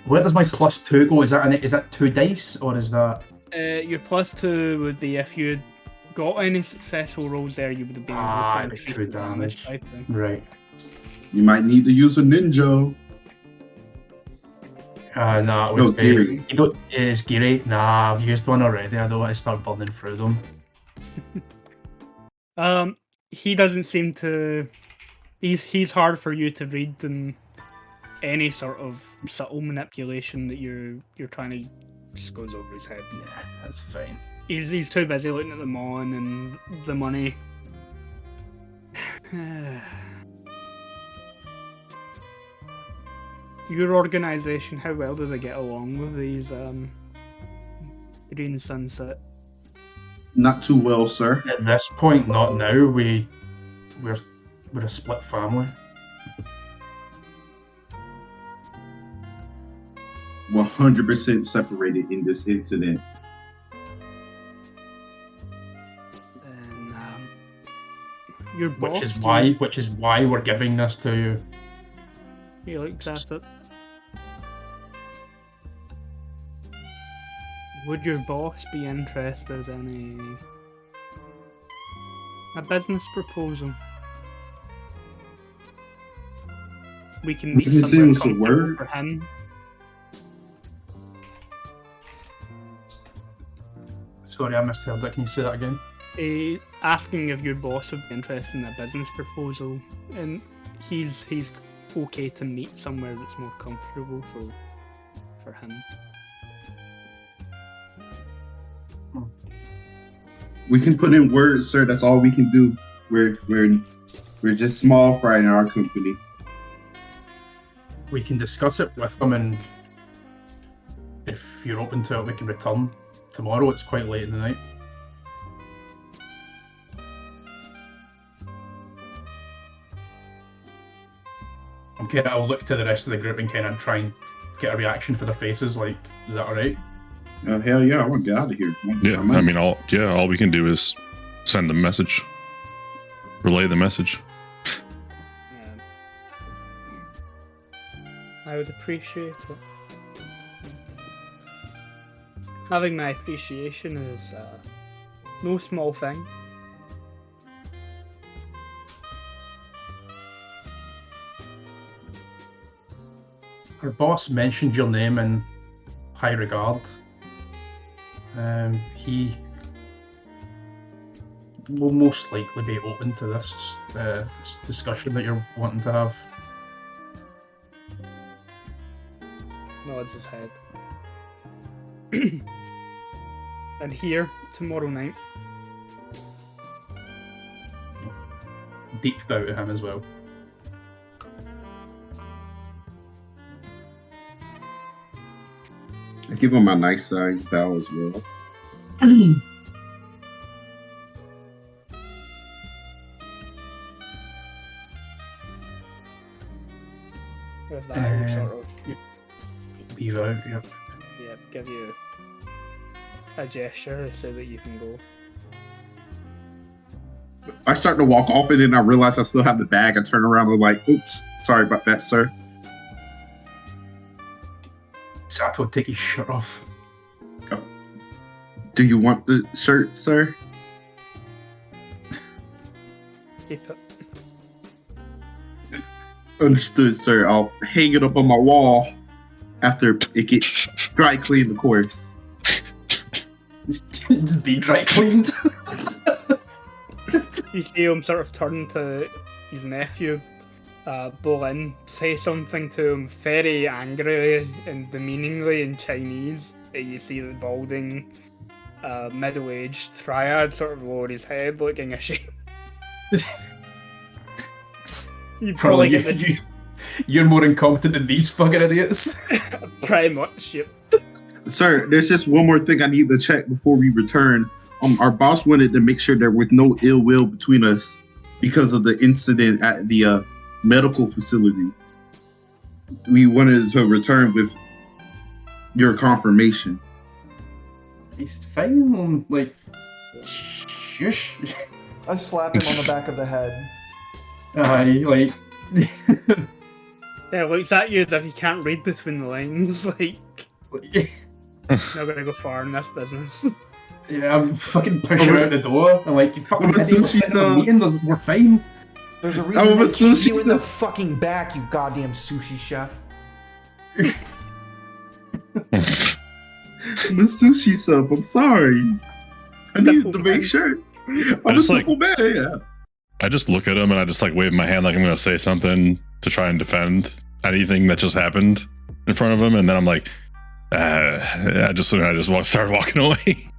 Where does my +2 go? Is that 2 dice or is that? Your +2 would be if you got any successful rolls there, you would have been able to It'd be increase 2 the damage. damage. By two. Right. You might need to use a ninja. No, it No, would be. Giri. You don't. Is Giri? Nah, I've used one already. I don't want to start burning through them. He doesn't seem to. He's hard for you to read in any sort of subtle manipulation that you're trying to just goes over his head. Yeah, that's fine. He's too busy looking at the mon and the money. Your organisation, how well do they get along with these Green Sunset? Not too well, sir. At this point, not now. We're a split family. 100% separated in this incident. And your boss, Which is why we're giving this to you. he looks at it. Would your boss be interested in a business proposal? We can meet Business somewhere was a comfortable word? for him. Sorry, I misheard that. Can you say that again? asking if your boss would be interested in a business proposal, and he's okay to meet somewhere that's more comfortable for him. We can put in words, sir. That's all we can do. We're just small fry in our company. We can discuss it with them, and if you're open to it, we can return tomorrow. It's quite late in the night. I'll look to the rest of the group and kind of try and get a reaction for their faces. Like, is that all right? Oh hell yeah! I want to get out of here. Yeah, I mean, all we can do is send a message, relay the message. Yeah. I would appreciate it. Having my appreciation is no small thing. Our boss mentioned your name in high regard. He will most likely be open to this discussion that you're wanting to have. Nods his head. And here, tomorrow night. Deep bow to him as well. I give him a nice size bow as well. With that, he'll sort of Leave out, yep. give you a gesture so that you can go. I start to walk off and then I realize I still have the bag. I turn around and like, oops, sorry about that, sir. Sato, take his shirt off. Do you want the shirt, sir? Keep it. Understood, sir. I'll hang it up on my wall after it gets dry cleaned, of course. Just be dry cleaned. You see him sort of turn to his nephew, Bolin, say something to him very angrily and demeaningly in Chinese. You see the balding, middle-aged triad sort of lower his head, looking ashamed. You probably get the... You're more incompetent than these fucking idiots. Pretty much, yep. Sir, there's just one more thing I need to check before we return. Our boss wanted to make sure there was no ill will between us because of the incident at the medical facility. We wanted to return with your confirmation. He's fine, like, shush. I slap him on the back of the head. Like... Yeah, looks at you as if you can't read between the lines, like... Not gonna go far in this business. Yeah, I'm fucking pushing out the door. I'm like, you fucking sushi-san. we're fine. There's a reason they kick you in the fucking back, you goddamn sushi chef. I'm a sushi sub. I'm sorry. I needed to make sure. I'm a simple man. Yeah. I just look at him and I just like wave my hand like I'm going to say something to try and defend anything that just happened in front of him, and then I'm like, I just start walking away.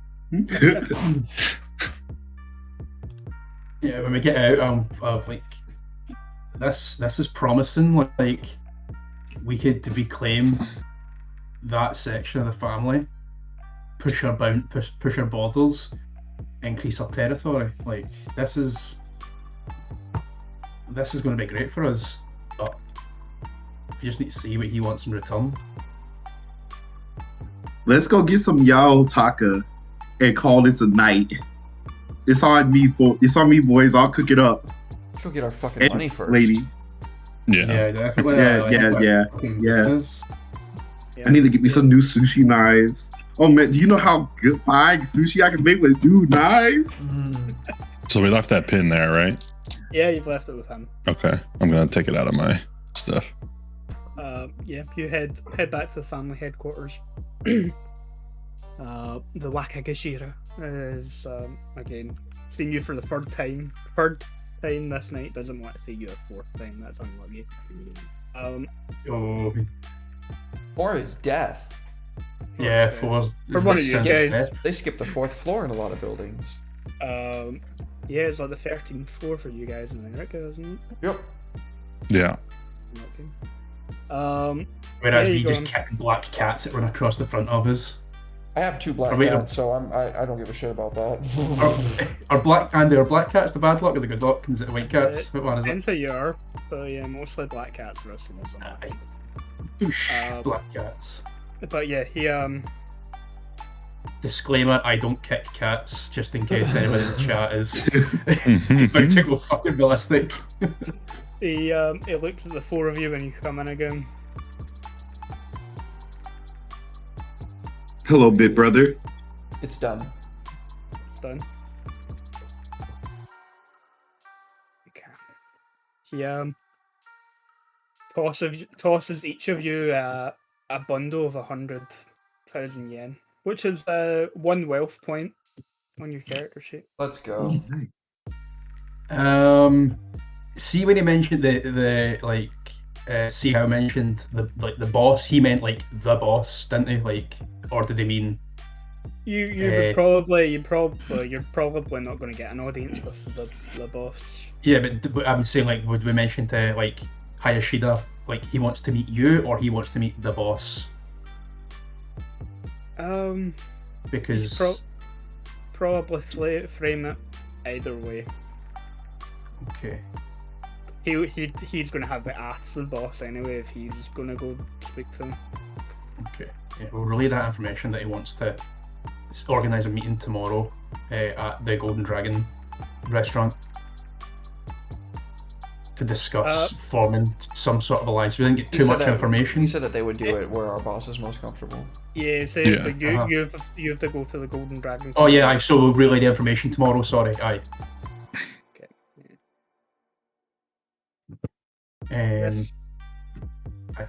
Yeah, when we get out, like, this is promising. Like, we could reclaim that section of the family, push our borders, increase our territory. Like, this is going to be great for us. But we just need to see what he wants in return. Let's go get some Yao Taka and call this a night. It's on me, boys. I'll cook it up. Let's go get our fucking money first. Lady. Yeah, definitely. Yeah. I need to get me some new sushi knives. Oh man, do you know how good fine sushi I can make with new knives? So we left that pin there, right? Yeah, you've left it with him. Okay, I'm gonna take it out of my stuff. Yeah, you head back to the family headquarters. The Wakagashira is again Seeing you for the third time this night doesn't want to say you a fourth time. That's unlucky. Oh, Or his death. yeah, Okay. four's. For one of you guys. They skip the 4th floor in a lot of buildings. Yeah, it's like the 13th floor for you guys in America, isn't it? Yep. Yeah. Okay. Whereas there we you just go. kick black cats that run across the front of us. I have 2 black Are we- cats, so I don't give a shit about that. Are black cats the bad luck or the good luck? Is it white cats? What one is it? Depends who you are, but yeah, mostly black cats roasting us on that. Boosh, black cats. But yeah, he Disclaimer: I don't kick cats, just in case anyone in the chat is Mhm. about to go fucking ballistic. he looks at the 4 of you when you come in again. Hello, bit brother. It's done. It's done. Okay. He tosses each of you a bundle of 100,000 yen, which is 1 wealth point on your character sheet. Let's go. See when he mentioned the like, see how I mentioned the boss. He meant like the boss, didn't he? Like, or did he mean? You're probably not going to get an audience with the boss. Yeah, but I'm saying, like, would we mention to like Hayashida, like he wants to meet you or he wants to meet the boss? Because Probably frame it either way. okay, He's going to have to ask the boss anyway if he's going to go speak to him. okay, yeah, we'll relay that information that he wants to organise a meeting tomorrow at the Golden Dragon restaurant to discuss forming some sort of alliance. We didn't get too much information. He said that they would do it where our boss is most comfortable. Yeah, so Yeah. like, you have to go to the Golden Dragon. Oh yeah, I so we'll relay the information tomorrow. Sorry, aye. Okay. Um,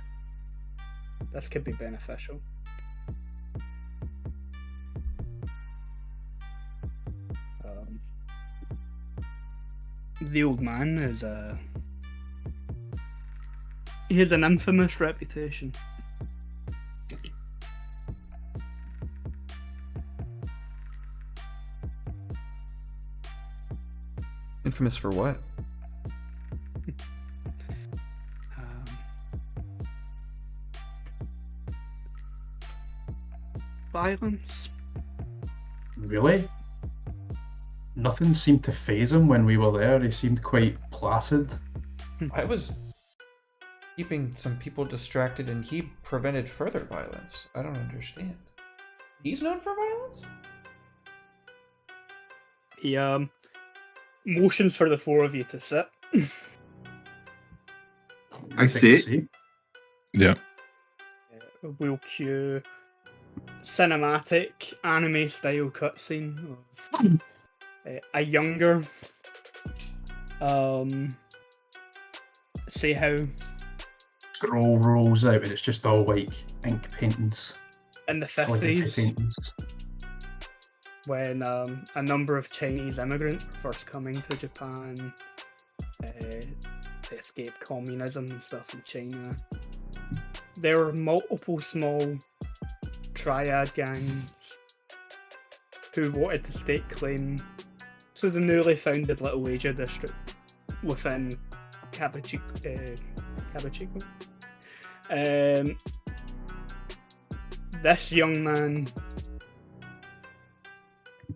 This could be beneficial. The old man is he has an infamous reputation. Infamous for what? Violence. really? Nothing seemed to faze him when we were there. He seemed quite placid. I was keeping some people distracted and he prevented further violence. I don't understand. He's known for violence? He motions for the 4 of you to sit. I sit. Yeah. We'll cue cinematic anime style cutscene of a younger say how Scroll rolls out and it's just all like ink paintings. in the Like ink 50s paintings. when a number of Chinese immigrants were first coming to Japan to escape communism and stuff in China. There were multiple small triad gangs who wanted to stake claim to the newly founded Little Asia district within Kabuchiko. This young man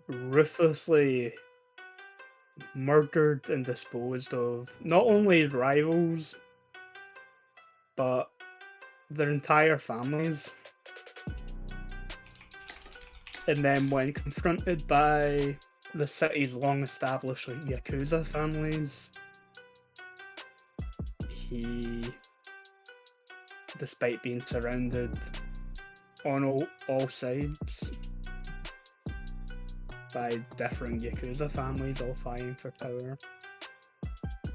ruthlessly murdered and disposed of not only his rivals but their entire families. And then when confronted by the city's long-established Yakuza families, he, despite being surrounded on all sides by different Yakuza families all fighting for power,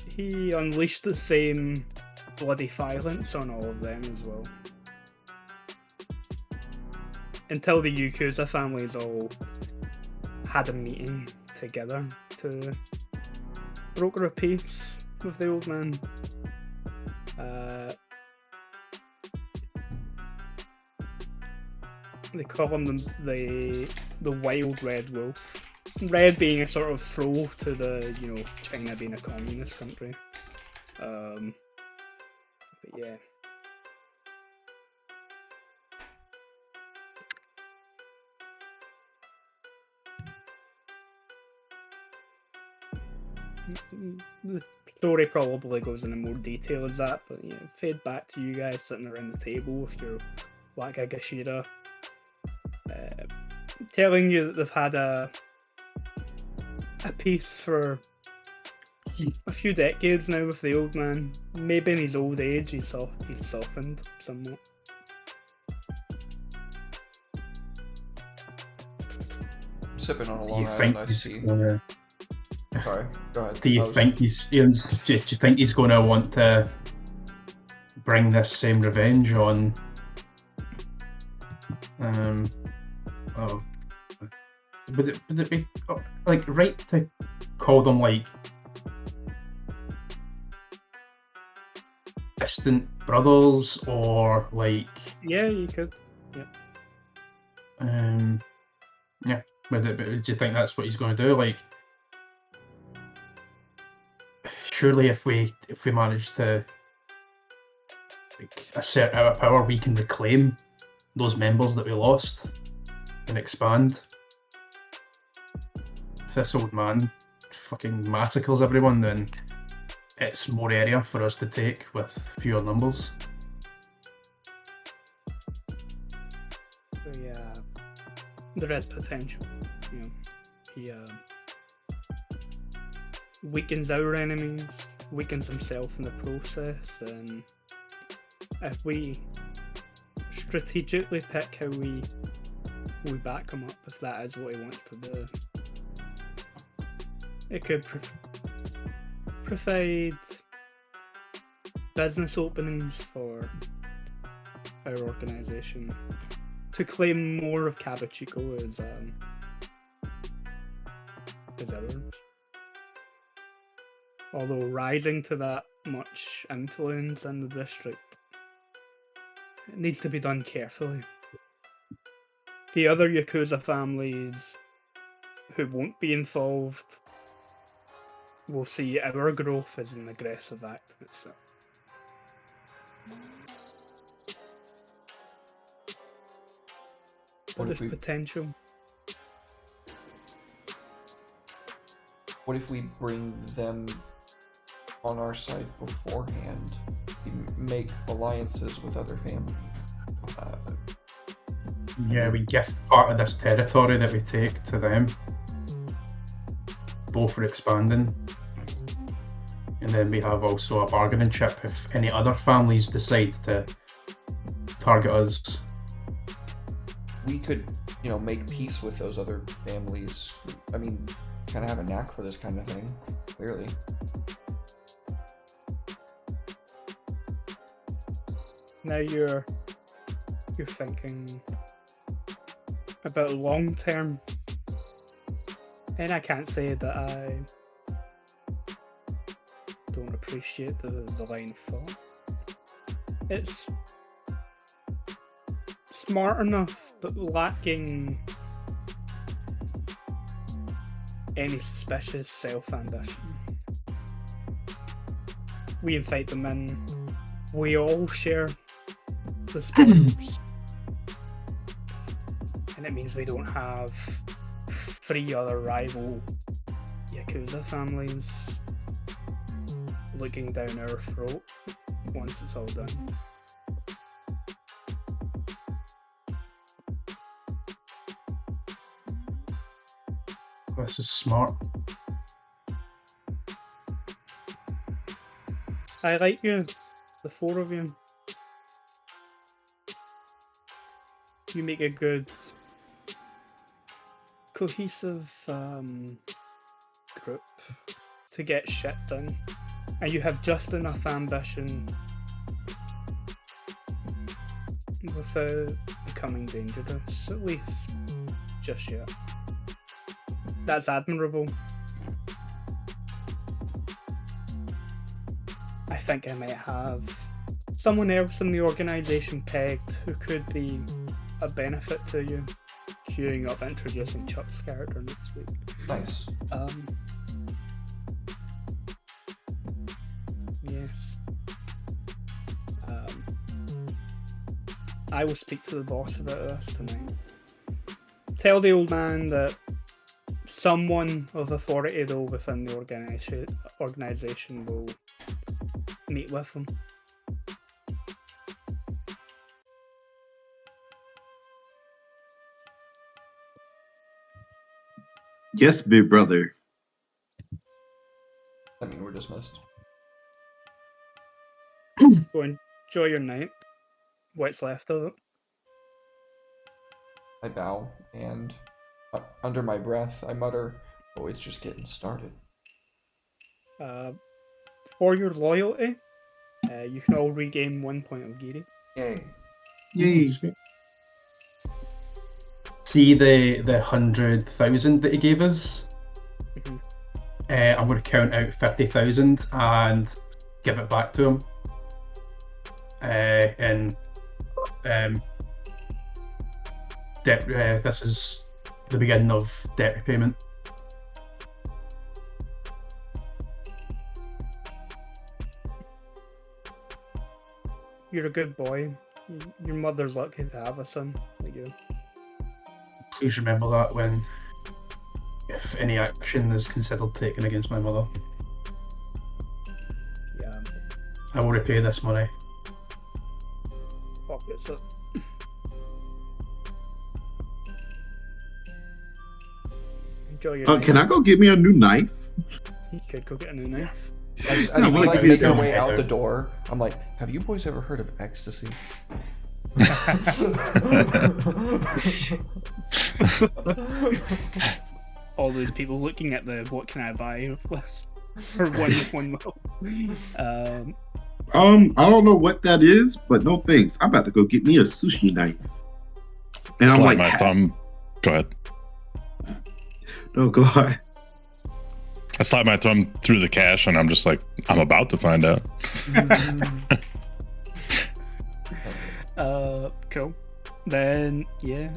he unleashed the same bloody violence on all of them as well. Until the Yakuza families all had a meeting together to broker a peace with the old man. They call him the Wild Red Wolf. Red being a sort of throw to the, China being a communist country. But yeah. The story probably goes into more detail as that, but fade back to you guys sitting around the table with your Wakagashira, telling you that they've had a peace for a few decades now with the old man. Maybe in his old age he's softened somewhat. I'm sipping on a Do Long you Island think iced he's tea. gonna? Sorry, go ahead. Do you think he's? Do you think he's going to want to bring this same revenge on? Would it be like right to call them like distant brothers or like? Yeah, you could. Yeah. But do you think that's what he's going to do? Like, surely if we manage to assert our power, we can reclaim those members that we lost and expand. If this old man fucking massacres everyone, then it's more area for us to take with fewer numbers. So yeah, there is potential. He weakens our enemies, weakens himself in the process, and if we strategically pick how we back him up, if that is what he wants to do, it could provide business openings for our organisation to claim more of Kabuchiko as ours. Although rising to that much influence in the district, it needs to be done carefully. The other Yakuza families who won't be involved will see our growth as an aggressive act in itself. What if There's potential. What if we bring them on our side beforehand? We make alliances with other families. Yeah, we gift part of this territory that we take to them, both for expanding, and then we have also a bargaining chip if any other families decide to target us. We could, make peace with those other families. I mean, kind of have a knack for this kind of thing, clearly. Now you're thinking about long term, and I can't say that I don't appreciate the line of thought. It's smart enough, but lacking any suspicious self-ambition. We invite them in. We all share the spoils. And it means we don't have 3 other rival Yakuza families looking down our throat once it's all done. This is smart. I like you, the 4 of you. You make a good, cohesive group to get shit done, and you have just enough ambition without becoming dangerous, at least just yet. That's admirable. think I might have someone else in the organisation pegged who could be a benefit to you. Queuing up introducing Chuck's character next week. Nice. Yes. I will speak to the boss about this tonight. Tell the old man that someone of authority though within the organisation will meet with him. Yes, big brother. I mean, we're dismissed. Go enjoy your night. What's left of it. I bow, and under my breath, I mutter, "Oh, it's just getting started." For your loyalty, you can all regain 1 point of Giri. Yay. Yay. See the 100,000 that he gave us? Mhm. I'm going to count out 50,000 and give it back to him. This is the beginning of debt repayment. You're a good boy. Your mother's lucky to have a son like you. Please remember that if any action is considered taken against my mother. Yeah. I will repay this money. Fuck it's it. Enjoy your night. Can I go get me a new knife? You could go get a new knife. As No, we like, like we make our don't way out either. the door, I'm like, "Have you boys ever heard of ecstasy?" All those people looking at the what can I buy list for one mil. I don't know what that is, but no thanks. I'm about to go get me a sushi knife. And I'm Slide like, my thumb. Go ahead. no, go ahead. I slide my thumb through the cash, and I'm just like, I'm about to find out. Cool. Then yeah,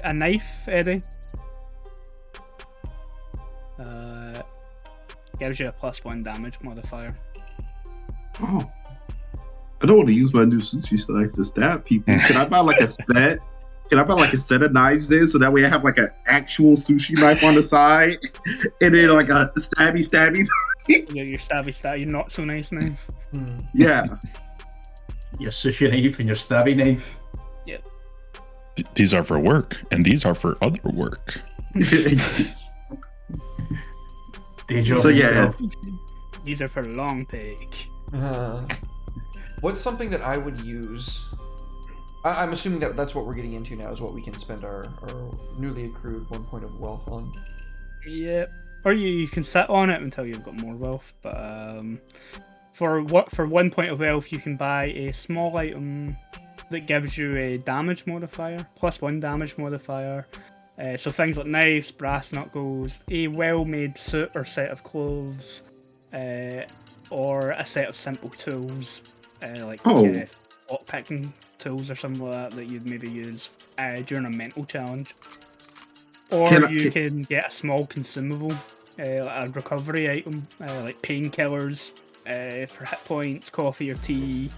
a knife, Eddie. Gives you a +1 damage modifier. Oh, I don't want to use my new sushi knife to stab people. Can I buy like a set? Can I buy like a set of knives in so that way I have like an actual sushi knife on the side, and then like a stabby? Your stabby, your not so nice knife. Yeah. Your sushi knife and your stabby knife. These are for work, and these are for other work. Day job. So yeah. These are for long pig. What's something that I would use? I'm assuming that that's what we're getting into now, is what we can spend our newly accrued 1 point of wealth on. Yep. Or you can sit on it until you've got more wealth. But for 1 point of wealth, you can buy a small item that gives you a damage modifier, +1 damage modifier. So things like knives, brass knuckles, a well-made suit or set of clothes, or a set of simple tools, like lockpicking tools or something like that you'd maybe use during a mental challenge. Or you can get a small consumable, like a recovery item, like painkillers for hit points, coffee or tea,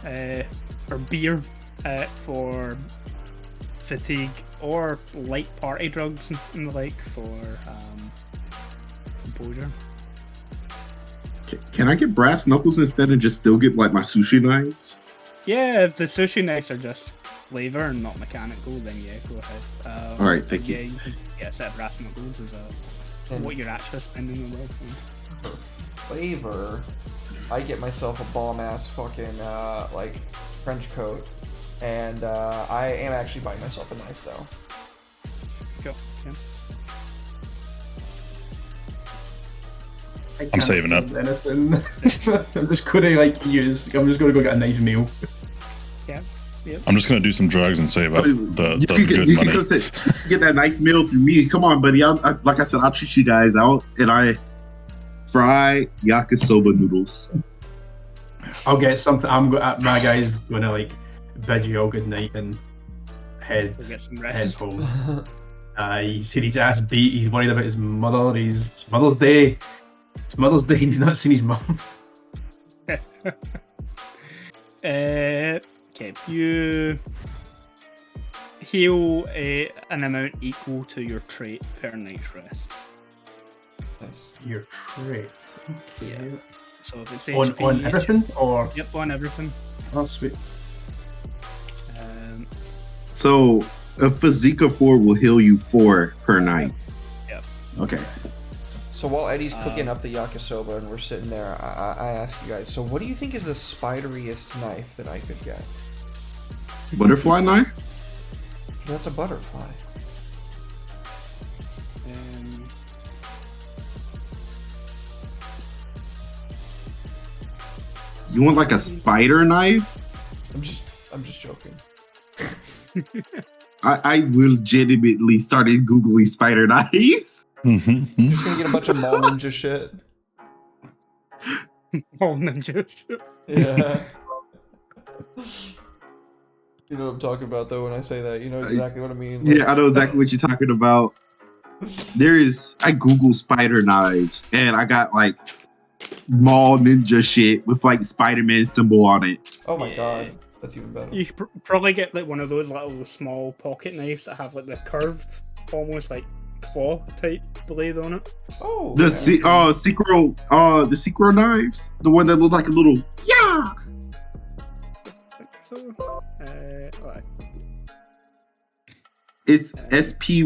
or beer for fatigue, or light party drugs and the like for composure. Can I get brass knuckles instead and just still get like my sushi knives? Yeah, if the sushi knives are just flavor and not mechanical, then yeah, go ahead. All right, thank you. Yeah, you can get a set of brass knuckles as what you're actually spending the wealth on. Flavor, I get myself a bomb ass fucking like French coat, and I am actually buying myself a knife though. Cool. Yeah. I'm saving up. Anything. I'm just gonna go get a nice meal. Yeah. I'm just gonna do some drugs and save up the good you money. can get that nice meal through me. Come on, buddy. Like I said, I'll treat you guys out, and I fry yakisoba noodles. I'll get something. My guy's gonna like bid you all good night and head Get some head rest. home. He's had his ass beat. He's worried about his mother. It's Mother's Day. It's Mother's Day. He's not seen his mum. Okay, you heal an amount equal to your trait per night's rest. Nice. Your trait. Okay. Yeah. So if it's On HP, everything or Yep, on everything. oh sweet. So a Physika 4 will heal you 4 per night. Yep. Okay. So while Eddie's cooking up the yakisoba and we're sitting there, I ask you guys, so what do you think is the spideriest knife that I could get? Butterfly knife? That's a butterfly. You want like a spider knife? I'm just joking. I legitimately started Googling spider knives. Mhm. Just gonna get a bunch of mall ninja shit. Oh, ninja shit. Yeah. You know what I'm talking about though when I say that. You know exactly what I mean. Like, Yeah, I know exactly what you're talking about. I Google spider knives and I got like mall ninja shit with like Spider-Man symbol on it. oh my Yeah. god, that's even better. You could probably get like one of those little small pocket knives that have like the curved, almost like claw type blade on it. Oh. The yeah. Secro knives, the one that looked like a little I think so. Alright. It's SPYDERCO.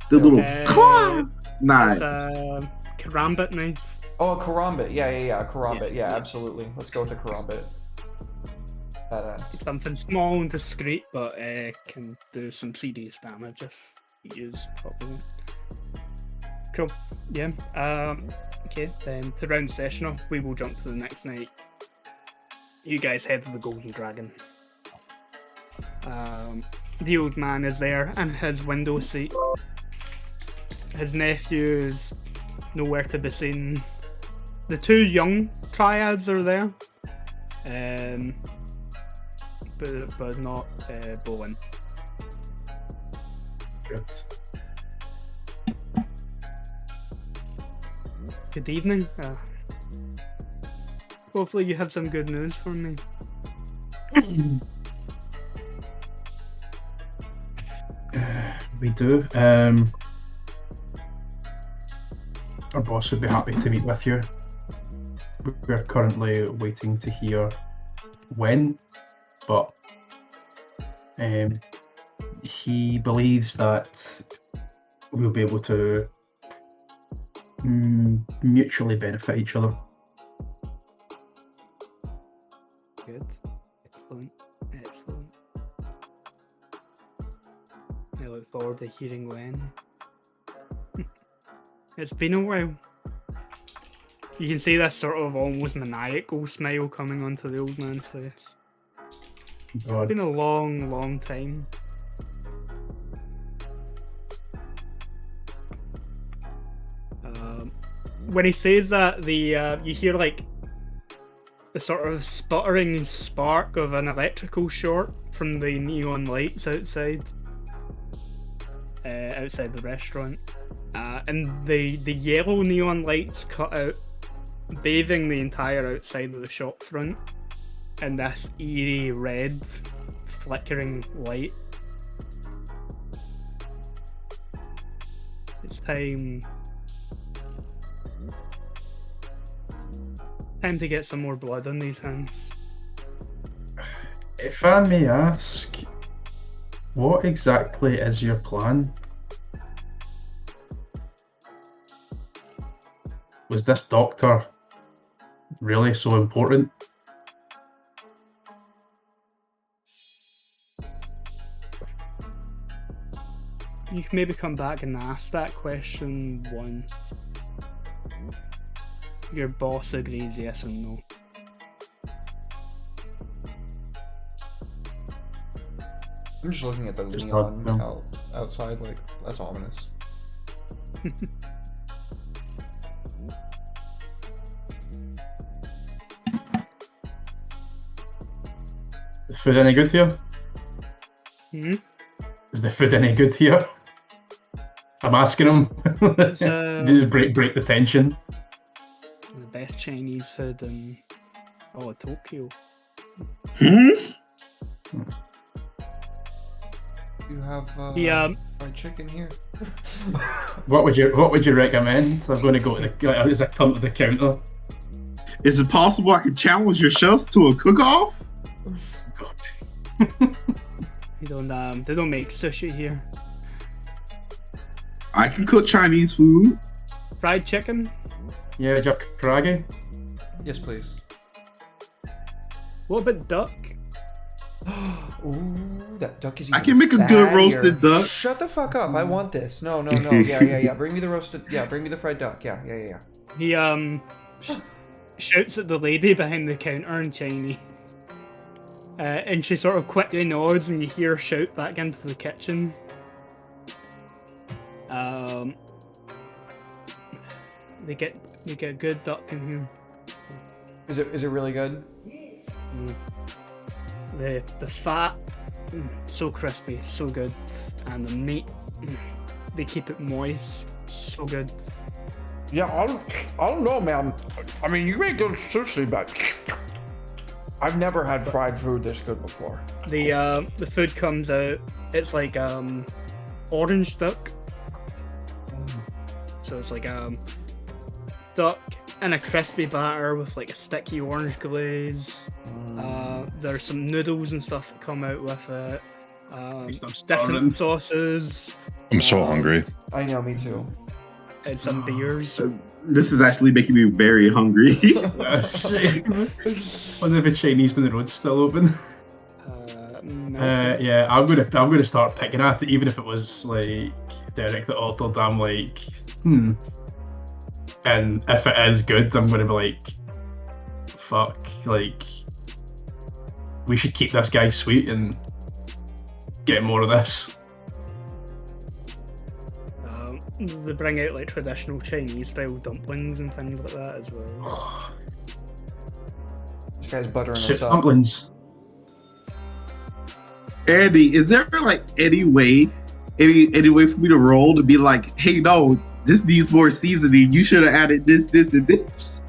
The little claw knives. It's a karambit knife. Oh, a karambit. Yeah, a karambit. Yeah, Yeah. absolutely. Let's go with the karambit. Badass. Something small and discreet, but can do some serious damage if used properly. Cool. Yeah. Okay. Then to round the session off, we will jump to the next night. You guys head to the Golden Dragon. The old man is there in his window seat. His nephew is nowhere to be seen. The two young triads are there, but not Bowen. Good. Good evening. Hopefully you have some good news for me. We do. Our boss would be happy to meet with you. We're currently waiting to hear when, but he believes that we'll be able to mutually benefit each other. Good. Excellent. Excellent. I look forward to hearing when. It's been a while. You can see this sort of almost maniacal smile coming onto the old man's face. It's God. been a long, long time. When he says that, you hear like the sort of sputtering spark of an electrical short from the neon lights outside the restaurant, and the yellow neon lights cut out, bathing the entire outside of the shop front in this eerie red flickering light. It's time to get some more blood on these hands. If I may ask, what exactly is your plan? Was this doctor really so important? You can maybe come back and ask that question once. Your boss agrees yes or no. I'm just looking at the Just neon not- outside, like, that's ominous. Is food any good here? Hmm? Is the food any good here? I'm asking him. It's, Do you break the tension? the best Chinese food in Tokyo. Hmm? You have Yeah. fried chicken here. What would you recommend? I'm going to go to the as I turn to the counter. Is it possible I could challenge your chefs to a cook-off? God. They don't make sushi here. I can cook Chinese food. Fried chicken? Yeah, Jack Karage. Yes, please. What about duck? Ooh, that duck is. I even can make a good fattier. roasted duck. Shut the fuck up! I want this. No. Yeah. Bring me the roasted. Yeah, bring me the fried duck. Yeah. He shouts at the lady behind the counter in Chinese. And she sort of quickly nods, and you hear her shout back into the kitchen. They get good duck in here. Is it really good? The fat, so crispy, so good, and the meat, they keep it moist, so good. Yeah, I don't know, man. I mean, you make good sushi, but I've never had fried food this good before. The food comes out. It's like orange duck. So it's like duck in a crispy batter with like a sticky orange glaze. There's some noodles and stuff that come out with it. Different sauces. I'm so hungry. I know, me too. And some beers. This is actually making me very hungry. Wonder if the Chinese on the road's still open. No. Yeah, I'm gonna start picking at it, even if it was like Derek that ordered. I'm like, and if it is good, I'm gonna be like, fuck, like, we should keep this guy sweet and get more of this. They bring out like traditional Chinese style dumplings and things like that as well. This guy's buttering Shit, us up. dumplings. Andy, is there like any way for me to roll to be like, hey, no, this needs more seasoning. You should have added this, and this.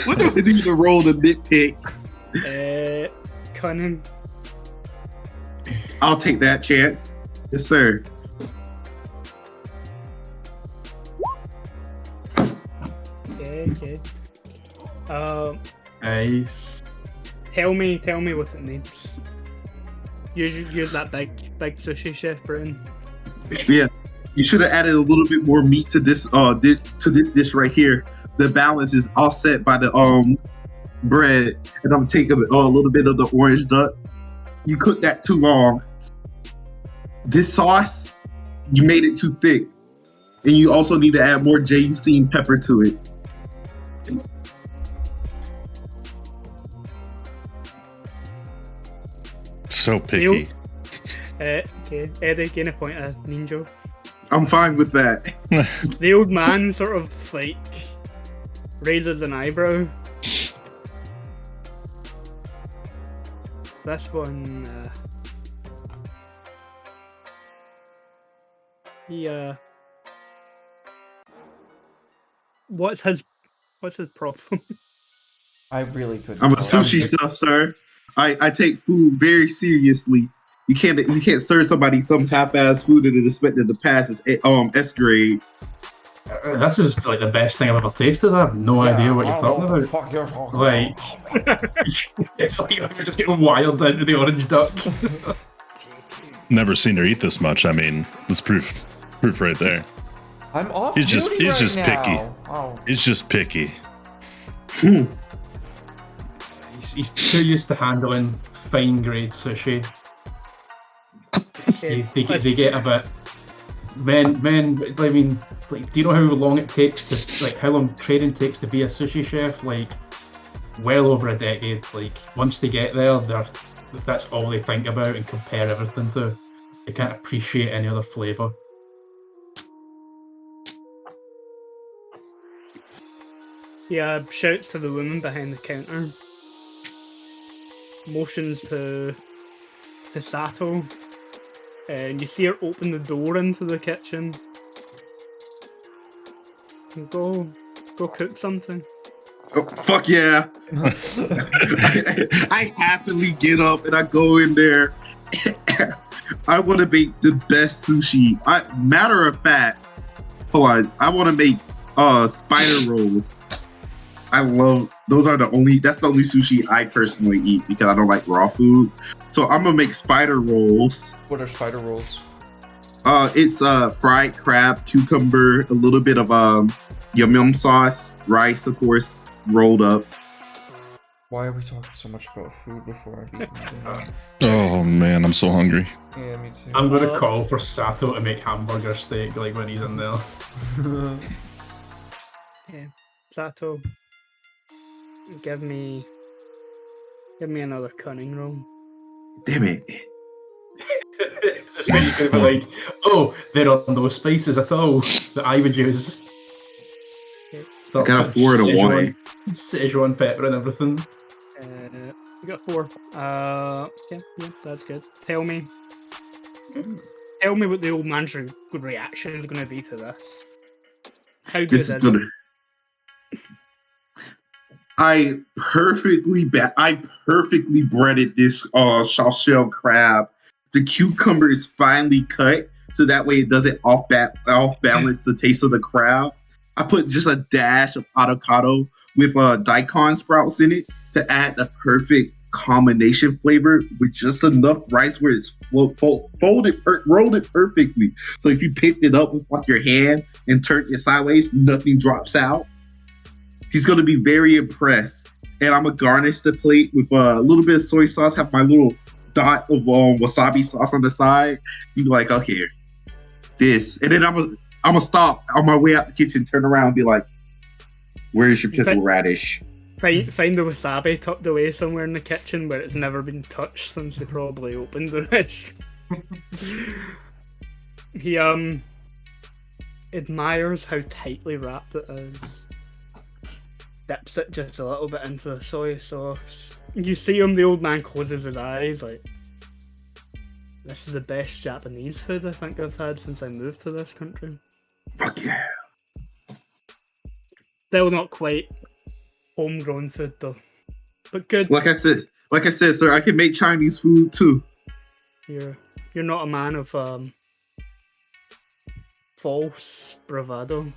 What do I need to roll to nitpick? Cunning. I'll take that chance. Yes, sir. Okay. Nice. Tell me what it needs. Use that big sushi chef brain. Yeah, you should have added a little bit more meat to this this dish right here. The balance is offset by the bread, and I'm taking a little bit of the orange duck. You cooked that too long. This sauce, you made it too thick, and you also need to add more Jameson pepper to it. So picky. Okay, Eddie, gain a point of ninja. I'm fine with that. The old man sort of like raises an eyebrow. This one, what's his problem? I really couldn't. I'm a tell. sushi chef, sir. I take food very seriously. You can't serve somebody some half-ass food and expect them to pass as S grade. This is like the best thing I've ever tasted. I have no idea what you're talking about. Fuck you're talking Like, it's like you're just getting wild into the orange duck. Never seen her eat this much. I mean, that's proof right there. I'm off. He's just duty right just now. picky. Oh. It's just picky. He's too used to handling fine grade sushi. They get a bit. Men. I mean, like, do you know how long it takes to, like, how long training takes to be a sushi chef? Like, well over a decade. Like, once they get there, that's all they think about and compare everything to. They can't appreciate any other flavour. Yeah, shouts to the woman behind the counter. Motions to Sato. And you see her open the door into the kitchen. Go cook something. Oh, fuck yeah. I happily get up and I go in there. I want to make the best sushi. Matter of fact, hold on. I want to make spider rolls. I love those. That's the only sushi I personally eat because I don't like raw food. So I'm gonna make spider rolls. What are spider rolls? It's fried crab, cucumber, a little bit of yum yum sauce, rice, of course, rolled up. Why are we talking so much about food before I've eaten dinner? Oh man, I'm so hungry. Yeah, me too. I'm gonna call for Sato to make hamburger steak like when he's in there. Yeah, Sato. Give me another cunning roll. Damn it. This is when you could be like, oh, there are no spices at all that I would use. I got a 4 and a 1. Szechuan pepper and everything. You got 4. Yeah, that's good. Tell me what the old man's reaction is going to be to this. How good This is it? gonna. I perfectly breaded this shell crab. The cucumber is finely cut, so that way it doesn't off balance the taste of the crab. I put just a dash of avocado with daikon sprouts in it to add the perfect combination flavor with just enough rice where it's rolled it perfectly. So if you picked it up with like your hand and turned it sideways, nothing drops out. He's going to be very impressed. And I'm going to garnish the plate with a little bit of soy sauce, have my little dot of wasabi sauce on the side. Be like, okay, this. And then I'm going to stop on my way out the kitchen, turn around and be like, where's your pickle radish? Find the wasabi tucked away somewhere in the kitchen where it's never been touched since they probably opened the restaurant. He admires how tightly wrapped it is. Dips it just a little bit into the soy sauce. You see him, the old man closes his eyes like, this is the best Japanese food I think I've had since I moved to this country. Fuck yeah. Still not quite homegrown food though. But good. Like I said, sir, I can make Chinese food too. You're not a man of false bravado.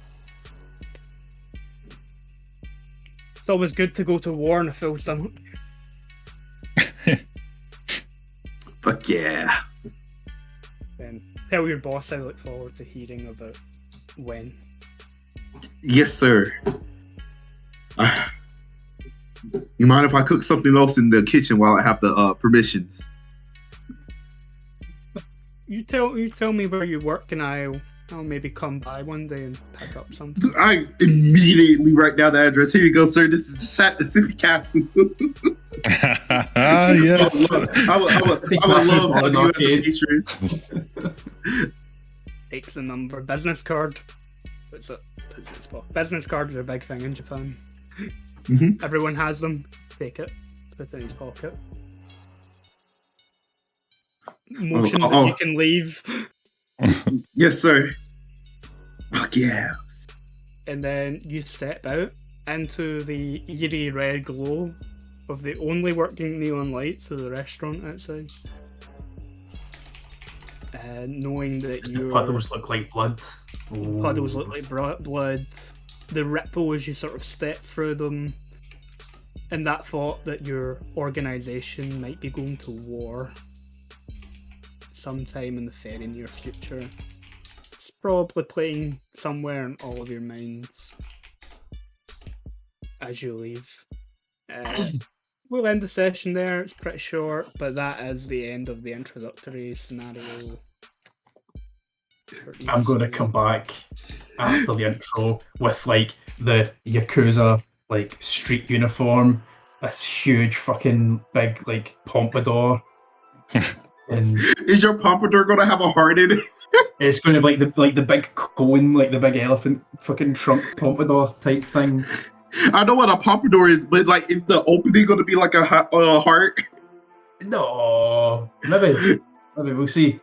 It's always good to go to war on a full stomach. Fuck yeah. Then tell your boss I look forward to hearing about when. Yes, sir. You mind if I cook something else in the kitchen while I have the permissions? You tell me where you work and I'll maybe come by one day and pick up something. I immediately write down the address. Here you go, sir. This is the city capital. Yes. I would love having you as a patron. Takes the number. Business card. Puts it in his pocket. Business cards are a big thing in Japan. Mm-hmm. Everyone has them. Take it. Put it in his pocket. Motion that you can leave. Yes, sir. Fuck yeah. And then you step out into the eerie red glow of the only working neon lights of the restaurant outside. Knowing that The puddles look like blood. Puddles look like blood. The ripple as you sort of step through them. And that thought that your organisation might be going to war sometime in the very near future. It's probably playing somewhere in all of your minds as you leave. We'll end the session there. It's pretty short, but that is the end of the introductory scenario. I'm going to come back after the intro with like the Yakuza like street uniform this huge fucking big like pompadour, and Is your pompadour gonna have a heart in it? it's going to be like the big cone, like the big elephant fucking trunk pompadour type thing. I know what a pompadour is, but like, is the opening gonna be like a heart? No, maybe we'll see.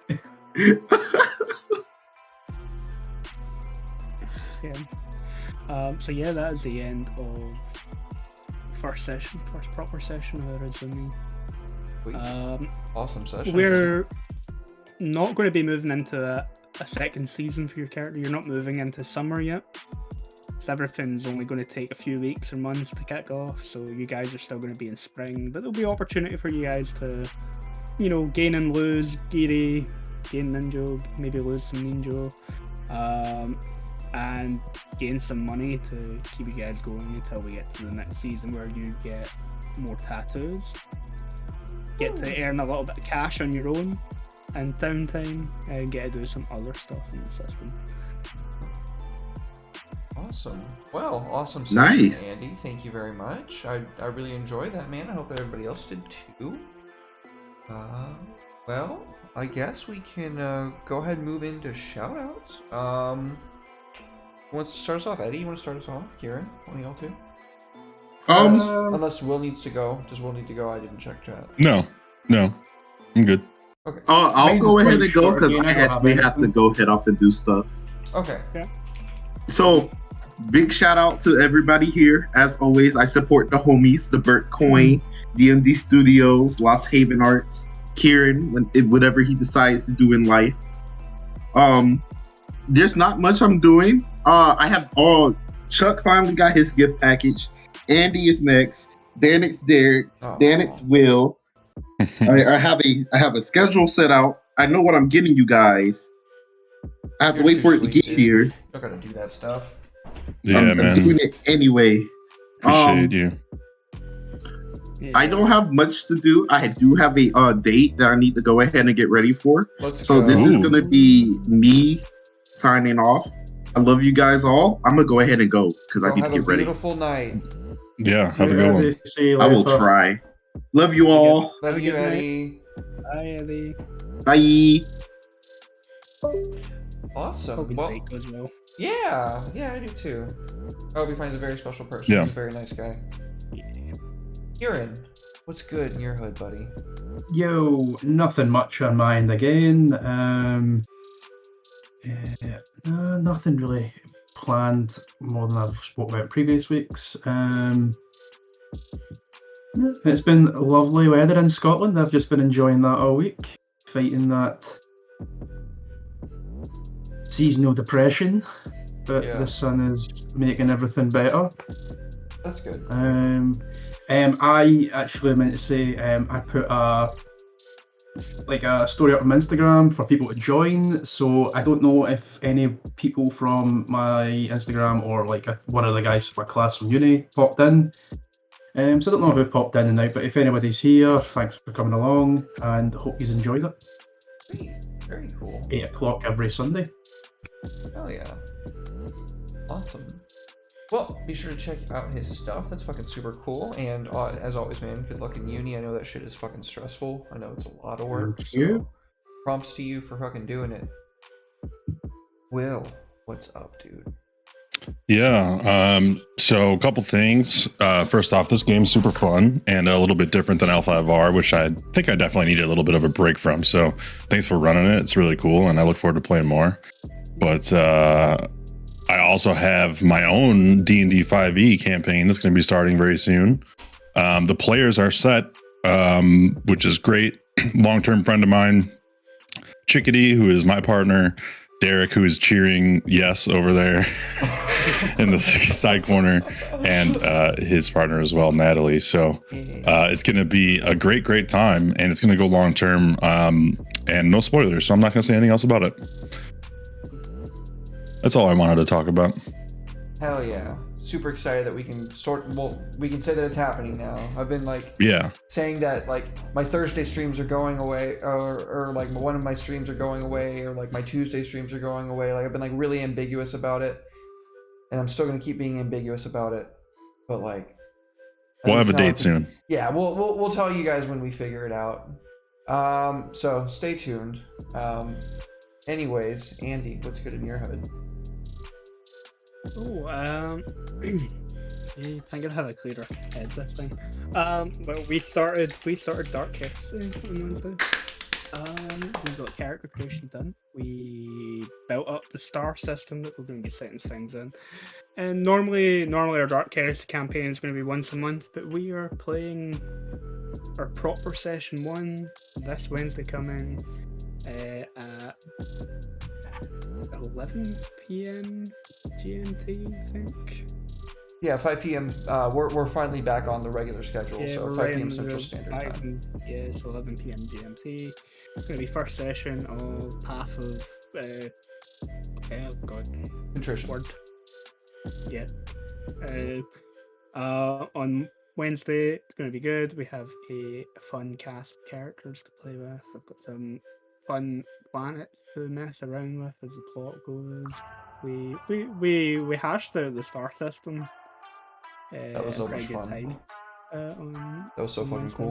Yeah. So yeah, that is the end of first proper session of Irezumi. Sweet. Awesome session. We're not going to be moving into a second season for your character. You're not moving into summer yet. So everything's only going to take a few weeks or months to kick off. So you guys are still going to be in spring, but there'll be opportunity for you guys to, gain and lose Giri, gain Ninjo, maybe lose some Ninjo, and gain some money to keep you guys going until we get to the next season where you get more tattoos. Get to earn a little bit of cash on your own and downtime and get to do some other stuff in the system. Awesome. Well, awesome session, Nice. Andy. Thank you very much. I really enjoyed that, man. I hope that everybody else did too. Well, I guess we can go ahead and move into shoutouts. Who wants to start us off? Eddie, you want to start us off? Kieran, one of y'all two? Unless Will needs to go. Does Will need to go? I didn't check chat. No, I'm good. Okay. I'll Mine's go ahead pretty and go short, because Dean. I I don't actually have have to go head off and do stuff. Okay. So, big shout out to everybody here. As always, I support the homies, the Burt Coin, DMD Studios, Lost Haven Arts, Kieran, whatever he decides to do in life. There's not much I'm doing. I have Chuck finally got his gift package. Andy is next. Then it's Derek. Oh. Then it's Will. I have a schedule set out. I know what I'm getting you guys. I have to You're wait too for it to sweet, get dude. here. You don't gotta do that stuff. Yeah, I'm man. doing it anyway. Appreciate you. I don't have much to do. I do have a date that I need to go ahead and get ready for. Let's So go. this is Ooh. gonna be me signing off. I love you guys all. I'm gonna go ahead and go because I Go need to have a get ready. beautiful night. Yeah, have a good one. See you I will later. try. Love you all. Love Have a you, good night. Eddie. Bye, Eddie. Bye. Awesome. Hope his Well, date goes well. yeah, I do too. I hope he finds a very special person. Yeah. He's a very nice guy. Kieran, what's good in your hood, buddy? Yo, nothing much on mind again. Nothing really planned more than I've spoke about in previous weeks. It's been lovely weather in Scotland. I've just been enjoying that all week, fighting that seasonal depression. But Yeah. the sun is making everything better. That's good. I actually meant to say I put a story up on Instagram for people to join. So I don't know if any people from my Instagram or one of the guys from my class from uni popped in. So I don't know who popped in and out, but if anybody's here, thanks for coming along and hope you enjoyed it. Sweet. Very cool. 8 o'clock every Sunday. Hell yeah. Awesome. Well, be sure to check out his stuff. That's fucking super cool. And as always, man, good luck in uni. I know that shit is fucking stressful. I know it's a lot of work. Thank you. So prompts to you for fucking doing it. Will, what's up, dude? Yeah. So a couple things. First off, this game's super fun and a little bit different than L5R, which I think I definitely needed a little bit of a break from. So thanks for running it. It's really cool, and I look forward to playing more. But I also have my own D&D 5e campaign that's going to be starting very soon. The players are set, which is great. Long-term friend of mine, Chickadee, who is my partner, Derek, who is cheering yes over there in the side corner, and his partner as well, Natalie. So it's going to be a great time, and it's going to go long-term, and no spoilers, so I'm not going to say anything else about it. That's all I wanted to talk about. Hell yeah. Super excited that we can we can say that it's happening now. I've been saying that my Thursday streams are going away, or one of my streams are going away, or my Tuesday streams are going away. I've been really ambiguous about it, and I'm still gonna keep being ambiguous about it. But We'll have a It's not date like it's- soon. Yeah, we'll tell you guys when we figure it out. So stay tuned. Anyways, Andy, what's good in your hood? Oh, yeah, thank God I have a clearer head this time. Well, we started Dark Heresy on Wednesday. We got character creation done. We built up the star system that we're going to be setting things in. And normally our Dark Heresy campaign is going to be once a month, but we are playing our proper session 1 this Wednesday coming at 11 p.m. GMT, I think. Yeah, 5 p.m. We're finally back on the regular schedule, so we're 5 right p.m. in Central the Standard back Time. in- Yeah, so 11 p.m. GMT. It's going to be first session of Path of... oh god, Contrition. word. Yeah. On Wednesday, it's going to be good. We have a fun cast of characters to play with. We've got some fun planets to mess around with as the plot goes. We hashed out the star system. That was so much fun. That was so on fucking Wednesday.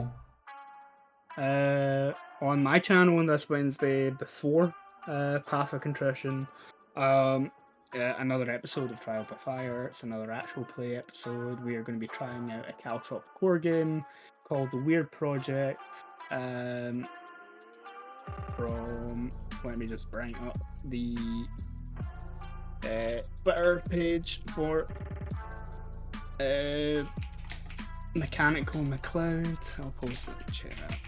cool. On my channel on this Wednesday before Path of Contrition, another episode of Trial by Fire. It's another actual play episode. We are going to be trying out a Caltrop core game called The Weird Project. From, let me just bring up the Twitter page for Mechanical McLeod. I'll post it in the chat.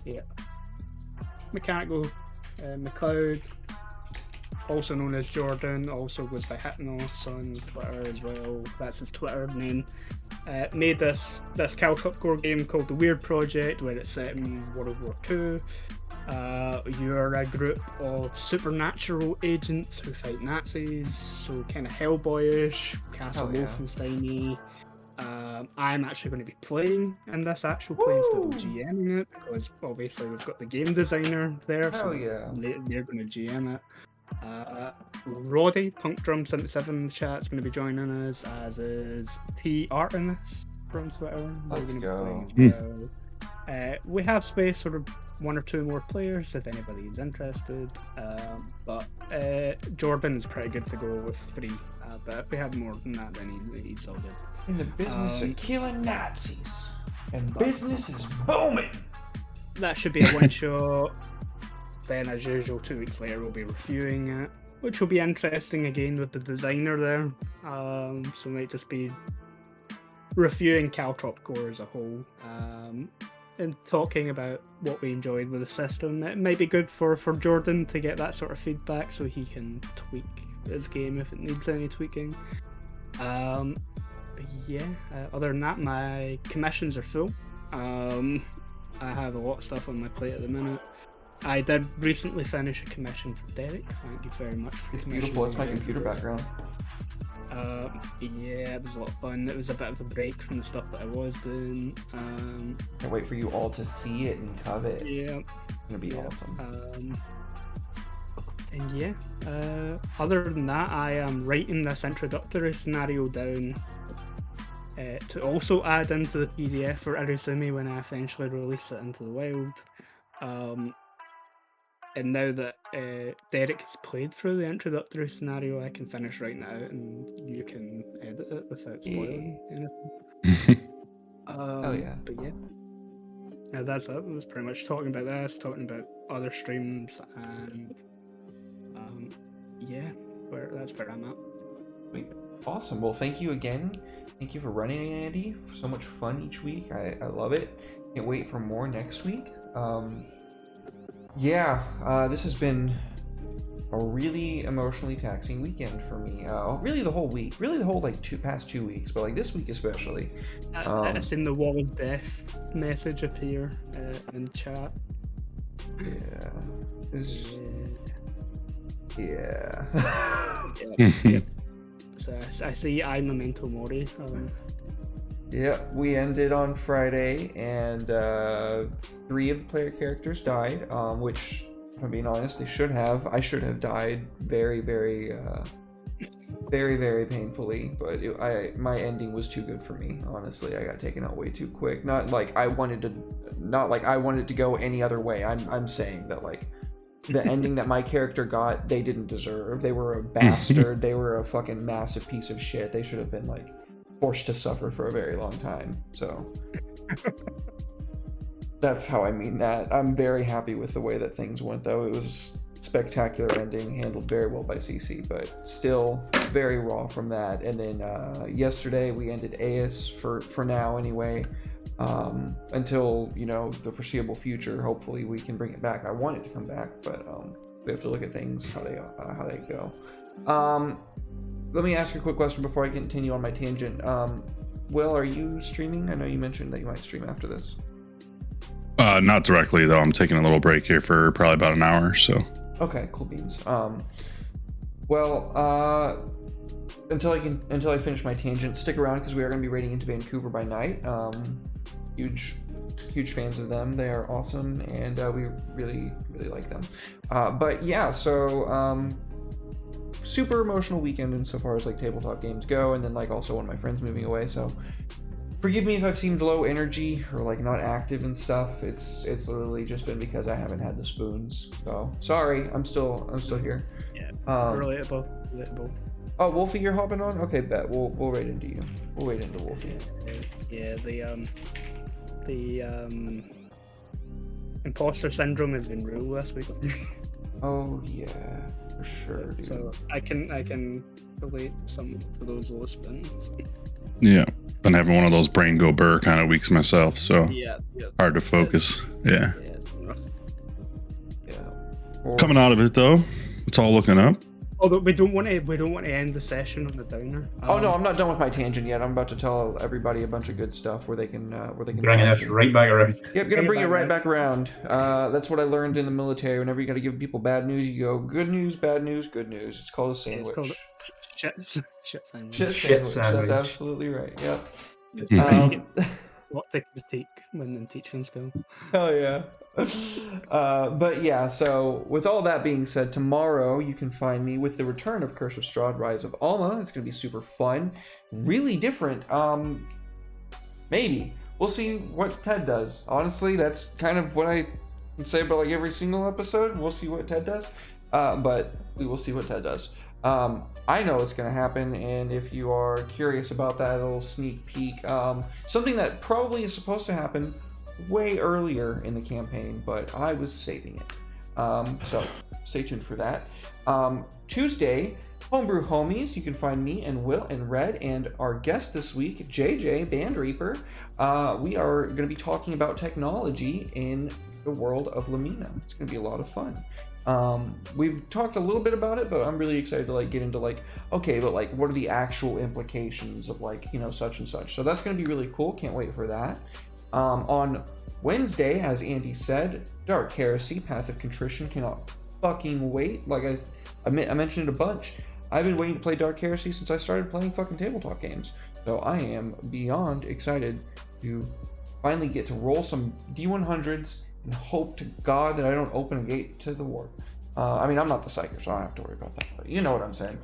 Yeah. Mechanical McLeod, also known as Jordan, also goes by Hypnos on Twitter as well. That's his Twitter name. Made this Caltrop core game called The Weird Project, where it's set in World War II. You're a group of supernatural agents who fight Nazis, so kind of Hellboyish, Castle Hell yeah. Wolfenstein-y. I'm actually going to be playing in this actual play instead of Woo! GMing it, because obviously we've got the game designer there, so Hell yeah. they're going to GM it. Roddy, Punk Drum 77 in the chat, is going to be joining us, as is T Artemis from Twitter. Let's go. We have space for one or two more players if anybody is interested, but Jordan is pretty good to go with 3, but if we have more than that, then he's all good. In the business of killing Nazis, and business is booming. That should be a one shot. Then, as usual, 2 weeks later, we'll be reviewing it, which will be interesting again with the designer there. So it might just be reviewing Caltrop core as a whole, and talking about what we enjoyed with the system. It might be good for Jordan to get that sort of feedback, so he can tweak his game if it needs any tweaking. But yeah, other than that, my commissions are full. I have a lot of stuff on my plate at the minute. I did recently finish a commission for Derek. Thank you very much for It's beautiful. It's my computer background. Yeah, it was a lot of fun. It was a bit of a break from the stuff that I was doing. Can't wait for you all to see it and covet. Yeah. It's gonna be awesome. And yeah, other than that, I am writing this introductory scenario down to also add into the PDF for Irezumi when I eventually release it into the wild. And now that Derek has played through the introductory scenario, I can finish writing it out and you can edit it without spoiling anything. Hell yeah. But yeah. That's it. It was pretty much talking about this, talking about other streams, and yeah, that's where I'm at. Sweet. Awesome. Well, thank you again. Thank you for running, Andy. So much fun each week. I love it. Can't wait for more next week. This has been a really emotionally taxing weekend for me. Really the whole week. Really the whole past 2 weeks, but this week especially. I've seen the wall of death message appear in chat. Yeah. Yeah. Yeah. So I see I'm a mental Mori. Yeah, we ended on Friday, and 3 of the player characters died, which, if I'm being honest, I should have died very, very very, very painfully, but my ending was too good for me. Honestly, I got taken out way too quick. Not like I wanted it to go any other way. I'm saying that like the ending that my character got, they didn't deserve. They were a bastard. They were a fucking massive piece of shit. They should have been like forced to suffer for a very long time. So that's how I mean that. I'm very happy with the way that things went, though. It was spectacular ending, handled very well by CC, but still very raw from that. And then yesterday we ended AS for now anyway, until, you know, the foreseeable future. Hopefully we can bring it back. I want it to come back, but we have to look at things how they go. Let me ask you a quick question before I continue on my tangent. Will, are you streaming? I know you mentioned that you might stream after this. Not directly though. I'm taking a little break here for probably about an hour. So. Okay, cool beans. Until I finish my tangent, stick around because we are going to be raiding into Vancouver by night. Huge fans of them. They are awesome, and we really like them. But yeah, so super emotional weekend insofar as like tabletop games go, and then like also one of my friends moving away. So forgive me if I've seemed low energy or like not active and stuff. It's literally just been because I haven't had the spoons. So sorry, I'm still here. Yeah. Relatable. Oh, Wolfie, you're hopping on? Okay, bet. We'll wait into you. We'll wait into Wolfie. Yeah, the imposter syndrome has been real this week. Oh yeah, for sure, dude. So I can relate some to those low spins. Yeah. Been having one of those brain go burr kind of weeks myself, so hard to focus. Yeah. Coming out of it though, it's all looking up. Although we don't want to end the session on the downer. Oh no, I'm not done with my tangent yet. I'm about to tell everybody a bunch of good stuff where they can bring it right back around. Yep, gonna bring it right back around. That's what I learned in the military. Whenever you got to give people bad news, you go good news, bad news, good news. It's called a sandwich. It's called shit sandwich. Shit sandwich. That's absolutely right. Yep. What the critique when the teachings go. Hell yeah. But yeah, so with all that being said, tomorrow you can find me with the return of Curse of Strahd, Rise of Alma. It's going to be super fun. Really different. Maybe. We'll see what Ted does. Honestly, that's kind of what I can say about like every single episode. We'll see what Ted does. But we will see what Ted does. I know what's going to happen, and if you are curious about that little sneak peek, something that probably is supposed to happen way earlier in the campaign, but I was saving it. So stay tuned for that. Tuesday, Homebrew Homies. You can find me and Will and Red and our guest this week, JJ Band Reaper. We are going to be talking about technology in the world of Lamina. It's going to be a lot of fun. We've talked a little bit about it, but I'm really excited to like get into like, okay, but like what are the actual implications of like, you know, such and such. So that's going to be really cool. Can't wait for that. On Wednesday, as Andy said, Dark Heresy, Path of Contrition. Cannot fucking wait. Like I mentioned it a bunch. I've been waiting to play Dark Heresy since I started playing fucking tabletop games. So I am beyond excited to finally get to roll some D100s and hope to God that I don't open a gate to the warp. I mean, I'm not the Psyker, so I don't have to worry about that, but you know what I'm saying.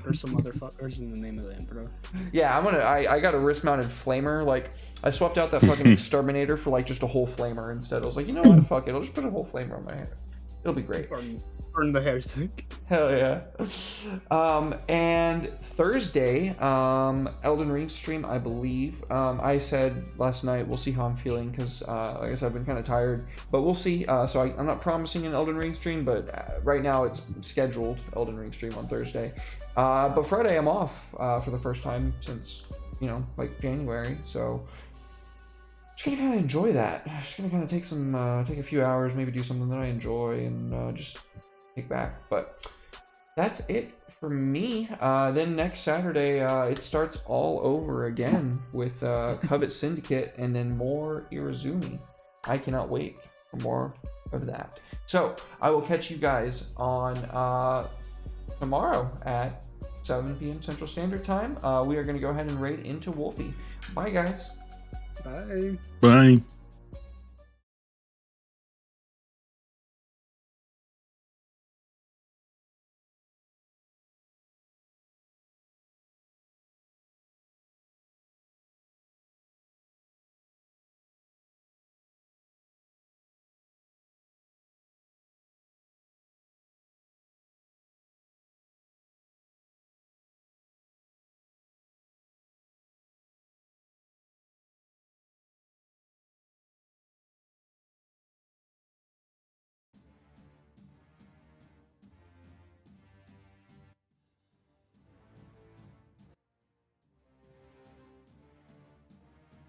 There's some motherfuckers in the name of the Emperor. Yeah, I got a wrist-mounted flamer. Like, I swapped out that fucking exterminator for like just a whole flamer instead. I was like, you know what, fuck it, I'll just put a whole flamer on my head. It'll be great. Burn the heretic. Hell yeah. And Thursday, Elden Ring stream, I believe. I said last night, we'll see how I'm feeling, because like I said, I've been kind of tired, but we'll see. So I'm not promising an Elden Ring stream, but right now it's scheduled Elden Ring stream on Thursday. But Friday I'm off for the first time since, you know, like January, so just gonna kind of enjoy that. Just gonna kind of take a few hours, maybe do something that I enjoy, and just kick back. But that's it for me. Then next Saturday, it starts all over again with Covet Syndicate, and then more Irezumi. I cannot wait for more of that. So I will catch you guys on tomorrow at 7 p.m. Central Standard Time. We are going to go ahead and raid into Wolfie. Bye, guys. Bye. Bye.